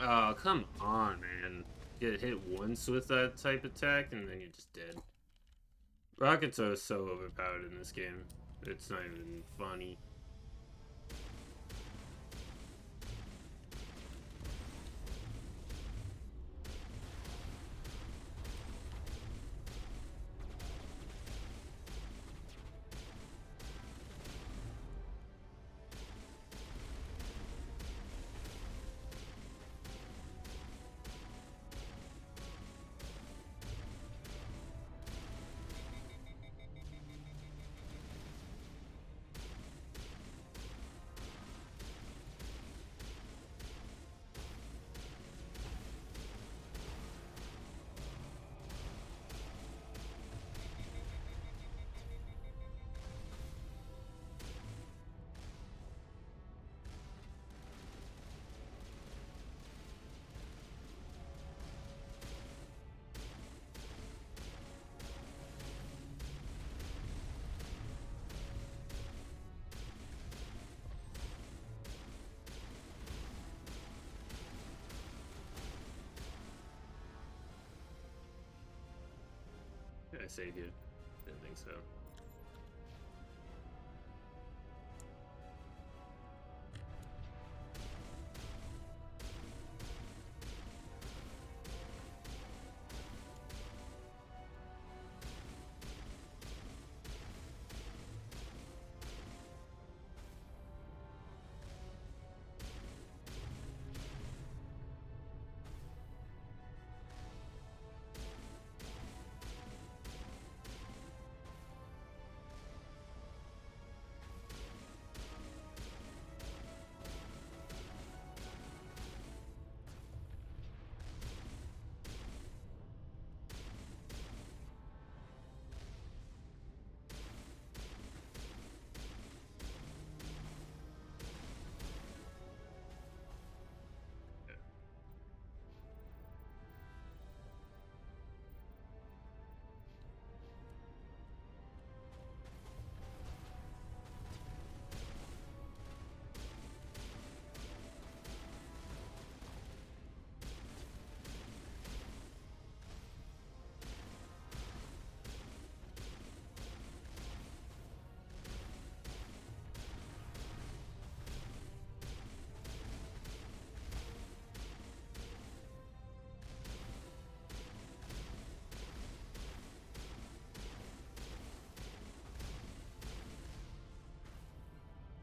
[SPEAKER 1] Oh, come on, man. Get hit once with that type attack and then you're just dead. Rockets are so overpowered in this game. It's not even funny. I saved you. Didn't think so.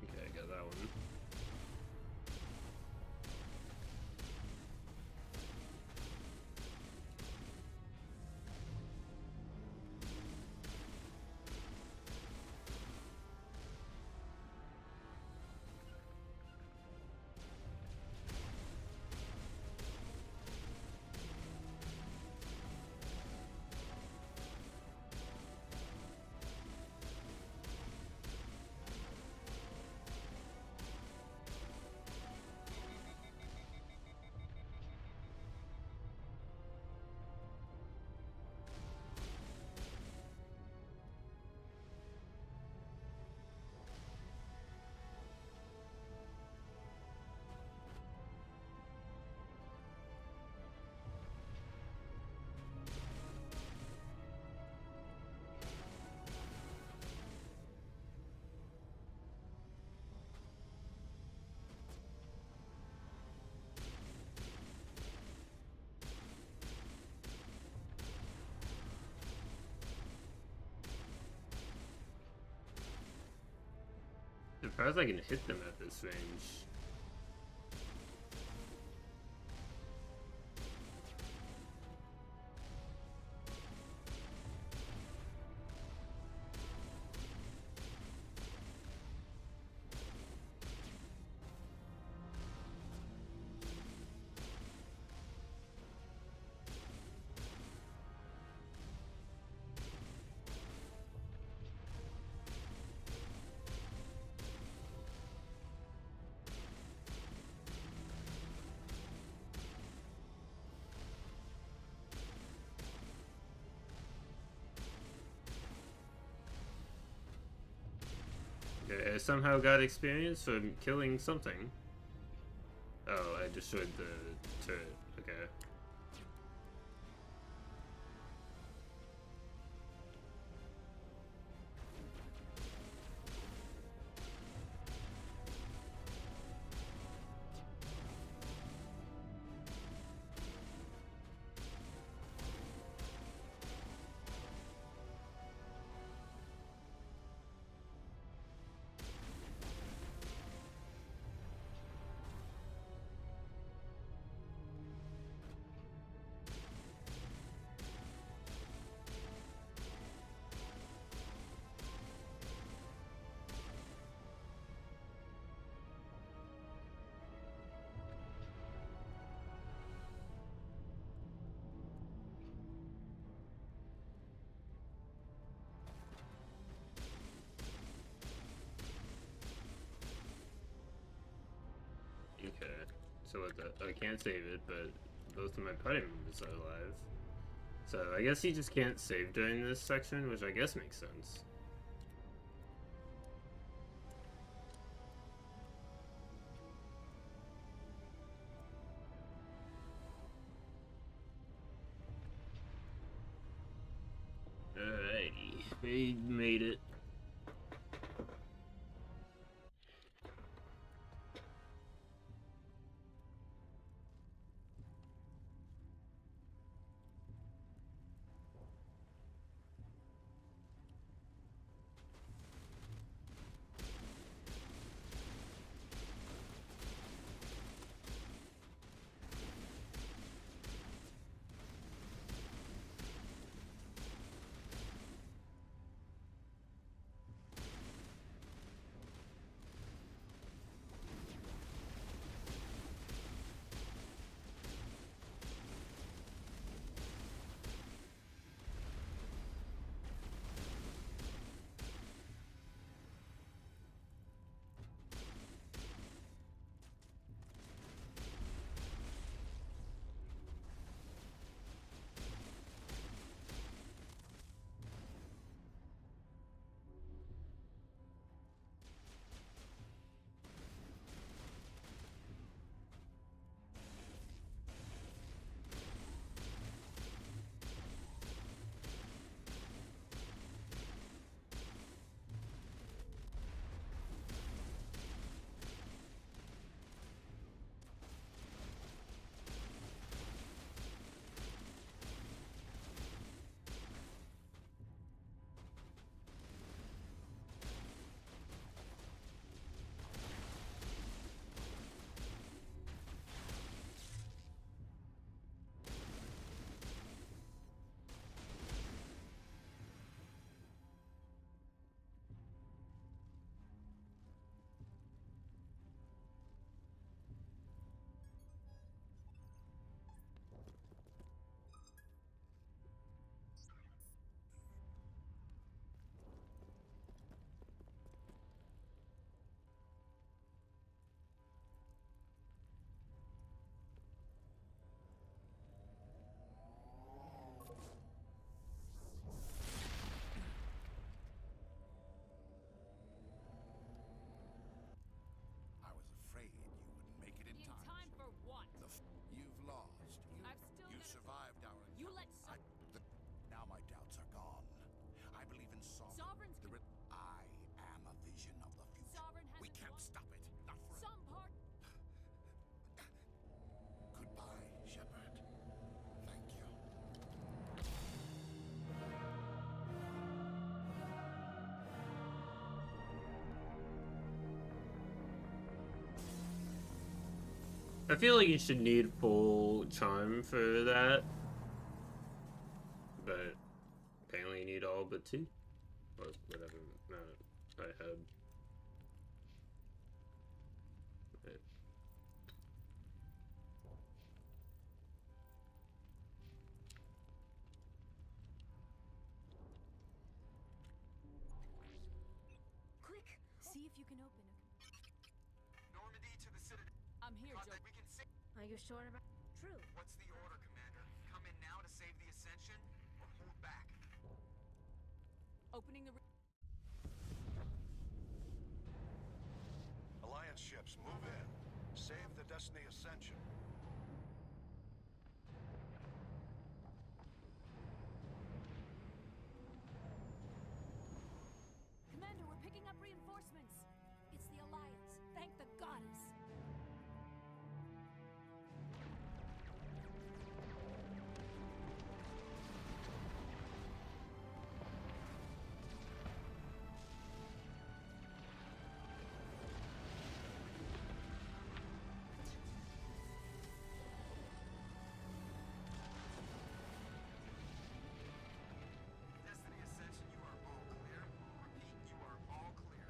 [SPEAKER 1] Okay, I got that one. Surprised I can hit them at this range. Okay, I somehow got experience from killing something. Oh, I destroyed the turret. Okay. Okay, so what the, I can't save it, but both of my party members are alive. So I guess he just can't save during this section, which I guess makes sense. They made it.
[SPEAKER 5] I was afraid you wouldn't make it in
[SPEAKER 7] In
[SPEAKER 5] time.
[SPEAKER 7] time for what?
[SPEAKER 5] You've lost.
[SPEAKER 7] I've still
[SPEAKER 5] You
[SPEAKER 7] got-
[SPEAKER 5] survived our
[SPEAKER 7] You
[SPEAKER 5] encounter.
[SPEAKER 7] let
[SPEAKER 5] Now my doubts are gone. I believe in Sovereign.
[SPEAKER 7] Sovereign's
[SPEAKER 5] I am a vision of the future.
[SPEAKER 7] Sovereign has
[SPEAKER 5] We
[SPEAKER 7] its
[SPEAKER 5] can't
[SPEAKER 7] one-
[SPEAKER 5] stop it. Not for
[SPEAKER 7] Some part.
[SPEAKER 5] Goodbye, Shepard. Thank you.
[SPEAKER 1] I feel like you should need full charm for that. But apparently you need all but 2. Or whatever amount I had. Right.
[SPEAKER 6] Quick, see if you can open it.
[SPEAKER 13] Normandy to the Citadel.
[SPEAKER 7] I'm here, Joe.
[SPEAKER 13] We can see.
[SPEAKER 15] Are you sure about? True.
[SPEAKER 13] What's the order, Commander? Come in now to save the Ascension, or hold back?
[SPEAKER 7] Opening the.
[SPEAKER 17] Alliance ships, move in. Save the Destiny Ascension.
[SPEAKER 7] Commander, we're picking up reinforcements.
[SPEAKER 6] It's the Alliance. Thank the goddess.
[SPEAKER 13] Destiny Ascension, you are all clear. Repeat, you are all clear.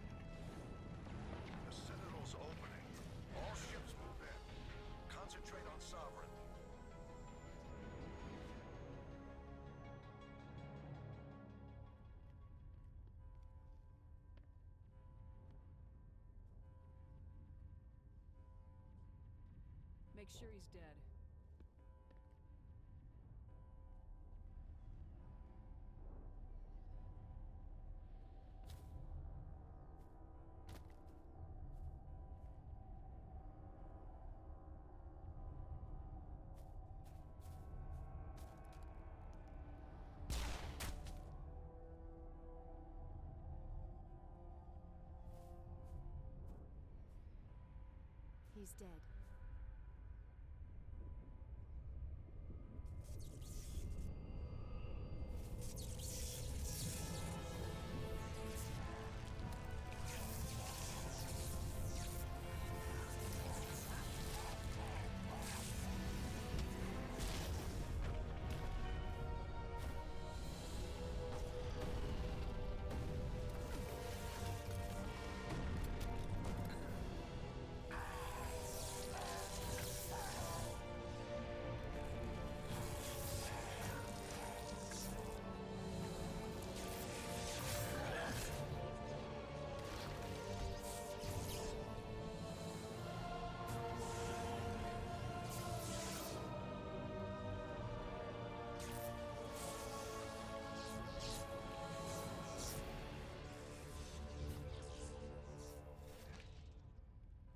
[SPEAKER 17] The Citadel's opening. All ships move in. Concentrate on Sovereign.
[SPEAKER 7] Make sure he's dead.
[SPEAKER 6] He's dead.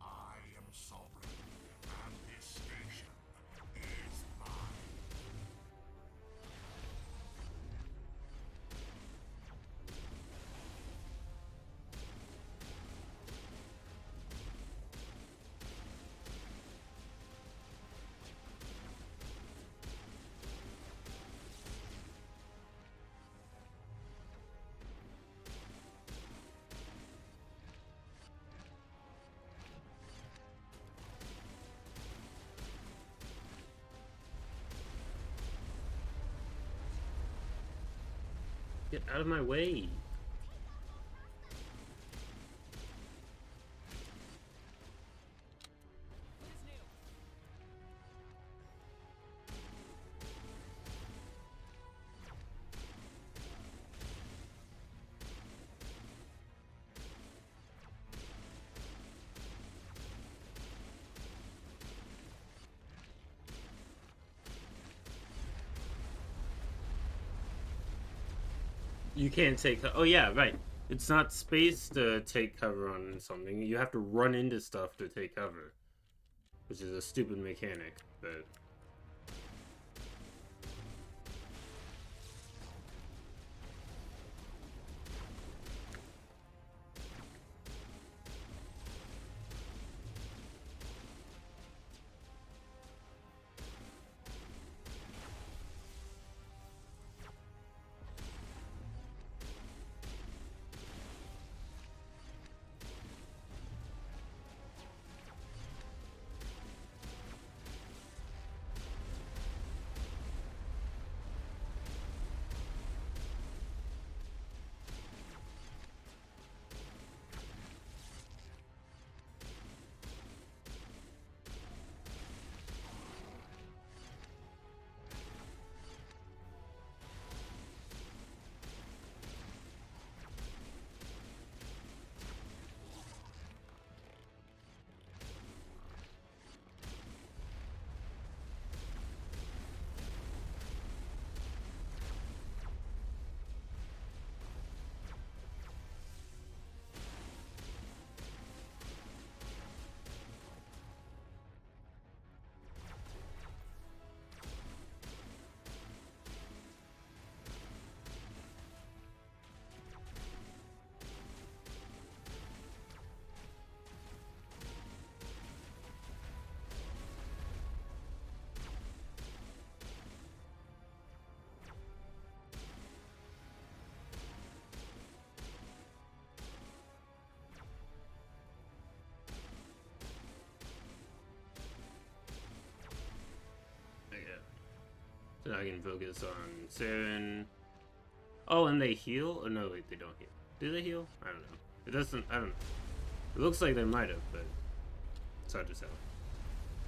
[SPEAKER 17] I am sovereign, and this station is mine.
[SPEAKER 1] Get out of my way. You can't take. Oh yeah, right. It's not space to take cover on something. You have to run into stuff to take cover, which is a stupid mechanic, but. So now I can focus on Saren. Oh, and they heal? Oh, no, wait, they don't heal. Do they heal? I don't know. It doesn't, I don't know. It looks like they might have, but it's hard to tell.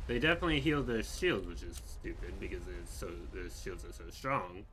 [SPEAKER 1] They definitely healed their shield, which is stupid because their shields are so strong.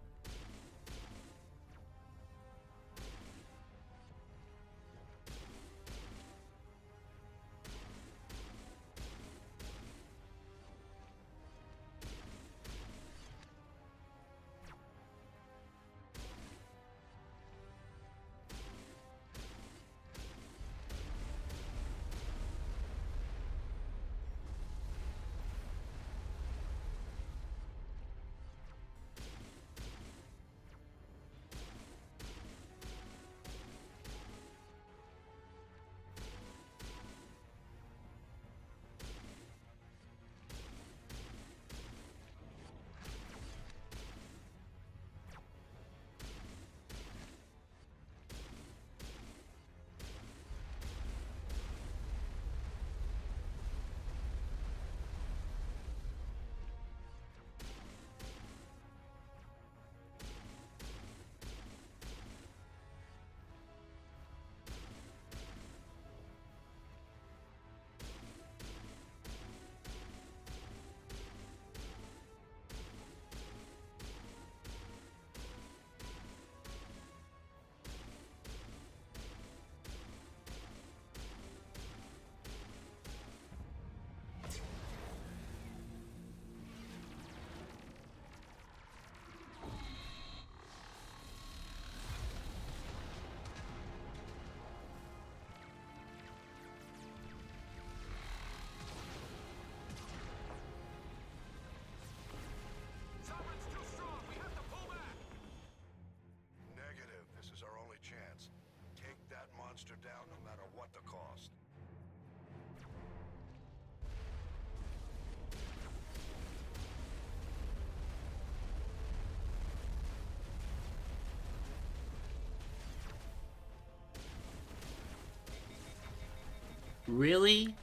[SPEAKER 1] Really?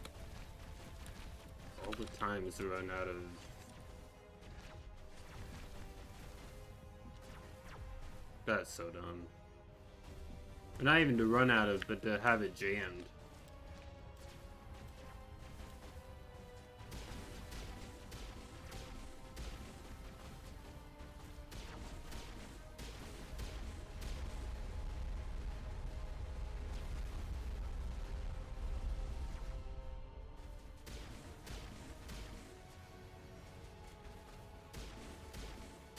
[SPEAKER 1] All the times to run out of... That's so dumb. Not even to run out of, but to have it jammed.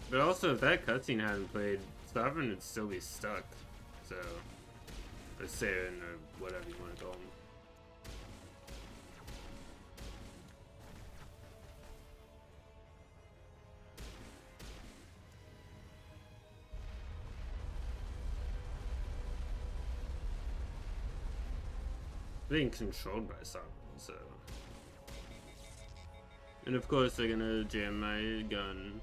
[SPEAKER 1] But also, if that cutscene hadn't played, Sovereign would still be stuck. So, or Saren, or whatever you want to call him. Being controlled by Sovereign, so. And of course, they're gonna jam my gun.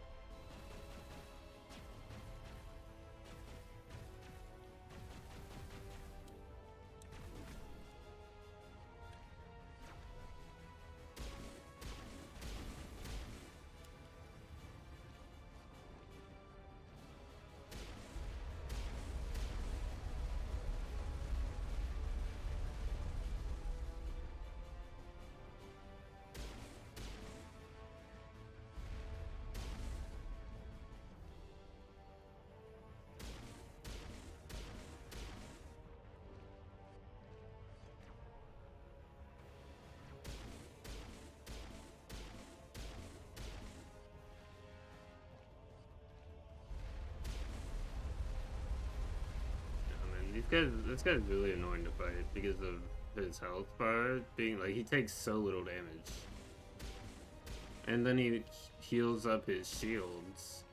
[SPEAKER 1] This guy's really annoying to fight because of his health bar being like, he takes so little damage. And then he heals up his shields.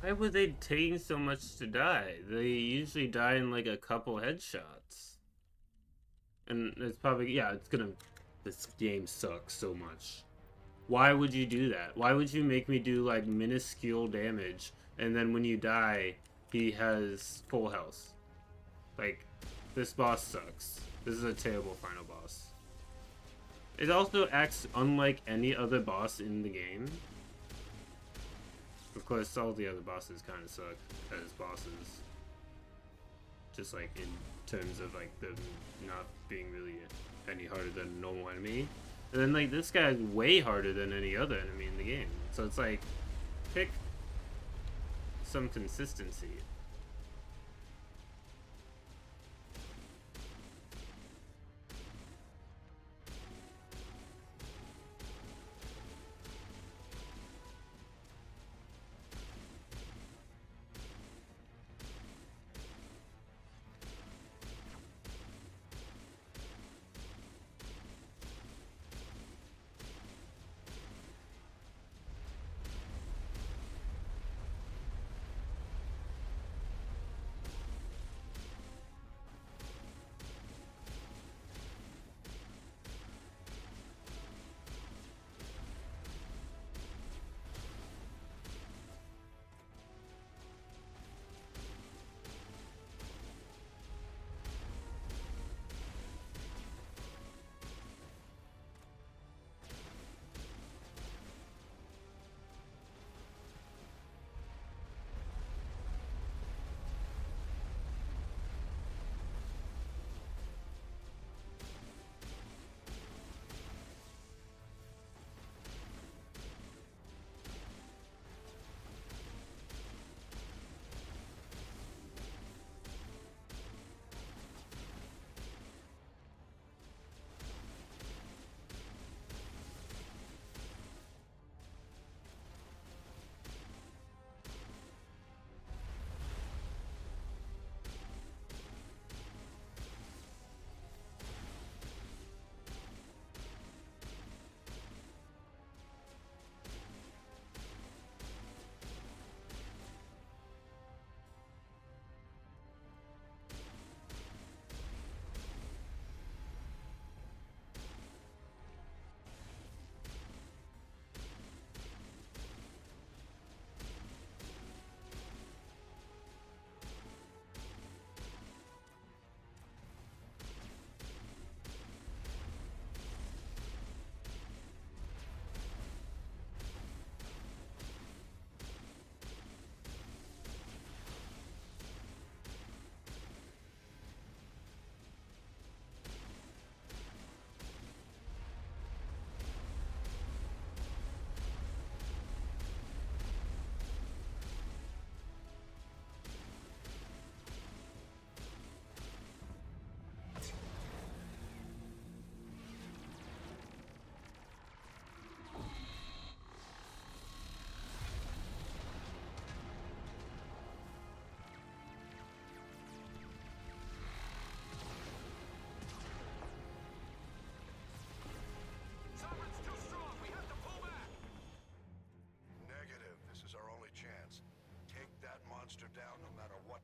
[SPEAKER 1] Why would they take so much to die? They usually die in like a couple headshots. And it's probably, yeah, it's gonna... This game sucks so much. Why would you do that? Why would you make me do like minuscule damage and then when you die, he has full health? Like, this boss sucks. This is a terrible final boss. It also acts unlike any other boss in the game. Of course, all the other bosses kind of suck as bosses. Just like in terms of like them not being really any harder than a normal enemy. And then like this guy's way harder than any other enemy in the game. So it's like, pick some consistency.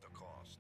[SPEAKER 17] at the cost.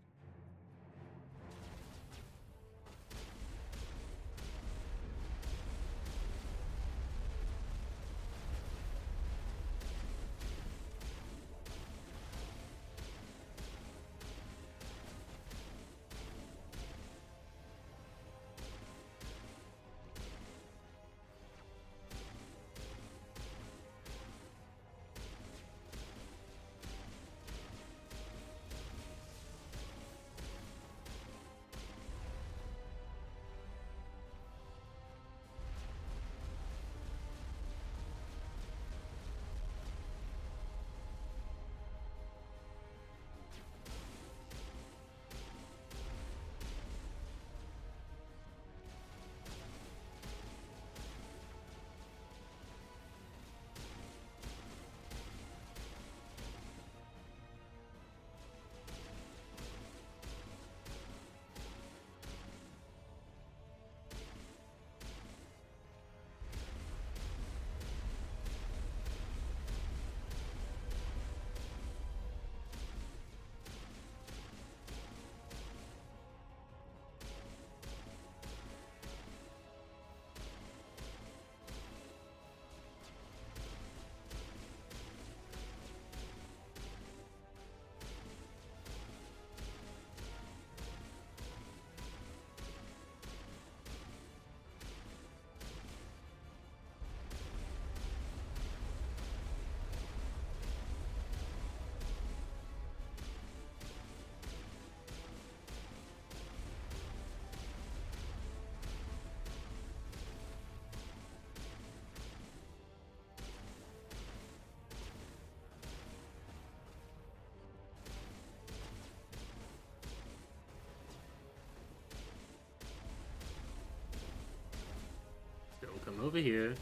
[SPEAKER 1] Don't come over here.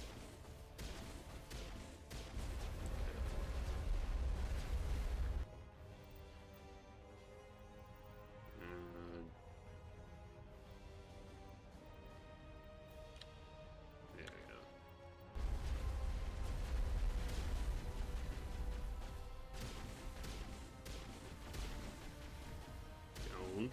[SPEAKER 1] There we go. Don't.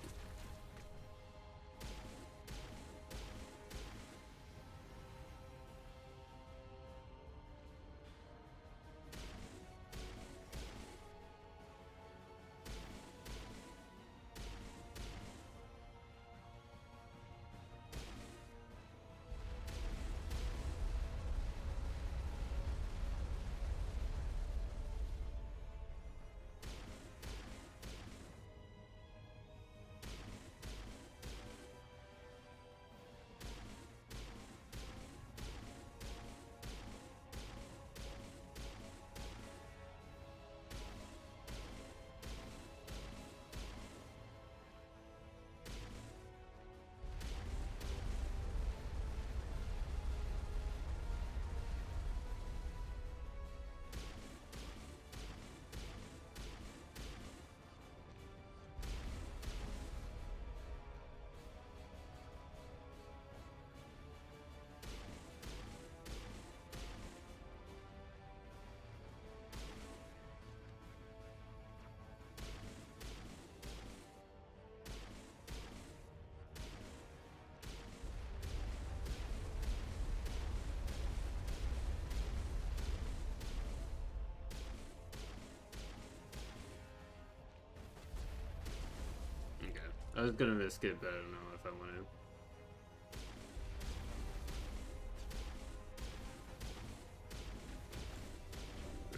[SPEAKER 1] I was gonna risk it, but I don't know if I want to.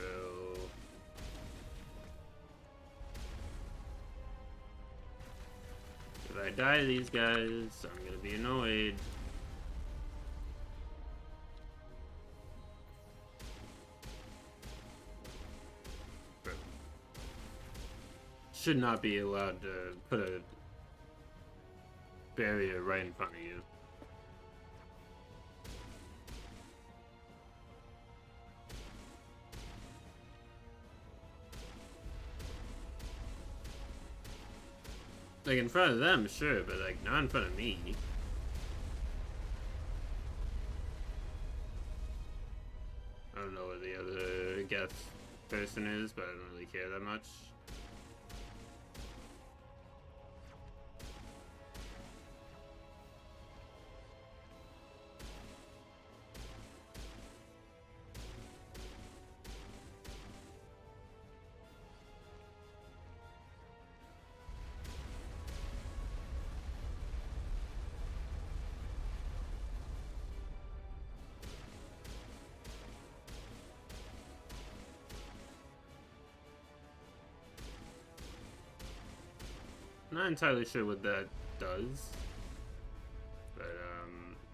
[SPEAKER 1] Bro. If I die to these guys, I'm gonna be annoyed. Bro. Should not be allowed to put a barrier right in front of you. Like in front of them, sure, but like not in front of me. I don't know what the other guest person is, but I don't really care that much. Not entirely sure what that does. But,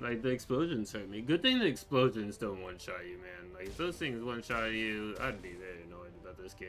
[SPEAKER 1] like, the explosions hurt me. Good thing the explosions don't one-shot you, man. Like, if those things one-shot you, I'd be very annoyed about this game.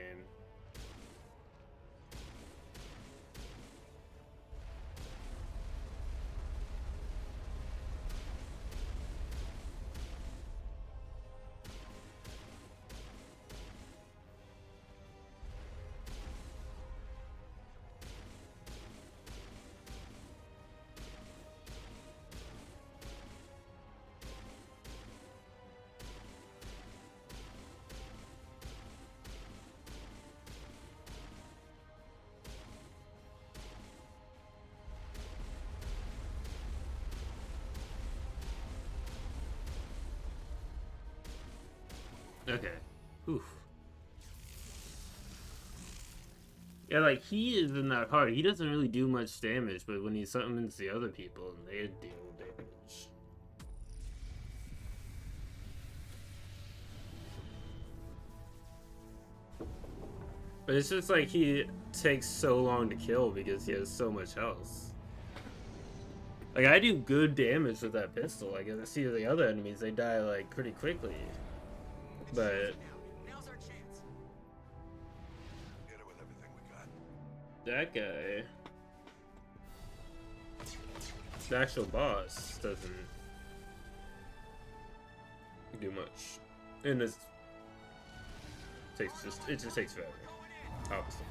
[SPEAKER 1] Okay. Oof. Yeah, like, he isn't that hard. He doesn't really do much damage, but when he summons the other people, they deal damage. But it's just like he takes so long to kill because he has so much health. Like, I do good damage with that pistol. Like, I see the other enemies, they die, like, pretty quickly. But
[SPEAKER 13] Now's our chance.
[SPEAKER 17] Hit it with everything we got.
[SPEAKER 1] that guy, the actual boss, doesn't do much. And it just takes forever. Obviously.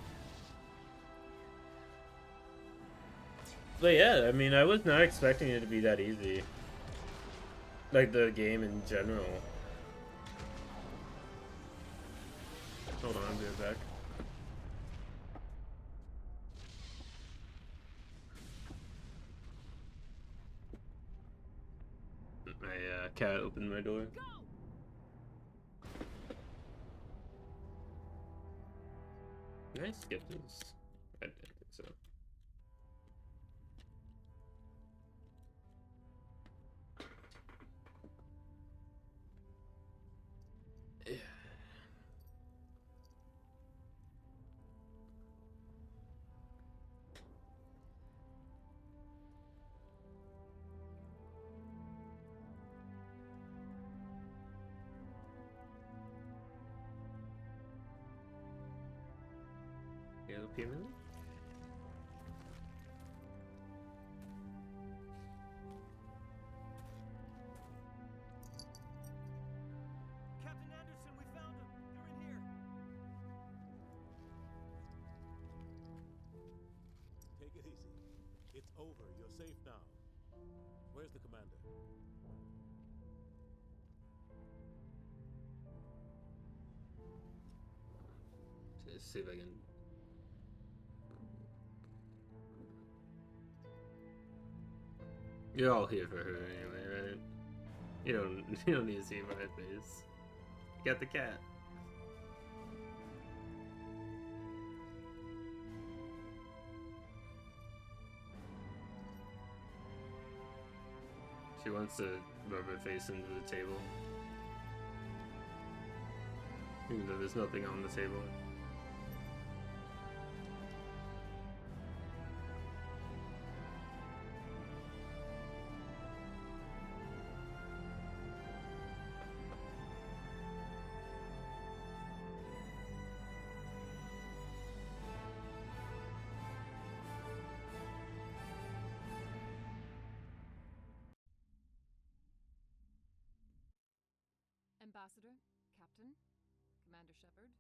[SPEAKER 1] But yeah, I mean, I was not expecting it to be that easy. Like, the game in general. Hold on, I'll be right back. My cat opened my door. Can I skip this? I didn't think so. Yeah. Yellow pyramid?
[SPEAKER 3] Captain Anderson, we found them. They're in here.
[SPEAKER 14] Take it easy. It's over. You're safe now. Where's the commander?
[SPEAKER 1] Let's see if I can. You're all here for her anyway, right? You don't need to see my face. You got the cat. She wants to rub her face into the table. Even though there's nothing on the table.
[SPEAKER 7] Ambassador, Captain, Commander Shepard.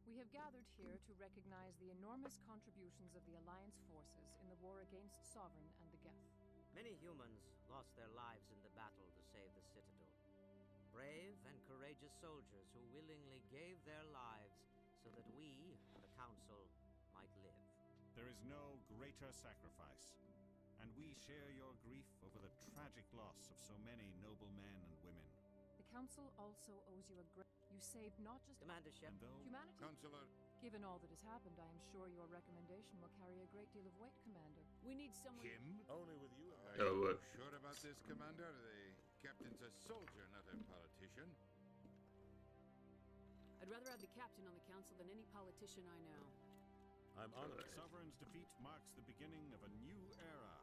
[SPEAKER 7] We have gathered here to recognize the enormous contributions of the Alliance forces in the war against Sovereign and the Geth.
[SPEAKER 18] Many humans lost their lives in the battle to save the Citadel. Brave and courageous soldiers who willingly gave their lives so that we, the Council, might live.
[SPEAKER 19] There is no greater sacrifice, and we share your grief over the tragic loss of so many noble men and women.
[SPEAKER 7] The Council also owes you a great... You saved not just
[SPEAKER 18] Commander Shepard,
[SPEAKER 7] humanity.
[SPEAKER 5] Counselor.
[SPEAKER 7] Given all that has happened, I am sure your recommendation will carry a great deal of weight, Commander. We need someone...
[SPEAKER 5] Him?
[SPEAKER 14] Only with you.
[SPEAKER 5] Are you sure about this, Commander? The captain's a soldier, not a politician.
[SPEAKER 7] I'd rather have the captain on the council than any politician I know.
[SPEAKER 19] I'm honored. Sovereign's defeat marks the beginning of a new era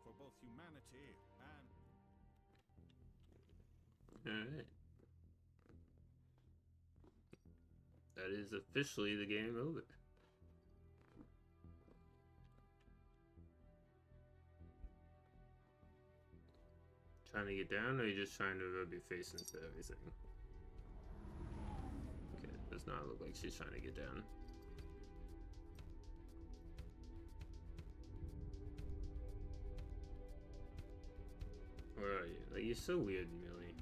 [SPEAKER 19] for both humanity and...
[SPEAKER 2] Alright. That is officially the game over. Trying to get down, or are you just trying to rub your face into everything? Okay, does not look like she's trying to get down. Where are you? Like, you're so weird, Millie.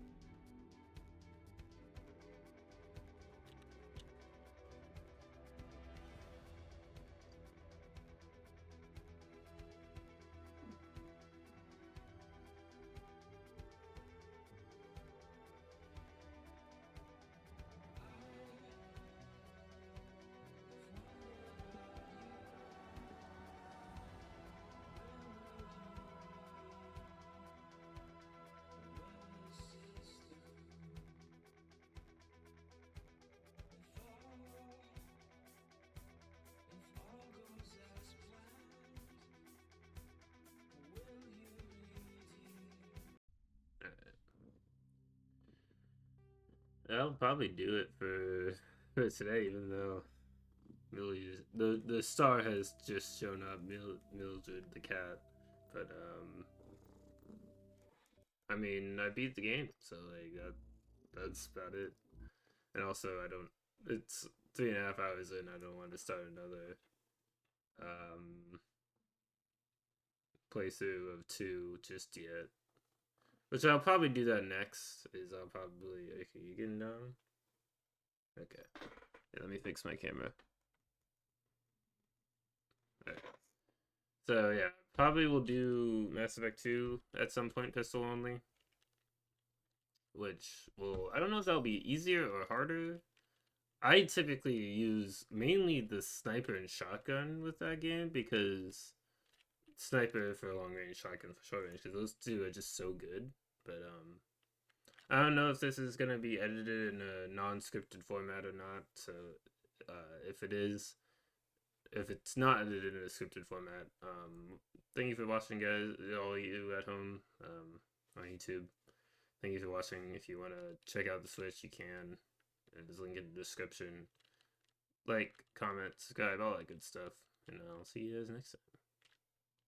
[SPEAKER 2] I'll probably do it for today, even though Millie's the star has just shown up, Mildred the cat. But I mean, I beat the game, so like that's about it. And also, I don't. It's 3.5 hours in. I don't want to start another playthrough of 2 just yet. Which I'll probably do that next. Is I'll probably... Okay, you getting down? Okay. Yeah, let me fix my camera. Alright. So yeah, probably will do Mass Effect 2 at some point, pistol only. Which will... I don't know if that'll be easier or harder. I typically use mainly the sniper and shotgun with that game, because... Sniper for long range, shotgun for short range, because those two are just so good. But I don't know if this is gonna be edited in a non-scripted format or not. So if it is, if it's not edited in a scripted format, thank you for watching, guys. All you at home on YouTube. Thank you for watching. If you want to check out the Switch, you can. There's a link in the description. Like, comment, subscribe, all that good stuff. And I'll see you guys next time.